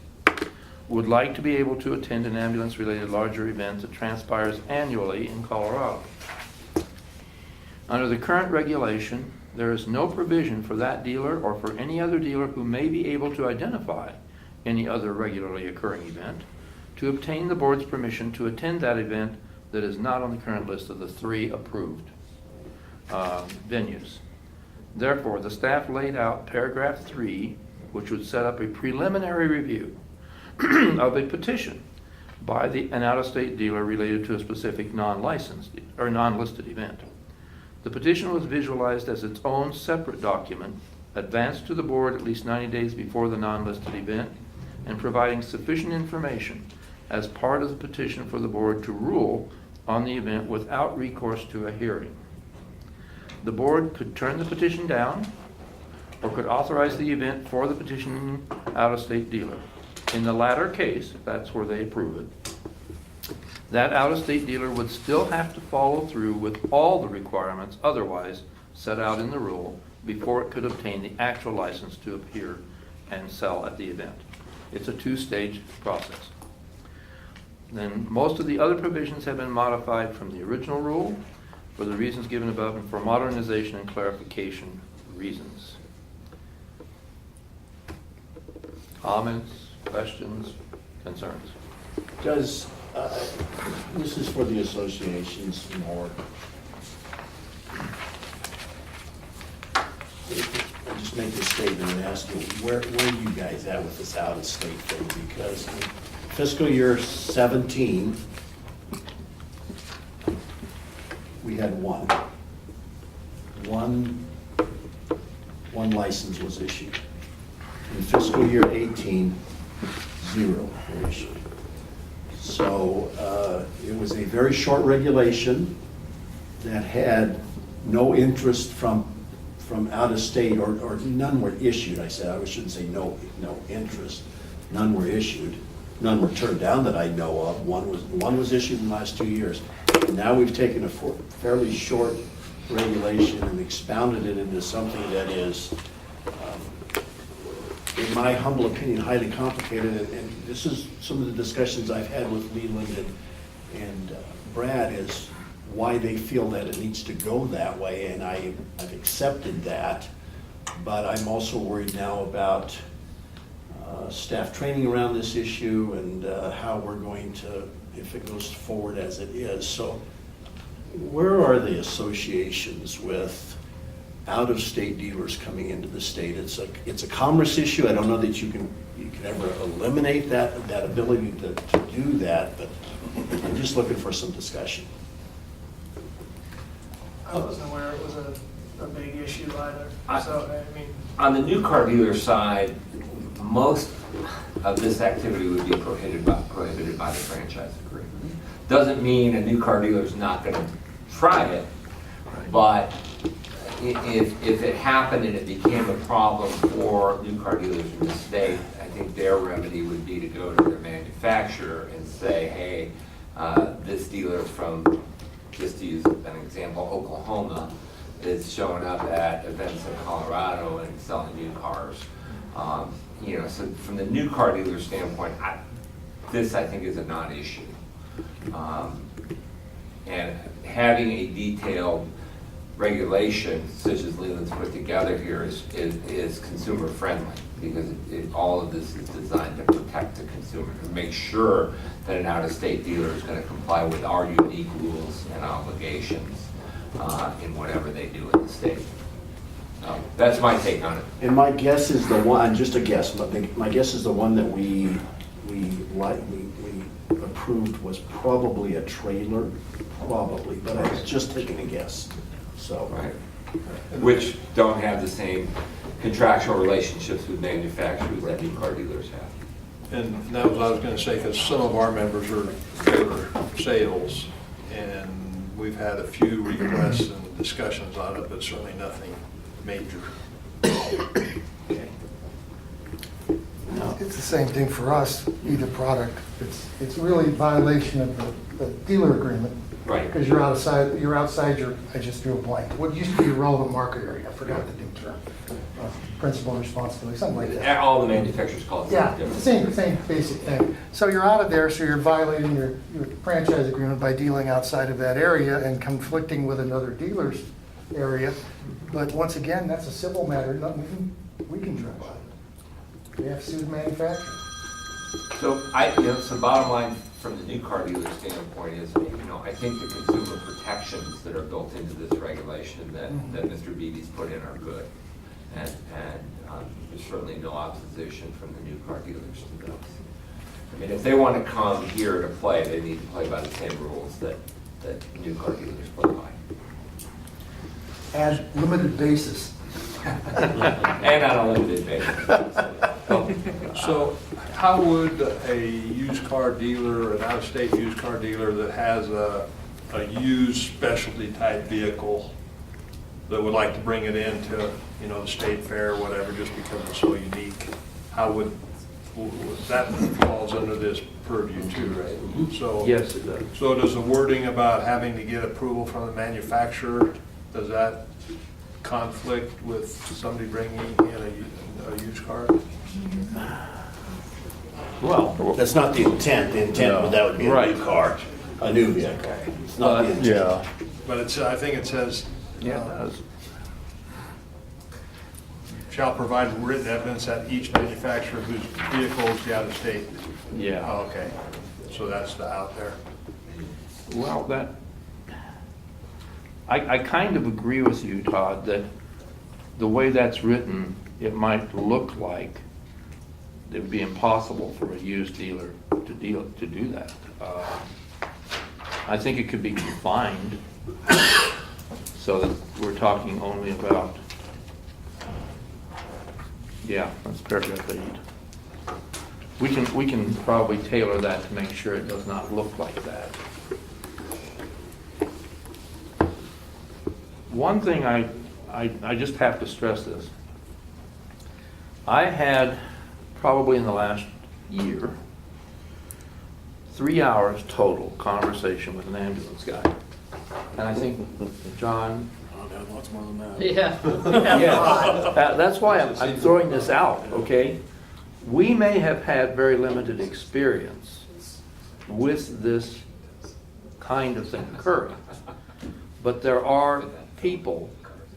Speaker 4: would like to be able to attend an ambulance-related larger event that transpires annually in Colorado. Under the current regulation, there is no provision for that dealer or for any other dealer who may be able to identify any other regularly occurring event to obtain the board's permission to attend that event that is not on the current list of the 3 approved venues. Therefore, the staff laid out paragraph 3, which would set up a preliminary review of a petition by an out-of-state dealer related to a specific non-licensed or non-listed event. The petition was visualized as its own separate document, advanced to the board at least 90 days before the non-listed event, and providing sufficient information as part of the petition for the board to rule on the event without recourse to a hearing. The board could turn the petition down or could authorize the event for the petitioning out-of-state dealer. In the latter case, if that's where they approve it, that out-of-state dealer would still have to follow through with all the requirements otherwise set out in the rule before it could obtain the actual license to appear and sell at the event. It's a two-stage process. Then most of the other provisions have been modified from the original rule for the reasons given above and for modernization and clarification reasons. Comments, questions, concerns?
Speaker 1: Does, this is for the associations more. I'll just make this statement and ask you, where are you guys at with this out-of-state thing? Because in fiscal year 17, we had one license was issued. In fiscal year 18, 0 were issued. So it was a very short regulation that had no interest from out of state, or none were issued. I shouldn't say no interest. None were issued. None were turned down that I know of. One was issued in the last 2 years. And now we've taken a fairly short regulation and expounded it into something that is, in my humble opinion, highly complicated. And this is some of the discussions I've had with Leland and Brad, is why they feel that it needs to go that way, and I've accepted that. But I'm also worried now about staff training around this issue and how we're going to, if it goes forward as it is. So where are the associations with out-of-state dealers coming into the state? It's a commerce issue. I don't know that you can ever eliminate that ability to do that, but I'm just looking for some discussion.
Speaker 13: I wasn't aware it was a big issue either, so, I mean.
Speaker 8: On the new car dealer side, most of this activity would be prohibited by the franchise agreement. Doesn't mean a new car dealer is not going to try it, but if it happened and it became a problem for new car dealers in the state, I think their remedy would be to go to their manufacturer and say, hey, this dealer from, just to use an example, Oklahoma, is showing up at events in Colorado and selling new cars. So from the new car dealer standpoint, this I think is a non-issue. And having a detailed regulation such as Leland's put together here is consumer friendly, because all of this is designed to protect the consumer, to make sure that an out-of-state dealer is going to comply with our unique rules and obligations in whatever they do in the state. That's my take on it.
Speaker 1: And my guess is the one, just a guess, but my guess is the one that we approved was probably a trailer, probably, but I was just taking a guess. So,
Speaker 8: right. Which don't have the same contractual relationships with manufacturers that new car dealers have.
Speaker 3: And that was what I was going to say, because some of our members are trailer sales, and we've had a few requests and discussions on it, but certainly nothing major.
Speaker 11: It's the same thing for us, either product. It's really a violation of the dealer agreement.
Speaker 8: Right.
Speaker 11: Because you're outside your, I just drew a blank. What used to be your relevant market area, I forgot the new term. Principal responsibility, something like that.
Speaker 8: All the manufacturers call it
Speaker 11: Yeah,
Speaker 8: something
Speaker 11: it's
Speaker 8: different.
Speaker 11: the same basic thing. So you're out of there, so you're violating your franchise agreement by dealing outside of that area and conflicting with another dealer's area. But once again, that's a civil matter, nothing we can do about it. We have to sue the manufacturer.
Speaker 8: So so bottom line from the new car dealer standpoint is, I think the consumer protections that are built into this regulation that Mr. Beattie's put in are good. And there's certainly no opposition from the new car dealers to those. I mean, if they want to come here to play, they need to play by the same rules that new car dealers play by.
Speaker 11: At limited basis.
Speaker 8: And on a limited basis.
Speaker 3: So how would a used car dealer, an out-of-state used car dealer that has a used specialty type vehicle that would like to bring it into, the state fair or whatever, just because it's so unique, how would that falls under this purview too, right? So
Speaker 4: Yes, it does.
Speaker 3: So does the wording about having to get approval from the manufacturer, does that conflict with somebody bringing in a used car?
Speaker 1: Well, that's not the intent. The intent, but that would be a
Speaker 4: Right.
Speaker 1: new car, a new vehicle. It's not the intent.
Speaker 12: Yeah.
Speaker 3: But it's, I think it says,
Speaker 4: Yeah, it does.
Speaker 3: shall provide written evidence that each manufacturer whose vehicle is out of state.
Speaker 4: Yeah.
Speaker 3: Oh, okay, so that's the out there.
Speaker 4: Well, I kind of agree with you, Todd, that the way that's written, it might look like it would be impossible for a used dealer to do that. I think it could be confined so that we're talking only about, yeah, that's paragraph 8. We can probably tailor that to make sure it does not look like that. One thing I just have to stress this. I had, probably in the last year, 3 hours total conversation with an ambulance guy. And I think, John.
Speaker 15: Lots more than that.
Speaker 2: Yeah.
Speaker 4: That's why I'm throwing this out, okay? We may have had very limited experience with this kind of thing occurring. But there are people,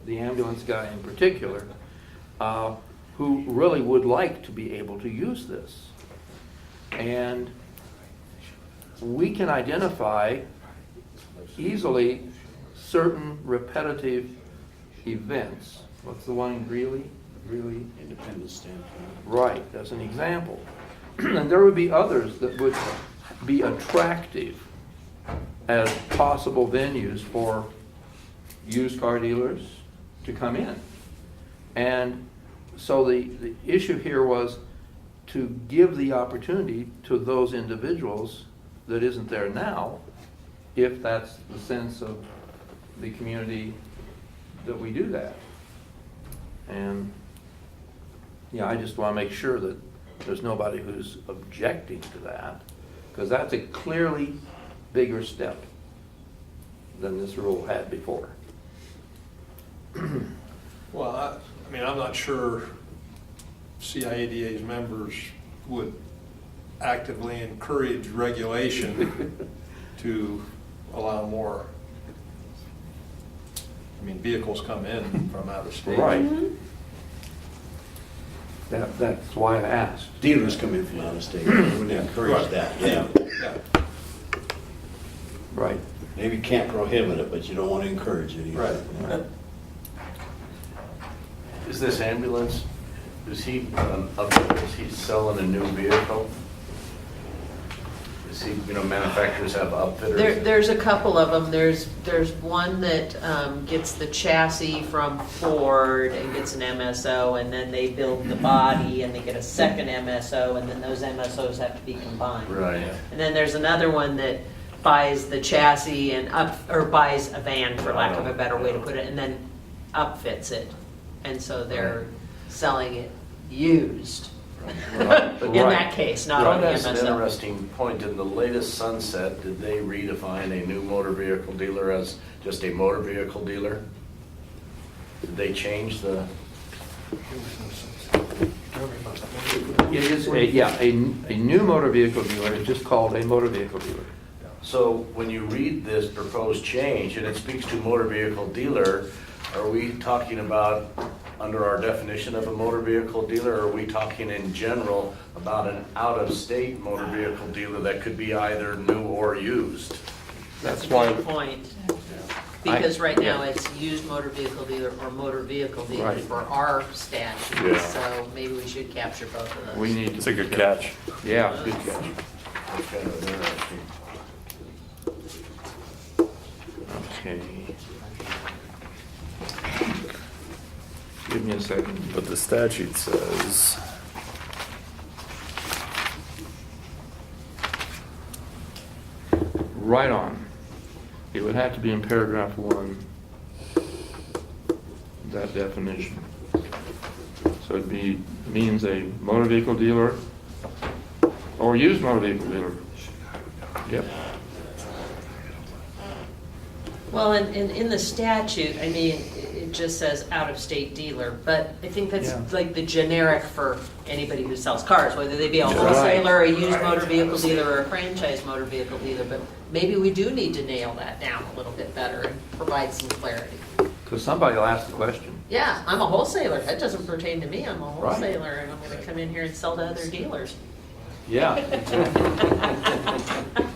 Speaker 4: the ambulance guy in particular, who really would like to be able to use this. And we can identify easily certain repetitive events. What's the one, really?
Speaker 1: Independence standpoint.
Speaker 4: Right, as an example. And there would be others that would be attractive as possible venues for used car dealers to come in. And so the issue here was to give the opportunity to those individuals that isn't there now, if that's the sense of the community that we do that. And yeah, I just want to make sure that there's nobody who's objecting to that, because that's a clearly bigger step than this rule had before.
Speaker 3: Well, I mean, I'm not sure CIADA's members would actively encourage regulation to allow more. I mean, vehicles come in from out of state.
Speaker 4: Right. That's why I asked.
Speaker 1: Dealers come in from out of state. We wouldn't encourage that, yeah.
Speaker 4: Right.
Speaker 1: Maybe you can't prohibit it, but you don't want to encourage it either.
Speaker 3: Right.
Speaker 10: Is this ambulance, is he selling a new vehicle? Is he, manufacturers have outfitters?
Speaker 2: There's a couple of them. There's one that gets the chassis from Ford and gets an MSO, and then they build the body and they get a second MSO, and then those MSOs have to be combined.
Speaker 10: Right.
Speaker 2: And then there's another one that buys the chassis and buys a van, for lack of a better way to put it, and then upfits it. And so they're selling it used. In that case, not on the
Speaker 10: That's an
Speaker 2: MSO.
Speaker 10: interesting point. In the latest sunset, did they redefine a new motor vehicle dealer as just a motor vehicle dealer? Did they change the?
Speaker 4: It is a new motor vehicle dealer is just called a motor vehicle dealer.
Speaker 10: So when you read this proposed change and it speaks to motor vehicle dealer, are we talking about under our definition of a motor vehicle dealer, or are we talking in general about an out-of-state motor vehicle dealer that could be either new or used?
Speaker 2: That's a good point. Because right now it's used motor vehicle dealer or motor vehicle dealer
Speaker 4: Right.
Speaker 2: for our statute.
Speaker 4: Yeah.
Speaker 2: So maybe we should capture both of those.
Speaker 4: We need.
Speaker 12: It's a good catch.
Speaker 4: Yeah, good catch.
Speaker 10: That's kind of interesting.
Speaker 4: Okay. Give me a second.
Speaker 12: But the statute says,
Speaker 4: Right on. It would have to be in paragraph 1, that definition. So means a motor vehicle dealer or used motor vehicle dealer. Yep.
Speaker 2: Well, and in the statute, I mean, it just says out-of-state dealer, but I think that's
Speaker 4: Yeah.
Speaker 2: like the generic for anybody who sells cars, whether they be a
Speaker 4: Right.
Speaker 2: wholesaler, a used motor vehicle dealer, or a franchise motor vehicle dealer, but maybe we do need to nail that down a little bit better and provide some clarity.
Speaker 4: Because somebody will ask the question.
Speaker 2: Yeah, I'm a wholesaler, that doesn't pertain to me, I'm a
Speaker 4: Right.
Speaker 2: wholesaler, and I'm gonna come in here and sell to other dealers.
Speaker 4: Yeah.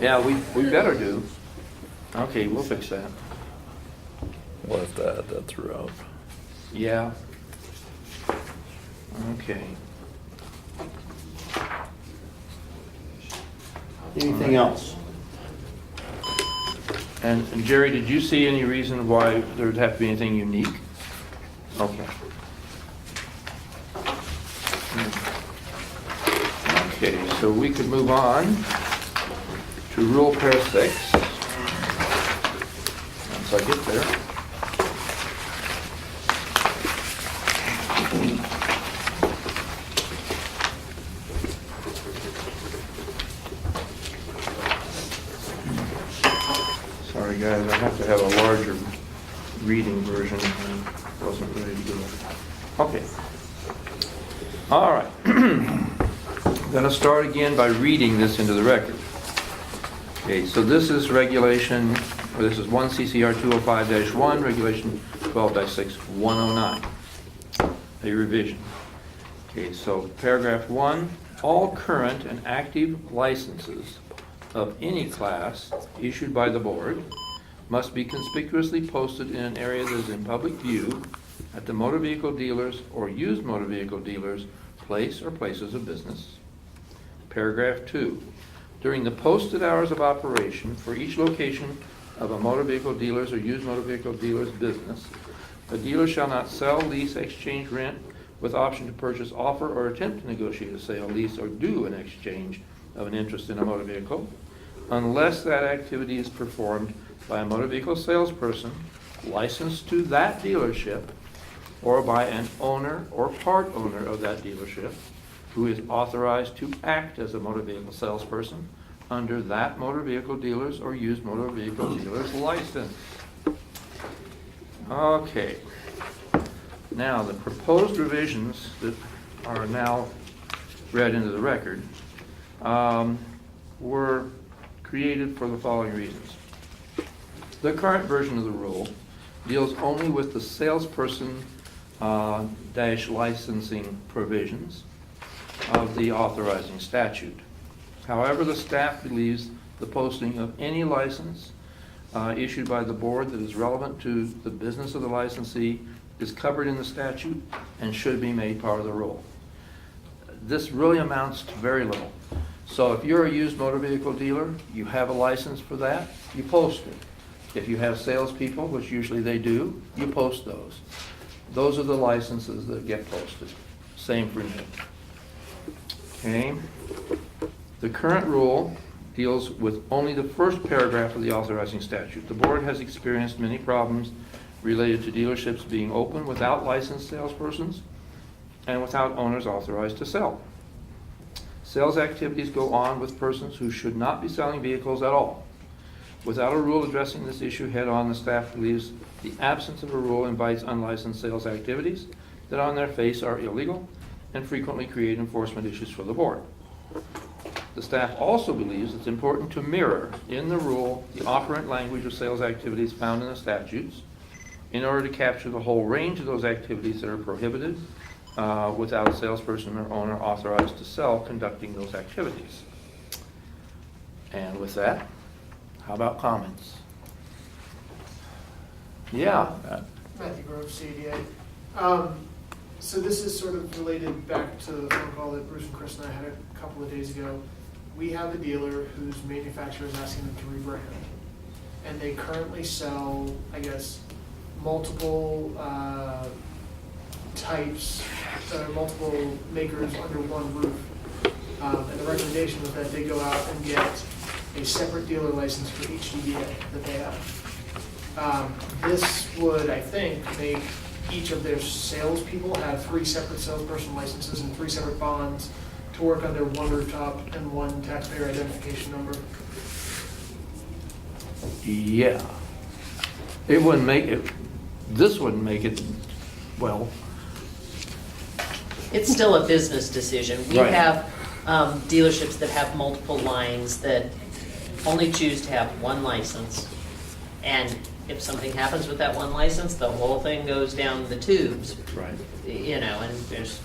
Speaker 4: Yeah, we better do. Okay, we'll fix that.
Speaker 12: We'll have to add that throughout.
Speaker 4: Yeah. Okay.
Speaker 1: Anything else?
Speaker 4: And Jerry, did you see any reason why there'd have to be anything unique? Okay. Okay, so we could move on to Rule Pair 6. Once I get there. Sorry guys, I have to have a larger reading version. I wasn't ready to go. Okay. All right. Going to start again by reading this into the record. Okay, so this is regulation, or this is 1 CCR 205-1, regulation 12-6109, a revision. Okay, so paragraph 1, all current and active licenses of any class issued by the board must be conspicuously posted in an area that is in public view at the motor vehicle dealers or used motor vehicle dealers' place or places of business. Paragraph 2, during the posted hours of operation for each location of a motor vehicle dealer's or used motor vehicle dealer's business, a dealer shall not sell, lease, exchange, rent, with option to purchase, offer, or attempt to negotiate a sale, lease, or do an exchange of an interest in a motor vehicle, unless that activity is performed by a motor vehicle salesperson licensed to that dealership or by an owner or part owner of that dealership who is authorized to act as a motor vehicle salesperson under that motor vehicle dealer's or used motor vehicle dealer's license. Okay. Now, the proposed revisions that are now read into the record were created for the following reasons. The current version of the rule deals only with the salesperson dash licensing provisions of the authorizing statute. However, the staff believes the posting of any license issued by the board that is relevant to the business of the licensee is covered in the statute and should be made part of the rule. This really amounts to very little. So if you're a used motor vehicle dealer, you have a license for that, you post it. If you have salespeople, which usually they do, you post those. Those are the licenses that get posted. Same for me. Okay. The current rule deals with only the first paragraph of the authorizing statute. The board has experienced many problems related to dealerships being open without licensed salespersons and without owners authorized to sell. Sales activities go on with persons who should not be selling vehicles at all. Without a rule addressing this issue head-on, the staff believes the absence of a rule invites unlicensed sales activities that on their face are illegal and frequently create enforcement issues for the board. The staff also believes it's important to mirror in the rule the operant language of sales activities found in the statutes in order to capture the whole range of those activities that are prohibited without a salesperson or owner authorized to sell conducting those activities. And with that, how about comments? Yeah.
Speaker 13: Matthew Grove, CDA. So this is sort of related back to the phone call that Bruce and Chris and I had a couple of days ago. We have a dealer whose manufacturer is asking them to rebrand. And they currently sell, I guess, multiple types, multiple makers under one roof. And the recommendation was that they go out and get a separate dealer license for each DBA that they have. This would, I think, make each of their salespeople have 3 separate salesperson licenses and 3 separate bonds to work under one rooftop and one taxpayer identification number?
Speaker 4: Yeah. It wouldn't make it, this wouldn't make it, well,
Speaker 2: It's still a business decision. We
Speaker 4: Right.
Speaker 2: have dealerships that have multiple lines that only choose to have one license. And if something happens with that one license, the whole thing goes down the tubes.
Speaker 4: right.
Speaker 2: You know, and there's,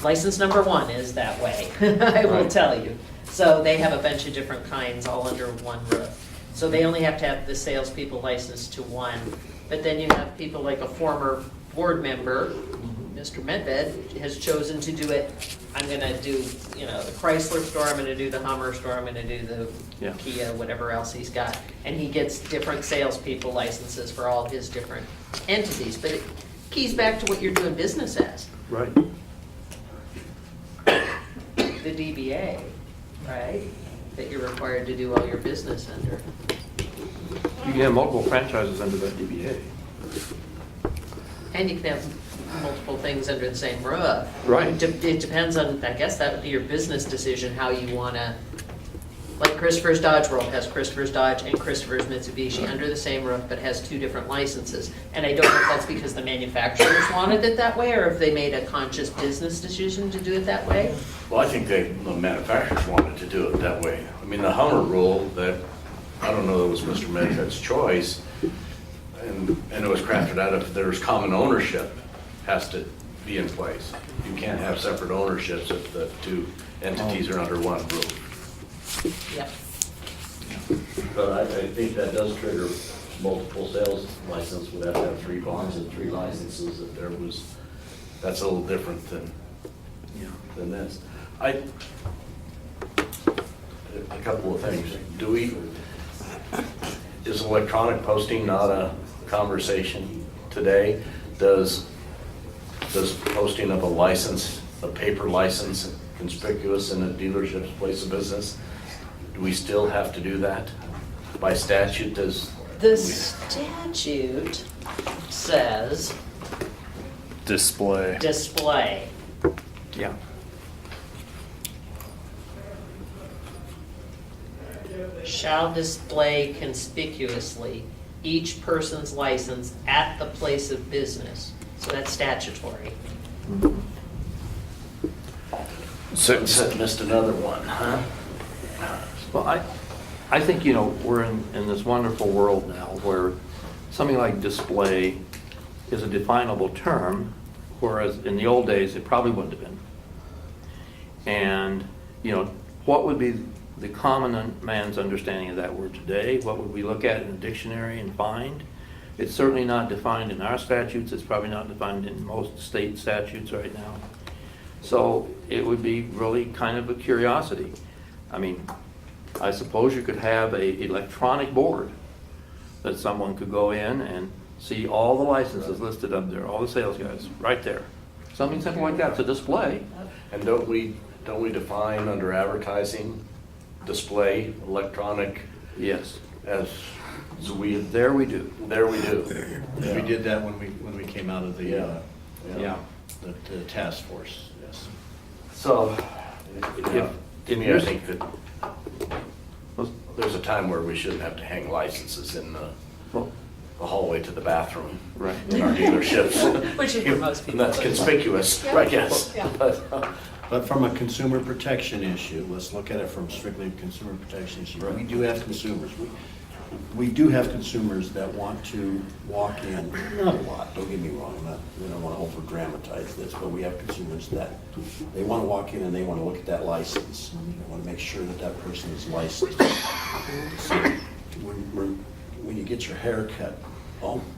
Speaker 2: license number one is that way, I will
Speaker 4: Right.
Speaker 2: tell you. So they have a bunch of different kinds all under one roof. So they only have to have the salespeople licensed to one. But then you have people like a former board member, Mr. Medved, has chosen to do it. I'm gonna do, you know, the Chrysler store, I'm gonna do the Hummer store, I'm gonna do the
Speaker 4: Yeah.
Speaker 2: Kia, whatever else he's got. And he gets different salespeople licenses for all his different entities. But it keys back to what you're doing business as.
Speaker 4: Right.
Speaker 2: The DBA, right? That you're required to do all your business under.
Speaker 4: You can have multiple franchises under that DBA.
Speaker 2: And you can have multiple things under the same roof.
Speaker 4: Right.
Speaker 2: It depends on, I guess that would be your business decision, how you wanna, like Christopher's Dodge World has Christopher's Dodge and Christopher's Mitsubishi under the same roof, but has two different licenses. And I don't know if that's because the manufacturers wanted it that way, or if they made a conscious business decision to do it that way.
Speaker 10: Well, I think the manufacturers wanted to do it that way. I mean, the Hummer rule that, I don't know, that was Mr. Medved's choice, and it was crafted out if there's common ownership, has to be in place. You can't have separate ownerships if the two entities are under one roof.
Speaker 2: Yep.
Speaker 10: But I think that does trigger multiple sales license, would have to have 3 bonds and 3 licenses if there was, that's a little different than this. A couple of things. Is electronic posting not a conversation today? Does posting of a license, a paper license, conspicuous in a dealership's place of business? Do we still have to do that? By statute, does?
Speaker 2: The statute says
Speaker 12: Display.
Speaker 2: display.
Speaker 4: Yeah.
Speaker 2: Shall display conspicuously each person's license at the place of business. So that's statutory.
Speaker 10: So missed another one, huh?
Speaker 4: Well, I think, you know, we're in this wonderful world now where something like display is a definable term, whereas in the old days, it probably wouldn't have been. And, you know, what would be the common man's understanding of that word today? What would we look at in a dictionary and find? It's certainly not defined in our statutes. It's probably not defined in most state statutes right now. So it would be really kind of a curiosity. I mean, I suppose you could have a electronic board that someone could go in and see all the licenses listed up there, all the sales guys, right there. Something simple like that. It's a display.
Speaker 10: And don't we define under advertising, display, electronic?
Speaker 4: Yes.
Speaker 10: As, so we.
Speaker 4: There we do.
Speaker 10: There we do.
Speaker 1: We did that when we came out of the,
Speaker 10: Yeah.
Speaker 1: the task force, yes.
Speaker 10: So,
Speaker 4: If
Speaker 10: I think that there's a time where we shouldn't have to hang licenses in the hallway to the bathroom.
Speaker 4: Right.
Speaker 10: In our dealerships.
Speaker 2: Which is for most people.
Speaker 10: And that's conspicuous,
Speaker 2: Yeah.
Speaker 10: I guess.
Speaker 2: Yeah.
Speaker 1: But from a consumer protection issue, let's look at it from strictly a consumer protection issue. We do have consumers. We do have consumers that want to walk in, not a lot, don't get me wrong, we don't want to over dramatize this, but we have consumers that, they want to walk in and they want to look at that license. They want to make sure that that person is licensed. So when you get your hair cut,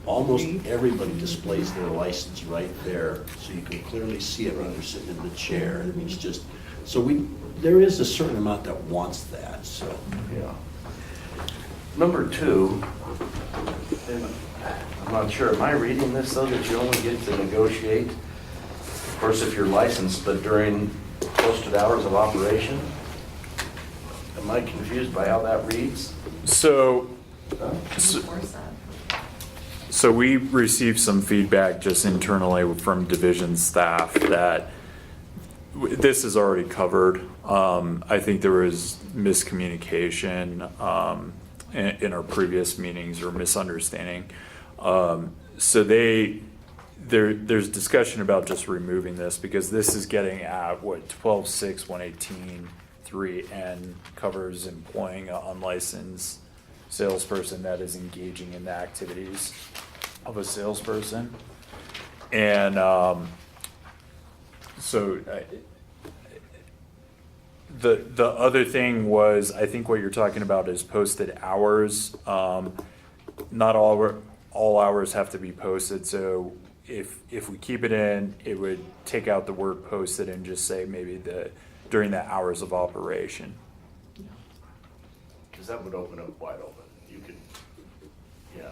Speaker 1: almost everybody displays their license right there, so you can clearly see it when they're sitting in the chair. I mean, it's just, there is a certain amount that wants that, so.
Speaker 10: Yeah. Number 2, and I'm not sure, am I reading this though, that you only get to negotiate, of course, if you're licensed, but during posted hours of operation? Am I confused by how that reads?
Speaker 12: So we received some feedback just internally from division staff that This is already covered. I think there was miscommunication in our previous meetings or misunderstanding. So there's discussion about just removing this because this is getting at what 12.6, 118, 3N covers employing an unlicensed salesperson that is engaging in the activities of a salesperson. And so the other thing was, I think what you're talking about is posted hours. Not all hours have to be posted. So if we keep it in, it would take out the word posted and just say maybe during the hours of operation.
Speaker 10: Because that would open up wide open. You could, yeah.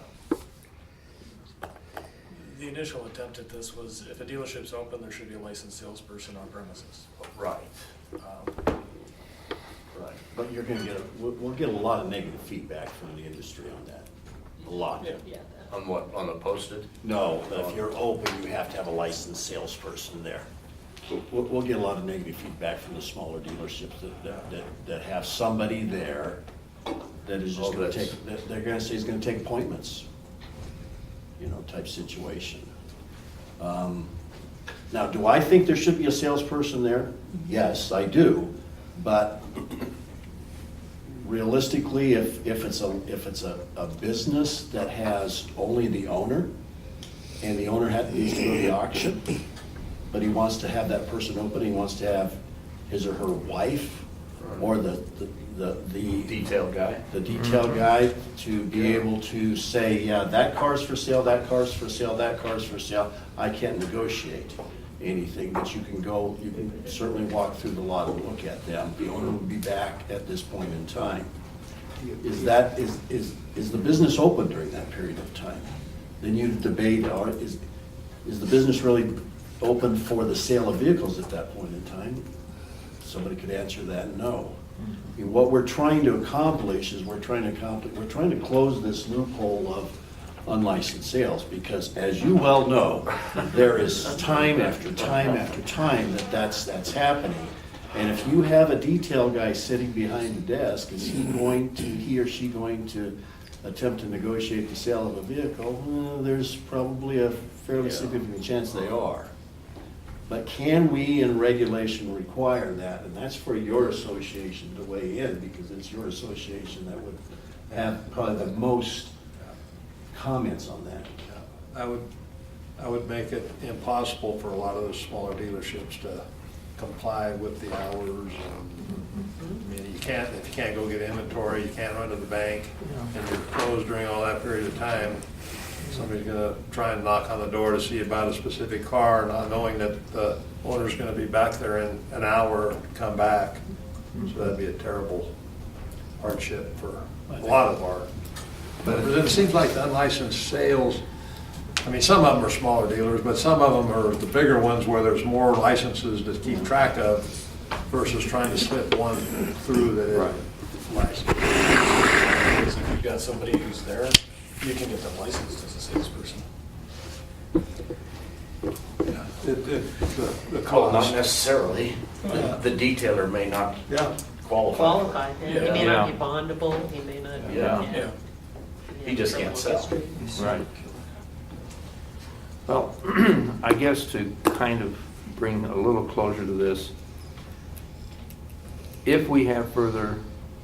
Speaker 15: The initial attempt at this was if a dealership's open, there should be a licensed salesperson on premises.
Speaker 10: Right.
Speaker 1: Right, but you're gonna get, we'll get a lot of negative feedback from the industry on that, a lot.
Speaker 2: Yeah.
Speaker 10: On what, on the posted?
Speaker 1: No, if you're open, you have to have a licensed salesperson there. We'll get a lot of negative feedback from the smaller dealerships that have somebody there that is just gonna take, they're gonna say he's gonna take appointments, type situation. Now, do I think there should be a salesperson there? Yes, I do, but realistically, if it's a business that has only the owner, and the owner needs to go to the auction, but he wants to have that person open, he wants to have his or her wife, or the
Speaker 10: detail guy.
Speaker 1: The detail guy to be able to say, yeah, that car's for sale, that car's for sale, that car's for sale. I can't negotiate anything, but you can certainly walk through the lot and look at them. The owner will be back at this point in time. Is the business open during that period of time? Then you debate, is the business really open for the sale of vehicles at that point in time? Somebody could answer that, no. I mean, what we're trying to accomplish is we're trying to close this loophole of unlicensed sales, because as you well know, there is time after time after time that's happening. And if you have a detail guy sitting behind the desk, is he or she going to attempt to negotiate the sale of a vehicle? There's probably a fairly significant chance they are. But can we in regulation require that? And that's for your association to weigh in, because it's your association that would have probably the most comments on that.
Speaker 3: I would make it impossible for a lot of the smaller dealerships to comply with the hours. I mean, if you can't go get inventory, you can't run to the bank, and you're closed during all that period of time. Somebody's gonna try and knock on the door to see about a specific car, not knowing that the owner's gonna be back there in an hour to come back. So that'd be a terrible hardship for a lot of our. But it seems like the unlicensed sales, I mean, some of them are smaller dealers, but some of them are the bigger ones where there's more licenses to keep track of versus trying to slip one through that is licensed.
Speaker 15: Because if you've got somebody who's there, you can get them licensed as a salesperson.
Speaker 3: Yeah. The
Speaker 10: Well, not
Speaker 3: cost.
Speaker 10: necessarily. The detailer may not qualify.
Speaker 2: He may not be bondable, he may not.
Speaker 10: Yeah. He just can't sell.
Speaker 4: Right. Well, I guess to kind of bring a little closure to this, if we have further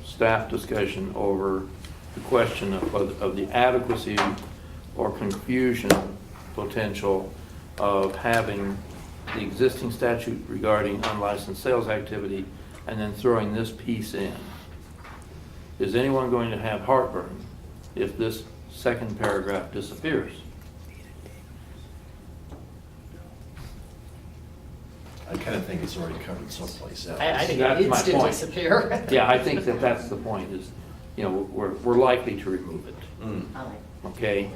Speaker 4: staff discussion over the question of the adequacy or confusion potential of having the existing statute regarding unlicensed sales activity and then throwing this piece in, is anyone going to have heartburn if this second paragraph disappears?
Speaker 1: I kind of think it's already covered someplace else.
Speaker 2: I think it needs to disappear.
Speaker 4: Yeah, I think that's the point, is, we're likely to remove it. Okay?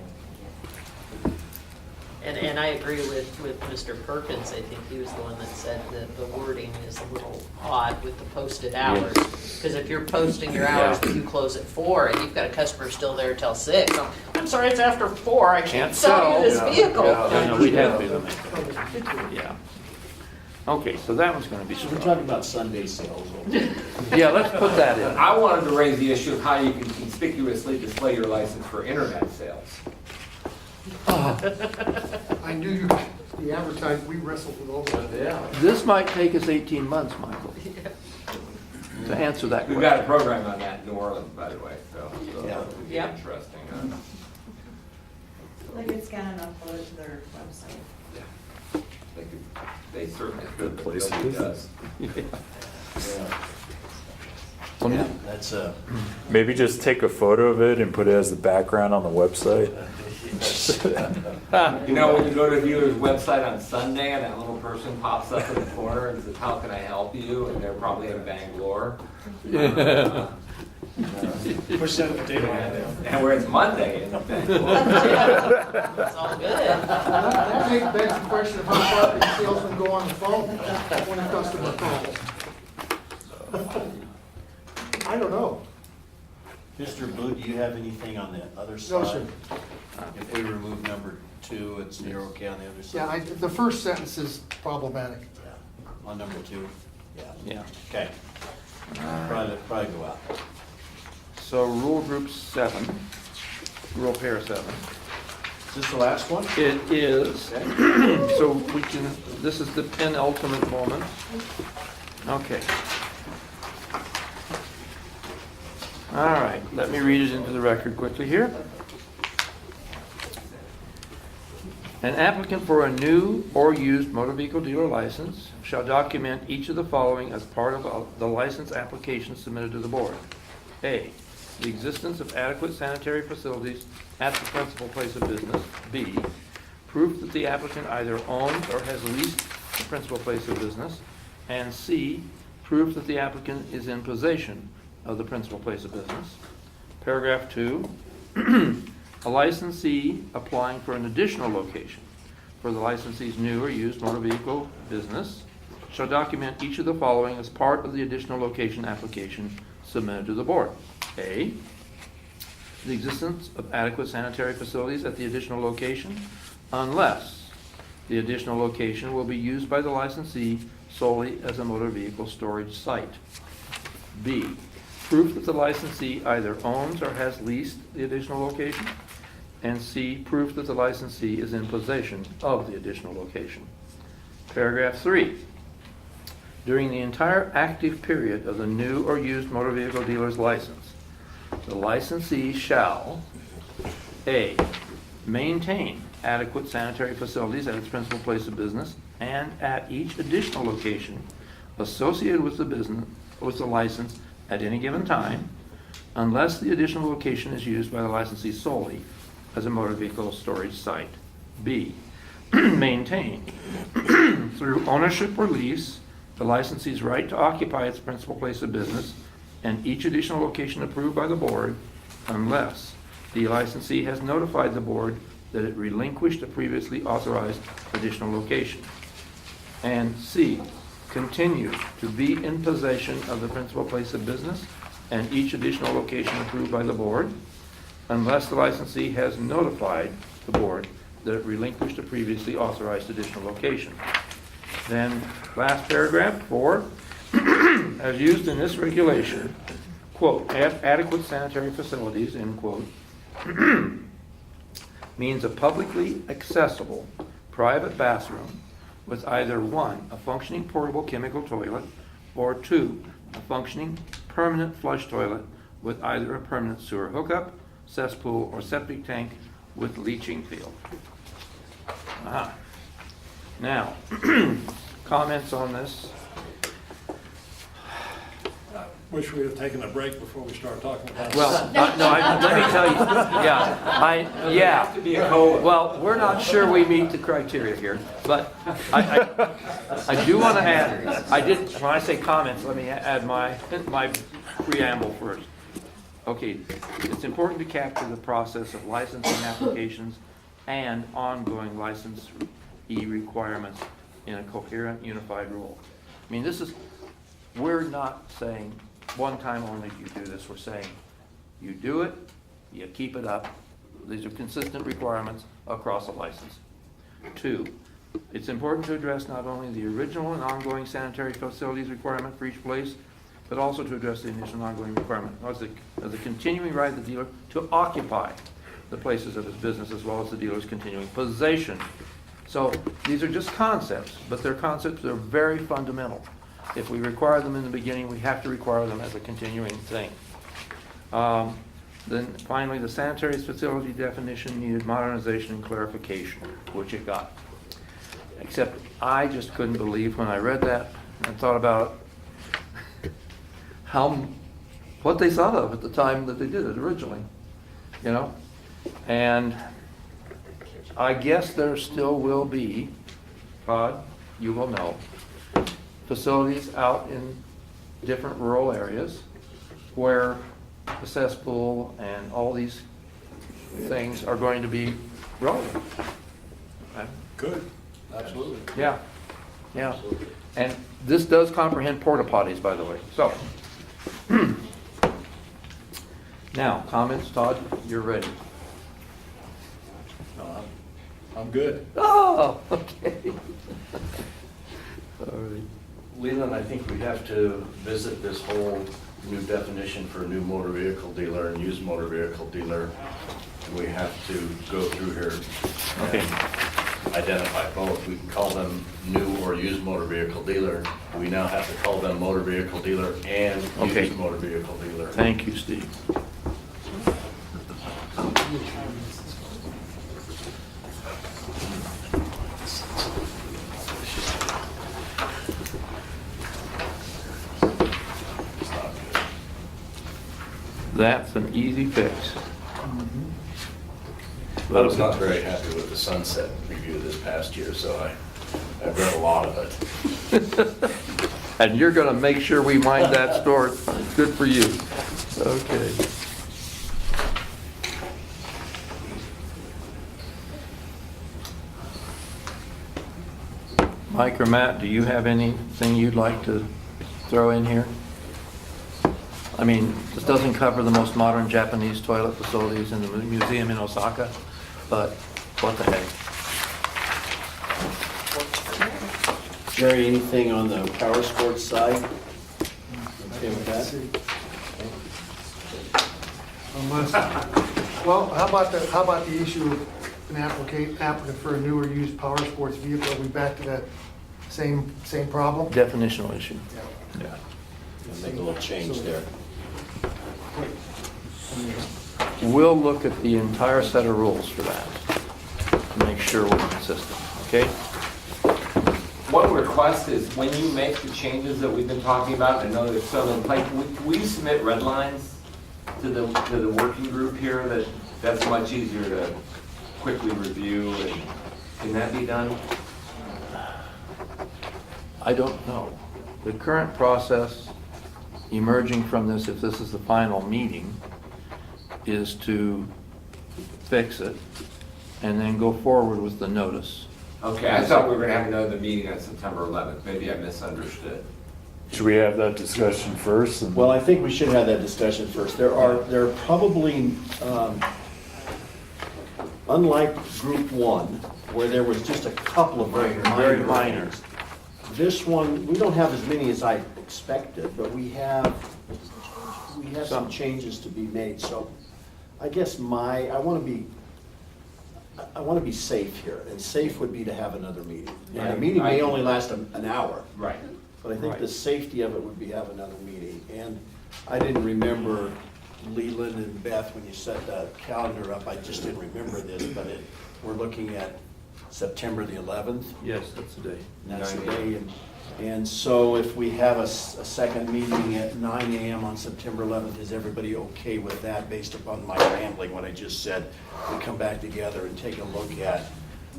Speaker 2: And I agree with Mr. Perkins. I think he was the one that said that the wording is a little odd with the posted hours. Because if you're posting your hours, but you close at 4 and you've got a customer still there till 6, I'm sorry, it's after 4, I can't sell you this vehicle.
Speaker 4: No, we'd have to make that. Yeah. Okay, so that one's gonna be
Speaker 1: We're
Speaker 4: struck.
Speaker 1: talking about Sunday sales.
Speaker 4: Yeah, let's put that in.
Speaker 8: I wanted to raise the issue of how you can conspicuously display your license for internet sales.
Speaker 11: I knew you, the advertising, we wrestled with all that.
Speaker 8: Yeah.
Speaker 4: This might take us 18 months, Michael, to answer that
Speaker 8: We've got a
Speaker 4: question.
Speaker 8: program on that in New Orleans, by the way, so
Speaker 1: Yeah.
Speaker 8: it'll be
Speaker 2: Yep.
Speaker 8: interesting.
Speaker 9: They could scan and upload it to their website.
Speaker 8: They certainly could. but
Speaker 12: place
Speaker 8: nobody
Speaker 12: it is.
Speaker 8: does.
Speaker 1: Yeah, that's
Speaker 12: Maybe just take a photo of it and put it as the background on the website.
Speaker 8: You know, when you go to a dealer's website on Sunday and that little person pops up in the corner and says, "How can I help you?" and they're probably in Bangalore.
Speaker 15: Push that at the table.
Speaker 8: And where it's Monday in Bangalore.
Speaker 2: It's all good.
Speaker 11: That begs the question of how far can salesmen go on the phone when a customer calls? I don't know.
Speaker 1: Mr. Blue, do you have anything on the other side?
Speaker 11: No, sir.
Speaker 1: If we remove number 2, you're okay on the other side?
Speaker 11: Yeah, the first sentence is problematic.
Speaker 1: Yeah. On number 2? Yeah.
Speaker 4: Yeah.
Speaker 1: Okay. Probably go out.
Speaker 4: So rule group 7, rule pair 7.
Speaker 1: Is this the last one?
Speaker 4: It is. So we can, this is the penultimate moment. Okay. All right, let me read it into the record quickly here. An applicant for a new or used motor vehicle dealer license shall document each of the following as part of the license application submitted to the board. A, the existence of adequate sanitary facilities at the principal place of business. B, proof that the applicant either owns or has leased the principal place of business. And C, proof that the applicant is in possession of the principal place of business. Paragraph 2, a licensee applying for an additional location for the licensee's new or used motor vehicle business shall document each of the following as part of the additional location application submitted to the board. A, the existence of adequate sanitary facilities at the additional location, unless the additional location will be used by the licensee solely as a motor vehicle storage site. B, proof that the licensee either owns or has leased the additional location. And C, proof that the licensee is in possession of the additional location. Paragraph 3, during the entire active period of the new or used motor vehicle dealer's license, the licensee shall A, maintain adequate sanitary facilities at its principal place of business and at each additional location associated with the business, with the license at any given time, unless the additional location is used by the licensee solely as a motor vehicle storage site. B, maintain through ownership or lease the licensee's right to occupy its principal place of business and each additional location approved by the board, unless the licensee has notified the board that it relinquished a previously authorized additional location. And C, continue to be in possession of the principal place of business and each additional location approved by the board, unless the licensee has notified the board that it relinquished a previously authorized additional location. Then, last paragraph, 4, as used in this regulation, quote, adequate sanitary facilities, end quote, means a publicly accessible private bathroom with either 1, a functioning portable chemical toilet, or 2, a functioning permanent flush toilet with either a permanent sewer hookup, cesspool, or septic tank with leaching field. Now, comments on this?
Speaker 3: Wish we'd have taken a break before we start talking about.
Speaker 4: Well, let me tell you, well, we're not sure we meet the criteria here, but I do want to add, when I say comments, let me add my preamble first. Okay, it's important to capture the process of licensing applications and ongoing license requirements in a coherent, unified rule. I mean, we're not saying one time only you do this. We're saying you do it, you keep it up. These are consistent requirements across a license. 2, It's important to address not only the original and ongoing sanitary facilities requirement for each place, but also to address the initial and ongoing requirement as a continuing right of the dealer to occupy the places of his business as well as the dealer's continuing possession. So these are just concepts, but they're concepts that are very fundamental. If we require them in the beginning, we have to require them as a continuing thing. Then finally, the sanitary facility definition needed modernization and clarification, which it got. Except I just couldn't believe when I read that and thought about what they thought of at the time that they did it originally, you know? And I guess there still will be, Todd, you will know, facilities out in different rural areas where the cesspool and all these things are going to be relevant. Right?
Speaker 3: Good, absolutely.
Speaker 4: Yeah, yeah. And this does comprehend porta potties, by the way. So, now, comments, Todd, you're ready.
Speaker 3: I'm good.
Speaker 4: Oh, okay. All right.
Speaker 10: Leland, I think we have to visit this whole new definition for new motor vehicle dealer and used motor vehicle dealer. We have to go through here and identify both. We can call them new or used motor vehicle dealer. We now have to call them motor vehicle dealer and used motor vehicle dealer.
Speaker 4: Thank you, Steve. That's an easy fix.
Speaker 10: I was not very happy with the sunset review this past year, so I've read a lot of it.
Speaker 4: And you're going to make sure we mind that store. Good for you. Okay. Mike or Matt, do you have anything you'd like to throw in here? I mean, this doesn't cover the most modern Japanese toilet facilities in the museum in Osaka, but what the heck?
Speaker 1: Jerry, anything on the power sports side? Okay with that?
Speaker 11: Well, how about the issue of an applicant for a newer used power sports vehicle? Are we back to that same problem?
Speaker 4: Definitional issue.
Speaker 1: Yeah. Make a little change there.
Speaker 4: We'll look at the entire set of rules for that to make sure we're consistent, okay?
Speaker 8: One request is when you make the changes that we've been talking about, I know there's some in place, we submit red lines to the working group here. That's much easier to quickly review. And can that be done?
Speaker 4: I don't know. The current process emerging from this, if this is the final meeting, is to fix it and then go forward with the notice.
Speaker 8: Okay, I thought we were gonna have another meeting on September 11th. Maybe I misunderstood.
Speaker 12: Should we have that discussion first?
Speaker 1: Well, I think we should have that discussion first. There are probably, unlike group one, where there was just a couple of very minor. This one, we don't have as many as I expected, but we have some changes to be made. So I guess I want to be safe here, and safe would be to have another meeting. And the meeting may only last an hour.
Speaker 8: Right.
Speaker 1: But I think the safety of it would be have another meeting. And I didn't remember, Leland and Beth, when you set the calendar up, I just didn't remember this, but we're looking at September the 11th.
Speaker 4: Yes, that's the day.
Speaker 1: That's the day. And so if we have a second meeting at 9 a.m. on September 11th, is everybody okay with that based upon my rambling, what I just said? We come back together and take a look at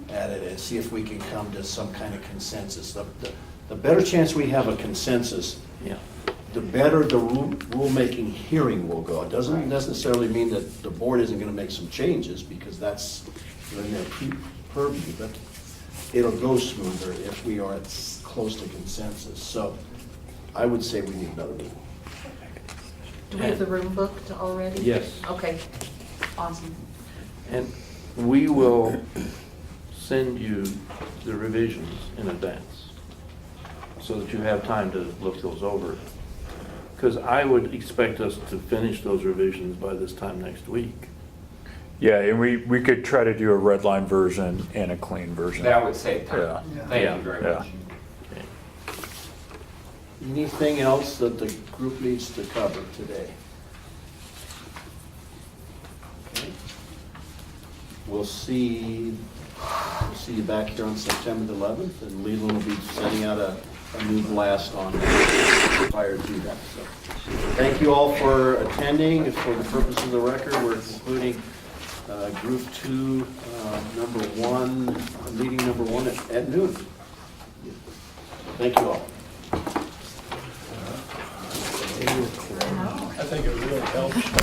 Speaker 1: it and see if we can come to some kind of consensus. The better chance we have a consensus, the better the rulemaking hearing will go. It doesn't necessarily mean that the board isn't going to make some changes, because that's in their purview, but it'll go smoother if we are close to consensus. So I would say we need another meeting.
Speaker 2: Do we have the room booked already?
Speaker 4: Yes.
Speaker 2: Okay, awesome.
Speaker 4: And we will send you the revisions in advance so that you have time to look those over. Because I would expect us to finish those revisions by this time next week.
Speaker 12: Yeah, and we could try to do a red line version and a clean version.
Speaker 8: That would save time.
Speaker 12: Yeah.
Speaker 8: Thank you very
Speaker 12: Yeah.
Speaker 8: much.
Speaker 1: Anything else that the group needs to cover today? Okay. We'll see you back here on September the 11th, and Leland will be sending out a new blast on prior to that. So, thank you all for attending. For the purpose of the record, we're concluding Group 2, number 1, meeting number 1 at noon. Thank you all.
Speaker 3: I think it really helps.